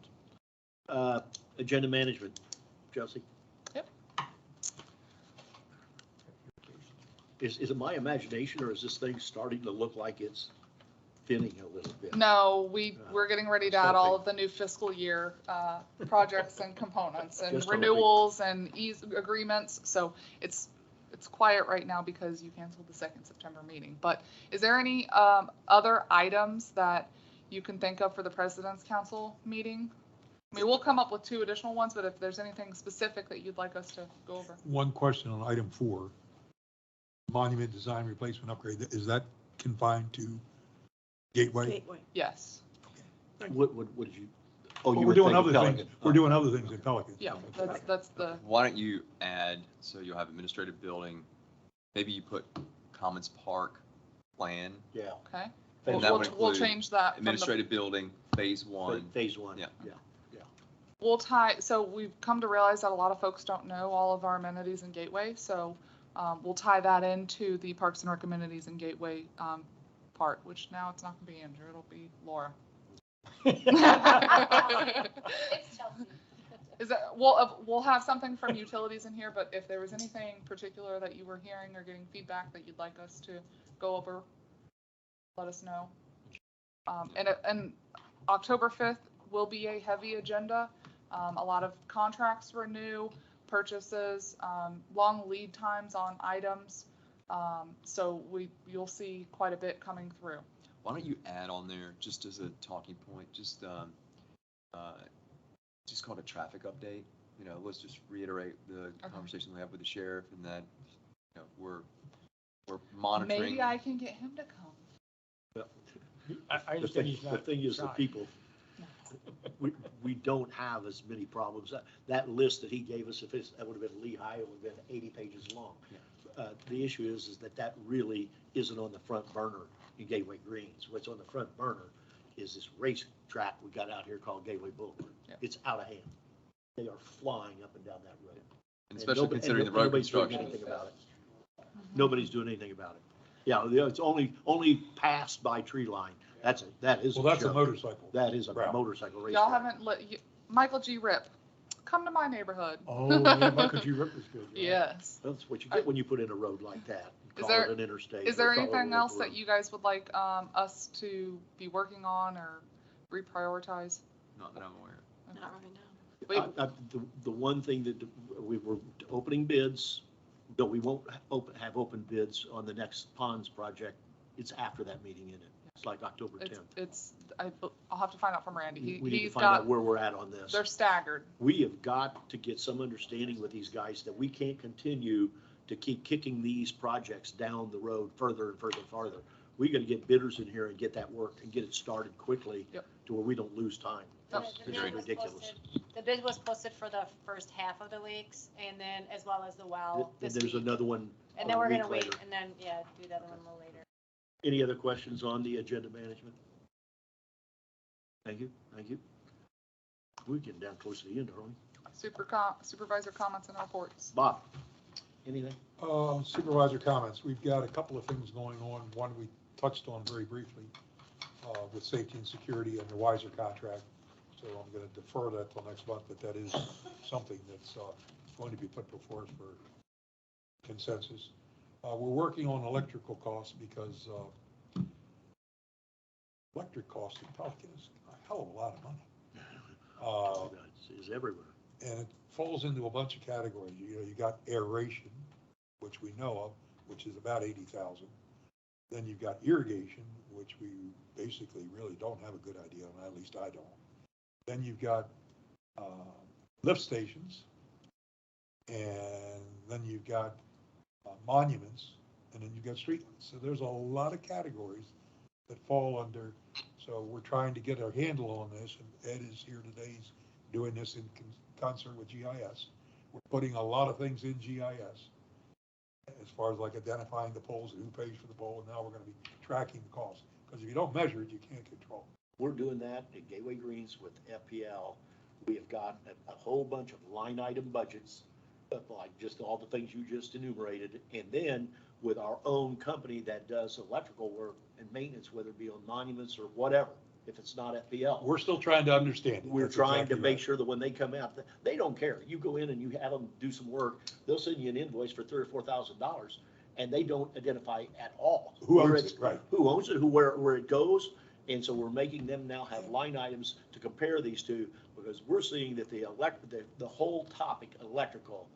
S1: Agenda management, Chelsea?
S3: Yep.
S1: Is it my imagination, or is this thing starting to look like it's thinning a little bit?
S3: No, we're getting ready to add all of the new fiscal year projects and components and
S1: Just don't
S3: renewals and agreements. So it's quiet right now because you canceled the second September meeting. But is there any other items that you can think of for the President's Council meeting? I mean, we'll come up with 2 additional ones, but if there's anything specific that you'd like us to go over.
S5: One question on item 4, monument design replacement upgrade, is that confined to Gateway?
S12: Gateway.
S3: Yes.
S1: What did you? Oh,
S5: Well,
S1: you
S5: we're
S1: were
S5: doing
S1: thinking
S5: other things,
S1: Pelican.
S5: we're doing other things in Pelican.
S3: Yeah, that's the,
S8: Why don't you add, so you'll have administrative building, maybe you put Commons Park plan,
S1: Yeah.
S3: okay.
S8: And that would
S3: We'll
S8: include
S3: change that. from the-
S8: administrative building, phase 1.
S1: Phase 1.
S8: Yeah.
S3: We'll so we've come to realize that a lot of folks don't know all of our amenities in Gateway, so we'll tie that into the Parks and Rec amenities in Gateway part, which now it's not gonna be Andrew, it'll be Laura.
S4: It's Chelsea.
S3: Is that, we'll have something from utilities in here, but if there was anything particular that you were hearing or getting feedback that you'd like us to go over, let us know. And October 5th will be a heavy agenda. A lot of contracts renew, purchases, long lead times on items. So you'll see quite a bit coming through.
S8: Why don't you add on there, just as a talking point, just call it a traffic update. You know, let's just reiterate the conversation we had with the sheriff, and that, you know, we're monitoring.
S3: Maybe I can get him to come.
S11: I
S1: The
S11: understand
S1: thing,
S11: he's
S1: the
S11: not
S1: thing is, the
S11: shy.
S1: people, we don't have as many problems. That list that he gave us, that would have been Lehigh, it would have been 80 pages long. The issue is that really isn't on the front burner in Gateway Greens. What's on the front burner is this race track we got out here called Gateway Boulevard.
S3: Yeah.
S1: It's out of hand. They are flying up and down that road.
S8: And especially
S1: nobody-
S8: considering the road
S1: nobody's doing
S8: construction.
S1: anything about it. Nobody's doing anything about it. Yeah, it's only passed by tree line. That is
S5: Well, that's a
S1: joke.
S5: motorcycle.
S1: That is a
S5: route.
S1: motorcycle race.
S3: Y'all
S1: route.
S3: haven't Michael G. Rip, come to my neighborhood.
S5: Oh, yeah, Michael G. Rip is good. you're right.
S3: Yes.
S1: That's what you get when you put in a road like that.
S3: Is
S1: Call
S3: there-
S1: it an interstate.
S3: Is
S1: or
S3: there
S1: call it a
S3: anything
S1: local
S3: else that
S1: road.
S3: you guys would like us to be working on or reprioritize?
S8: Not that I'm aware of.
S4: Not right now.
S1: The one thing that we were opening bids, but we won't have open bids on the next ponds project. It's after that meeting in it. It's like October 10th.
S3: I'll have to find out from Randy.
S1: We need to
S3: He's
S1: find out
S3: got,
S1: where we're at on this.
S3: they're staggered.
S1: We have got to get some understanding with these guys that we can't continue to keep kicking these projects down the road further and further and farther. We got to get bidders in here and get that work and get it started quickly
S3: Yep.
S1: to where we don't lose time.
S3: Yep.
S1: It's
S4: The bid was
S1: ridiculous.
S4: posted- The bid was posted for the first half of the weeks, and then as well as the well
S1: And
S4: this
S1: there's
S4: week.
S1: another one
S4: And
S1: a
S4: then we're
S1: week
S4: gonna wait,
S1: later.
S4: and then, yeah, do the other one a little later.
S1: Any other questions on the agenda management? Thank you, thank you. We're getting down close to the end, aren't we?
S3: Supervisor comments and reports.
S1: Bob, anything?
S5: Supervisor comments. We've got a couple of things going on. One we touched on very briefly with safety and security and the Wiser contract. So I'm going to defer that till next month, but that is something that's going to be put before us for consensus. We're working on electrical costs because electric costs in Pelican is a hell of a lot of money.
S1: It's everywhere.
S5: And it falls into a bunch of categories. You got aeration, which we know of, which is about 80,000. Then you've got irrigation, which we basically really don't have a good idea on, at least I don't. Then you've got lift stations, and then you've got monuments, and then you've got streetlights. So there's a lot of categories that fall under. So we're trying to get our handle on this, and Ed is here today. He's doing this in concert with GIS. We're putting a lot of things in GIS as far as like identifying the poles and who pays for the pole, and now we're going to be tracking the cost. Because if you don't measure it, you can't control it.
S1: We're doing that at Gateway Greens with FPL. We have got a whole bunch of line item budgets, like just all the things you just enumerated. And then with our own company that does electrical work and maintenance, whether it be on monuments or whatever, if it's not FPL.
S5: We're still trying to understand it.
S1: We're
S5: That's
S1: trying to
S5: exactly
S1: make
S5: right.
S1: sure that when they come out, they don't care. You go in and you have them do some work, they'll send you an invoice for $3,000 or $4,000, and they don't identify at all.
S5: Who
S1: where
S5: owns
S1: it's-
S5: it, right?
S1: Who owns it, where it goes. And so we're making them now have line items to compare these two, because we're seeing that the whole topic, electrical,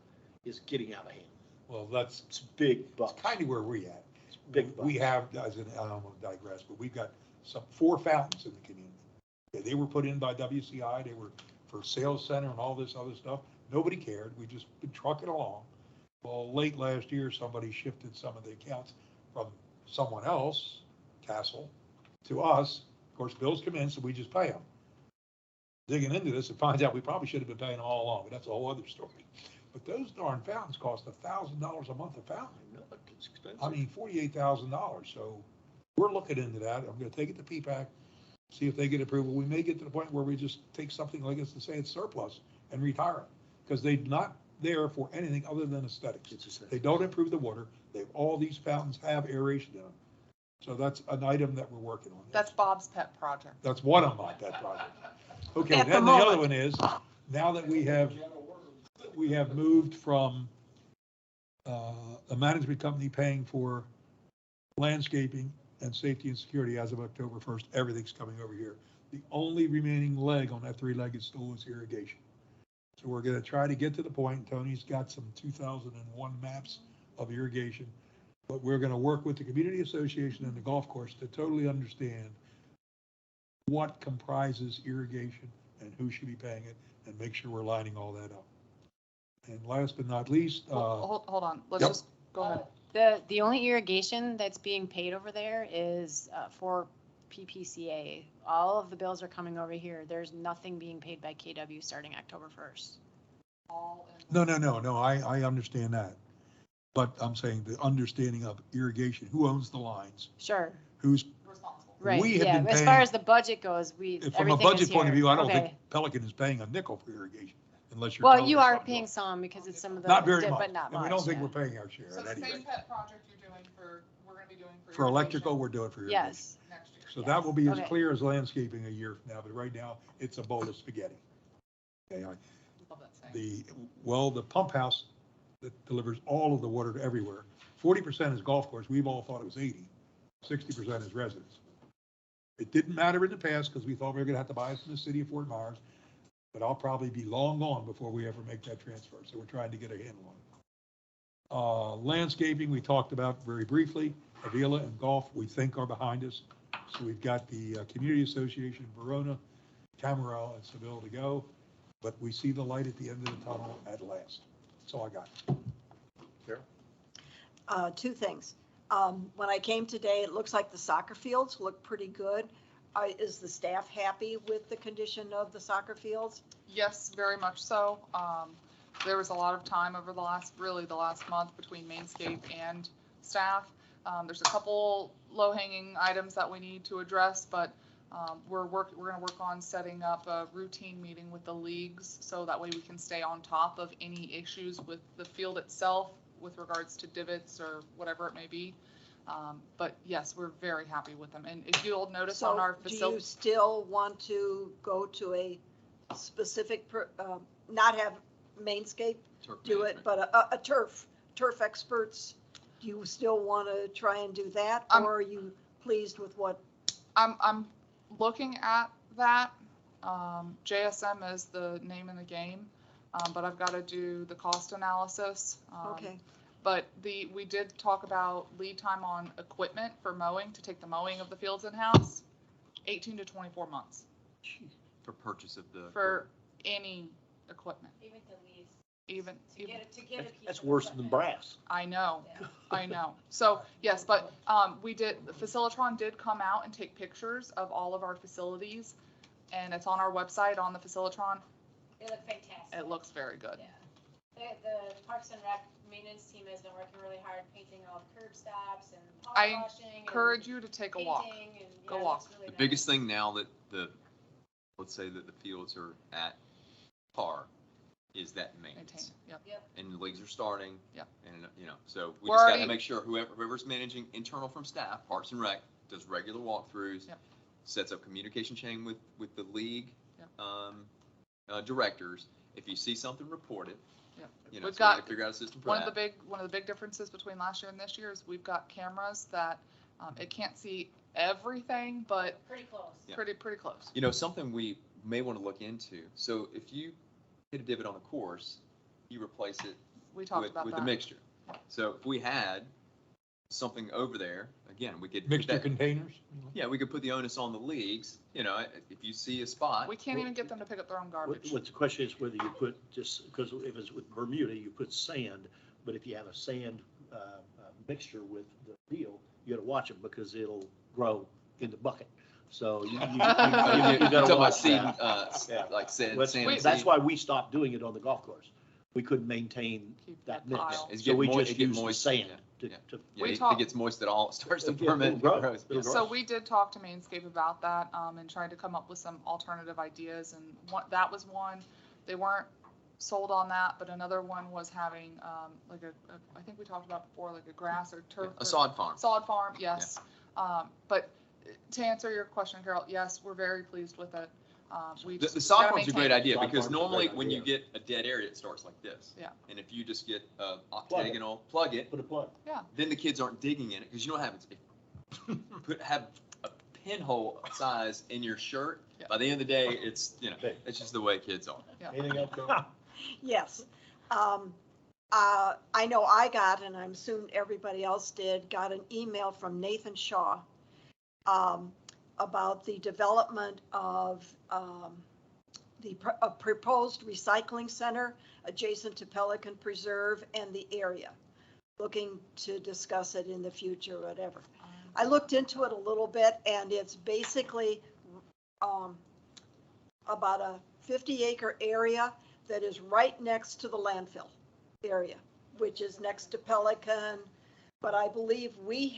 S1: is getting out of hand.
S5: Well, that's
S1: It's big bucks.
S5: kind of where we at.
S1: It's big bucks.
S5: We have, I don't want to digress, but we've got 4 fountains in the community. They were put in by WCI. They were for sales center and all this other stuff. Nobody cared. We just been trucking along. Well, late last year, somebody shifted some of the accounts from someone else, Castle, to us. Of course, bills come in, so we just pay them. Digging into this, it finds out we probably should have been paying them all along, but that's a whole other story. But those darn fountains cost $1,000 a month a fountain.
S1: I know, it's expensive.
S5: I mean, $48,000. So we're looking into that. I'm going to take it to PPAC, see if they get approval. We may get to the point where we just take something like this and say it's surplus and retire it, because they're not there for anything other than aesthetics.
S1: It's aesthetic.
S5: They don't improve the water. All these fountains have aeration in them. So that's an item that we're working on.
S3: That's Bob's pet project.
S5: That's one of my pet projects. Okay,
S12: At the
S5: then the other
S12: moment.
S5: one is, now that we have moved from a management company paying for landscaping and safety and security as of October 1st, everything's coming over here. The only remaining leg on that 3-legged stool is irrigation. So we're going to try to get to the point, Tony's got some 2001 maps of irrigation, but we're going to work with the community association and the golf course to totally understand what comprises irrigation and who should be paying it, and make sure we're lining all that up. And last but not least,
S3: Hold on, let's
S5: yep.
S3: just go ahead.
S4: The only irrigation that's being paid over there is for PPCA. All of the bills are coming over here. There's nothing being paid by KW starting October 1st.
S5: no, I understand that. But I'm saying the understanding of irrigation, who owns the lines,
S4: Sure,
S5: who's,
S3: Responsible.
S4: right,
S5: We have
S4: yeah.
S5: been
S4: As
S5: paying-
S4: far as the budget goes,
S5: from a
S4: everything is
S5: budget point of
S4: here.
S5: view, I don't
S4: Okay.
S5: think Pelican is paying a nickel for irrigation. unless you're.
S4: Well,
S5: telling
S4: you
S5: us
S4: are
S5: something
S4: paying
S5: else.
S4: some because it's some of the.
S5: Not very
S4: dip,
S5: much,
S4: But not
S5: and
S4: much.
S5: we don't think
S4: yeah.
S5: we're paying our share
S3: So the
S5: anyway.
S3: same pet project you're doing we're gonna be doing for.
S5: For electrical,
S3: irrigation
S5: we're doing for irrigation.
S4: Yes.
S3: Next year.
S5: So that will be as
S4: Okay.
S5: clear as landscaping a year from now, but right now, it's a bowl of spaghetti. Okay,
S3: Love that saying.
S5: the pump house that delivers all of the water to everywhere, 40% is golf course, we've all thought it was 80, 60% is residents. It didn't matter in the past, because we thought we were gonna have to buy it from the city of Fort Myers, but I'll probably be long gone before we ever make that transfer, so we're trying to get a handle on it. Landscaping, we talked about very briefly. Avila and golf, we think are behind us. So we've got the Community Association of Verona, Camarillo, and Seville to go, but we see the light at the end of the tunnel at last. That's all I got.
S2: Two things. When I came today, it looks like the soccer fields look pretty good. Is the staff happy with the condition of the soccer fields?
S3: Yes, very much so. There was a lot of time over the last month between Mainscape and staff. There's a couple low-hanging items that we need to address, but we're going to work on setting up a routine meeting with the leagues so that way we can stay on top of any issues with the field itself with regards to divots or whatever it may be. But yes, we're very happy with them. And if you'll notice on our
S2: So do you
S3: facility,
S2: still want to go to a specific, not have Mainscape
S8: Turf
S2: do it,
S8: management.
S2: but a turf experts? Do you still want to try and do that? Or are you pleased with what?
S3: I'm looking at that. JSM is the name in the game, but I've got to do the cost analysis.
S2: Okay.
S3: But we did talk about lead time on equipment for mowing, to take the mowing of the fields in-house, 18 to 24 months
S8: For purchase of the.
S3: for any equipment,
S4: Even to leave.
S3: even.
S1: That's worse than brass.
S3: I know, I know. So, yes, but Facilitron did come out and take pictures of all of our facilities, and it's on our website, on the Facilitron.
S4: They look fantastic.
S3: It looks very good.
S4: Yeah. The Parks and Rec maintenance team has been working really hard painting all the curb stops and
S3: I
S4: polishing.
S3: Encourage you to take a walk. Go walk.
S4: Really
S8: The biggest thing now that let's say that the fields are at par, is that maintenance.
S3: Maintain, yep.
S8: And the leagues are starting.
S3: Yep.
S8: And, so we
S3: We're
S8: just got
S3: already-
S8: to make sure whoever's managing internal from staff, Parks and Rec, does regular walkthroughs,
S3: Yep.
S8: sets up communication chain with the league
S3: Yep.
S8: directors. If you see something, report it.
S3: Yep.
S8: You know,
S3: We've
S8: so we
S3: got
S8: can figure out a system for
S3: One
S8: that.
S3: of the big differences between last year and this year is we've got cameras that it can't see everything, but
S4: Pretty close.
S8: Yeah.
S3: pretty close.
S8: Something we may want to look into. So if you hit a divot on the course, you replace it
S3: We talked
S8: with
S3: about
S8: the
S3: that.
S8: mixture. So if we had something over there, again, we could. put
S5: Mixture
S8: that-
S5: containers?
S8: Yeah, we could put the onus on the leagues, if you see a spot.
S3: We can't even get them to pick up their own garbage.
S1: What's the question is whether you put just, because if it's with Bermuda, you put sand, but if you have a sand mixture with the deal, you gotta watch them because it'll grow in the bucket. So you
S8: You're
S1: gotta
S8: talking about
S1: watch
S8: seed,
S1: that. Yeah.
S8: like sand.
S1: But
S8: sand
S1: that's
S8: seed.
S1: why we stopped doing it on the golf course. We couldn't maintain
S3: Keep
S1: that
S3: that
S1: mix.
S3: pile.
S8: It's
S1: So
S8: getting
S1: we
S8: moist-
S1: just
S8: it get
S1: used the
S8: moist,
S1: sand
S8: yeah.
S1: to.
S8: Yeah,
S3: We
S8: it
S3: talked-
S8: gets moist at all, it starts to
S1: It'll
S8: ferment.
S1: grow.
S8: it grows.
S1: It'll grow.
S3: So we did talk to Mainscape about that and tried to come up with some alternative ideas, and that was one. They weren't sold on that, but another one was having like I think we talked about before, like a grass or turf.
S8: A sod farm.
S3: Sod farm, yes. But to answer your question, Carol, yes, we're very pleased with it. We
S8: The
S3: just
S8: sod
S3: gotta
S8: farm's a great
S3: maintain it.
S8: idea,
S1: Sod
S8: because
S1: farm's a
S8: normally
S1: great
S8: when you
S1: idea.
S8: get a dead area, it starts like this.
S3: Yeah.
S8: And if you just get
S1: Plug it.
S8: octagonal, plug it,
S1: Put a plug.
S8: then the kids aren't digging in it, because you know what happens? Have a pinhole size in your shirt,
S3: Yeah.
S8: by the end of the day, it's,
S1: Okay.
S8: it's just the way kids are.
S1: Anything else, Carol?
S2: Yes. I know I got, and I'm assuming everybody else did, got an email from Nathan Shaw about the development of a proposed recycling center adjacent to Pelican Preserve and the area, looking to discuss it in the future, whatever. I looked into it a little bit, and it's basically about a 50-acre area that is right next to the landfill area, which is next to Pelican. But I believe we,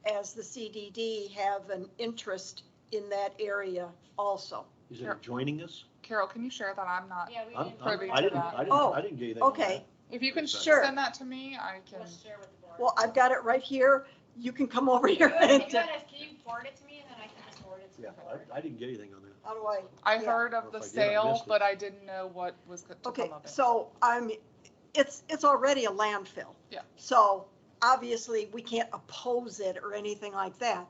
S2: as the CDD, have an interest in that area also.
S1: Is it adjoining us?
S3: Carol, can you share that? I'm not.
S4: Yeah, we
S1: I'm-
S4: didn't.
S3: Privy to
S1: I didn't,
S3: that.
S1: I didn't,
S2: Oh,
S1: I didn't get anything. on
S2: Okay,
S3: If you can
S2: Sure.
S3: send that to me, I can.
S4: Share with the board.
S2: well, I've got it right here. You can come over here
S4: Can
S2: and,
S4: you forward it to me and then I can just forward it to
S1: Yeah,
S4: the board?
S1: I didn't get anything on that.
S2: how do I?
S3: I
S2: Yeah.
S3: heard
S1: Or
S3: of the
S1: if I did, I
S3: sale,
S1: missed it.
S3: but I didn't know what was to
S2: Okay,
S3: come of it.
S2: so it's already a landfill.
S3: Yeah.
S2: So obviously, we can't oppose it or anything like that.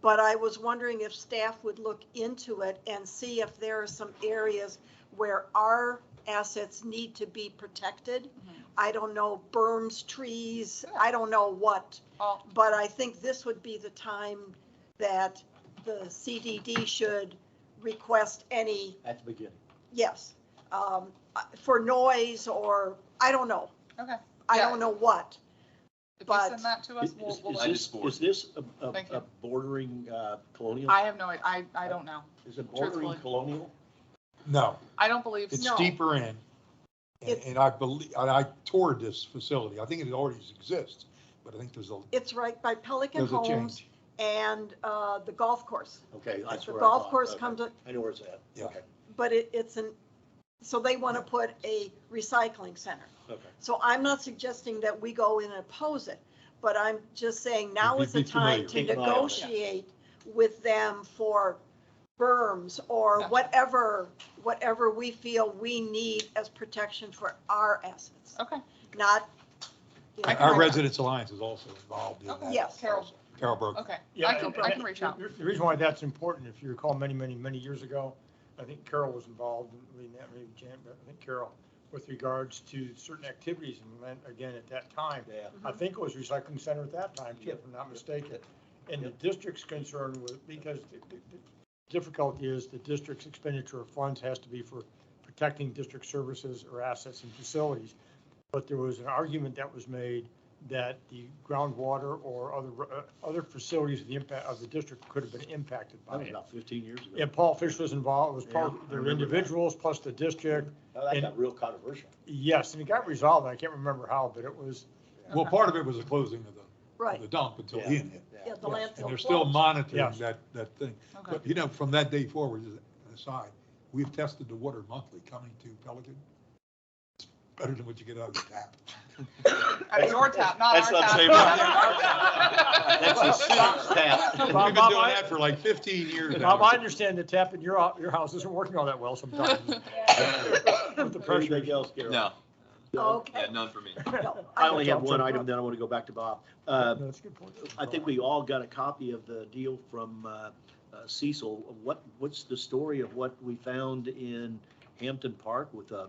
S2: But I was wondering if staff would look into it and see if there are some areas where our assets need to be protected.
S3: Mhm.
S2: I don't know, berms, trees, I don't know what.
S3: Well,
S2: But I think this would be the time that the CDD should request any,
S1: At the beginning.
S2: yes, for noise or, I don't know.
S3: okay.
S2: I
S3: Yeah.
S2: don't know what.
S3: If you
S2: But-
S3: send that to us, we'll
S1: Is
S3: look.
S8: I
S1: this,
S8: just forwarded
S1: is this
S3: Thank you.
S1: a bordering colonial?
S3: I have no, I don't know.
S1: Is it bordering
S3: truthfully.
S1: colonial?
S5: No,
S3: I don't believe
S5: it's
S3: so.
S2: No.
S5: deeper in. And-
S2: It's-
S5: And I believe, and I toured this facility. I think it already exists, but I think
S2: It's right by Pelican
S5: there's a
S2: Homes
S5: change.
S2: and the golf course.
S1: Okay, that's
S2: The
S1: where I
S2: golf
S1: thought.
S2: course
S1: Okay.
S2: comes,
S1: I know where it's at.
S5: Yeah.
S1: Okay,
S2: but it's so they want to put a recycling center.
S1: okay.
S2: So I'm not suggesting that we go in and oppose it, but I'm just saying now is the
S5: Be familiar.
S2: time to
S1: Keep an eye on it.
S2: negotiate with them for berms or
S3: Gotcha.
S2: whatever we feel we need as protection for our assets,
S3: Okay,
S2: not, you know,
S5: Our Residents Alliance is also involved in
S3: Okay.
S5: that.
S2: Yes.
S3: Carol,
S5: Carol Brook.
S3: okay.
S11: Yeah,
S3: I can reach out.
S11: The reason why that's important, if you recall many years ago, I think Carol was involved, and maybe Jan, but I think Carol, with regards to certain activities, and again, at that time,
S1: Yeah.
S11: I think it was recycling center at that time, too, if I'm not mistaken. And the district's concerned with, because the difficulty is the district's expenditure of funds has to be for protecting district services or assets and facilities. But there was an argument that was made that the groundwater or other facilities of the impact of the district could have been impacted
S1: That
S11: by
S1: was
S11: it.
S1: about 15 years ago.
S11: And Paul Fish was involved, it was part,
S1: Yeah, I
S11: there were
S1: remember that.
S11: individuals plus the district.
S1: Oh, that
S11: and-
S1: got real controversial.
S11: Yes, and it got resolved, I can't remember how, but it was,
S5: Well, part of it was the closing of the
S2: right,
S5: dump until
S1: Yeah.
S5: Ian hit.
S2: yeah, the
S11: Yes,
S2: landfill.
S5: And they're still
S2: closed.
S5: monitoring
S11: Yes.
S5: that thing.
S3: Okay.
S5: But, you know, from that day forward, as an aside, we've tested the water monthly coming to Pelican. It's better than what you get out of the tap.
S3: At your tap, not
S1: That's
S3: our
S1: what I'm
S3: tap.
S1: saying. That's a six tap.
S5: We've been
S11: Bob,
S5: doing
S11: I-
S5: that for like 15 years
S11: Bob,
S5: now.
S11: I understand the tap in your house isn't working all that well sometimes. With the pressure.
S1: Anything else, Carol?
S8: No,
S2: Okay.
S8: yeah, none for me.
S2: No,
S1: I only have
S11: That's
S1: one
S11: all.
S1: item, then I want to go back to Bob.
S11: No, that's a good point.
S1: I think we all got a copy of the deal from Cecil. What's the story of what we found in Hampton Park with a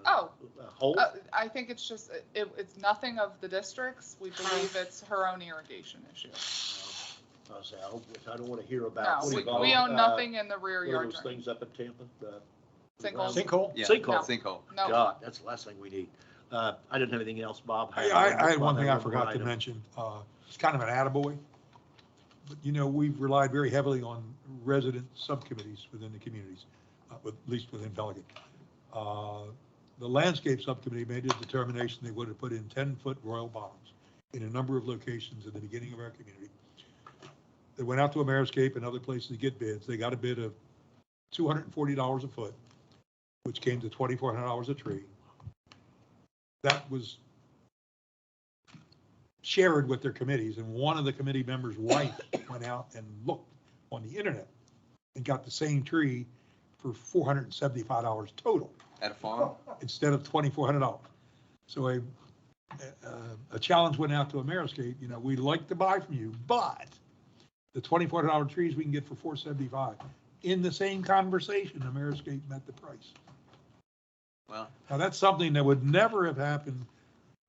S3: Oh.
S1: hole?
S3: I think it's just, it's nothing of the districts. We believe it's her own irrigation issue.
S1: I say, I don't want to hear about.
S3: No,
S1: what do you call
S3: we
S1: it?
S3: own nothing in the rear
S1: What are
S3: yard
S1: those
S3: drain.
S1: things up in Tampa?
S3: Sinkholes.
S11: Sinkhole?
S8: Yeah,
S1: Sinkhole.
S8: Sinkhole.
S3: No,
S1: God, that's the last thing we need. I didn't have anything else, Bob.
S5: I had one thing I forgot to mention. It's kind of an attaboy. But, you know, we've relied very heavily on resident subcommittees within the communities, at least within Pelican. The landscape subcommittee made a determination they would have put in 10-foot royal bombs in a number of locations at the beginning of our community. They went out to Ameriscape and other places to get bids. They got a bid of $240 a foot, which came to $2,400 a tree. That was shared with their committees, and one of the committee members' wife went out and looked on the internet and got the same tree for $475 total
S8: At a farm?
S5: instead of $2,400. So a challenge went out to Ameriscape, you know, we'd like to buy from you, but the $2,400 trees we can get for $475. In the same conversation, Ameriscape met the price.
S8: Well,
S5: Now, that's something that would never have happened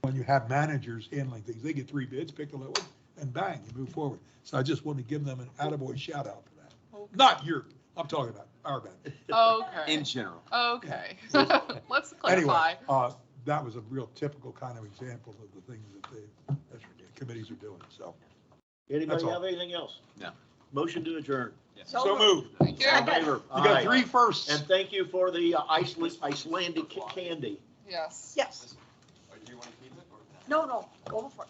S5: when you have managers handling things. They get 3 bids, pick a low one, and bang, you move forward. So I just want to give them an attaboy shout out for that.
S3: Okay.
S5: Not your, I'm talking about our band.
S3: Okay.
S8: in general.
S3: Okay. Let's
S5: Anyway,
S3: clarify.
S5: that was a real typical kind of example of the things that the committees are doing, so.
S1: Anybody
S5: That's all.
S1: have anything else?
S8: No.
S1: Motion to adjourn.
S5: So moved.
S3: Thank you.
S1: All in favor?
S5: You got
S1: Aye.
S5: 3 firsts.
S1: And thank you for the Icelandic candy.
S3: Yes.
S2: Yes,
S8: Do you want to keep it or?
S2: no, go for it.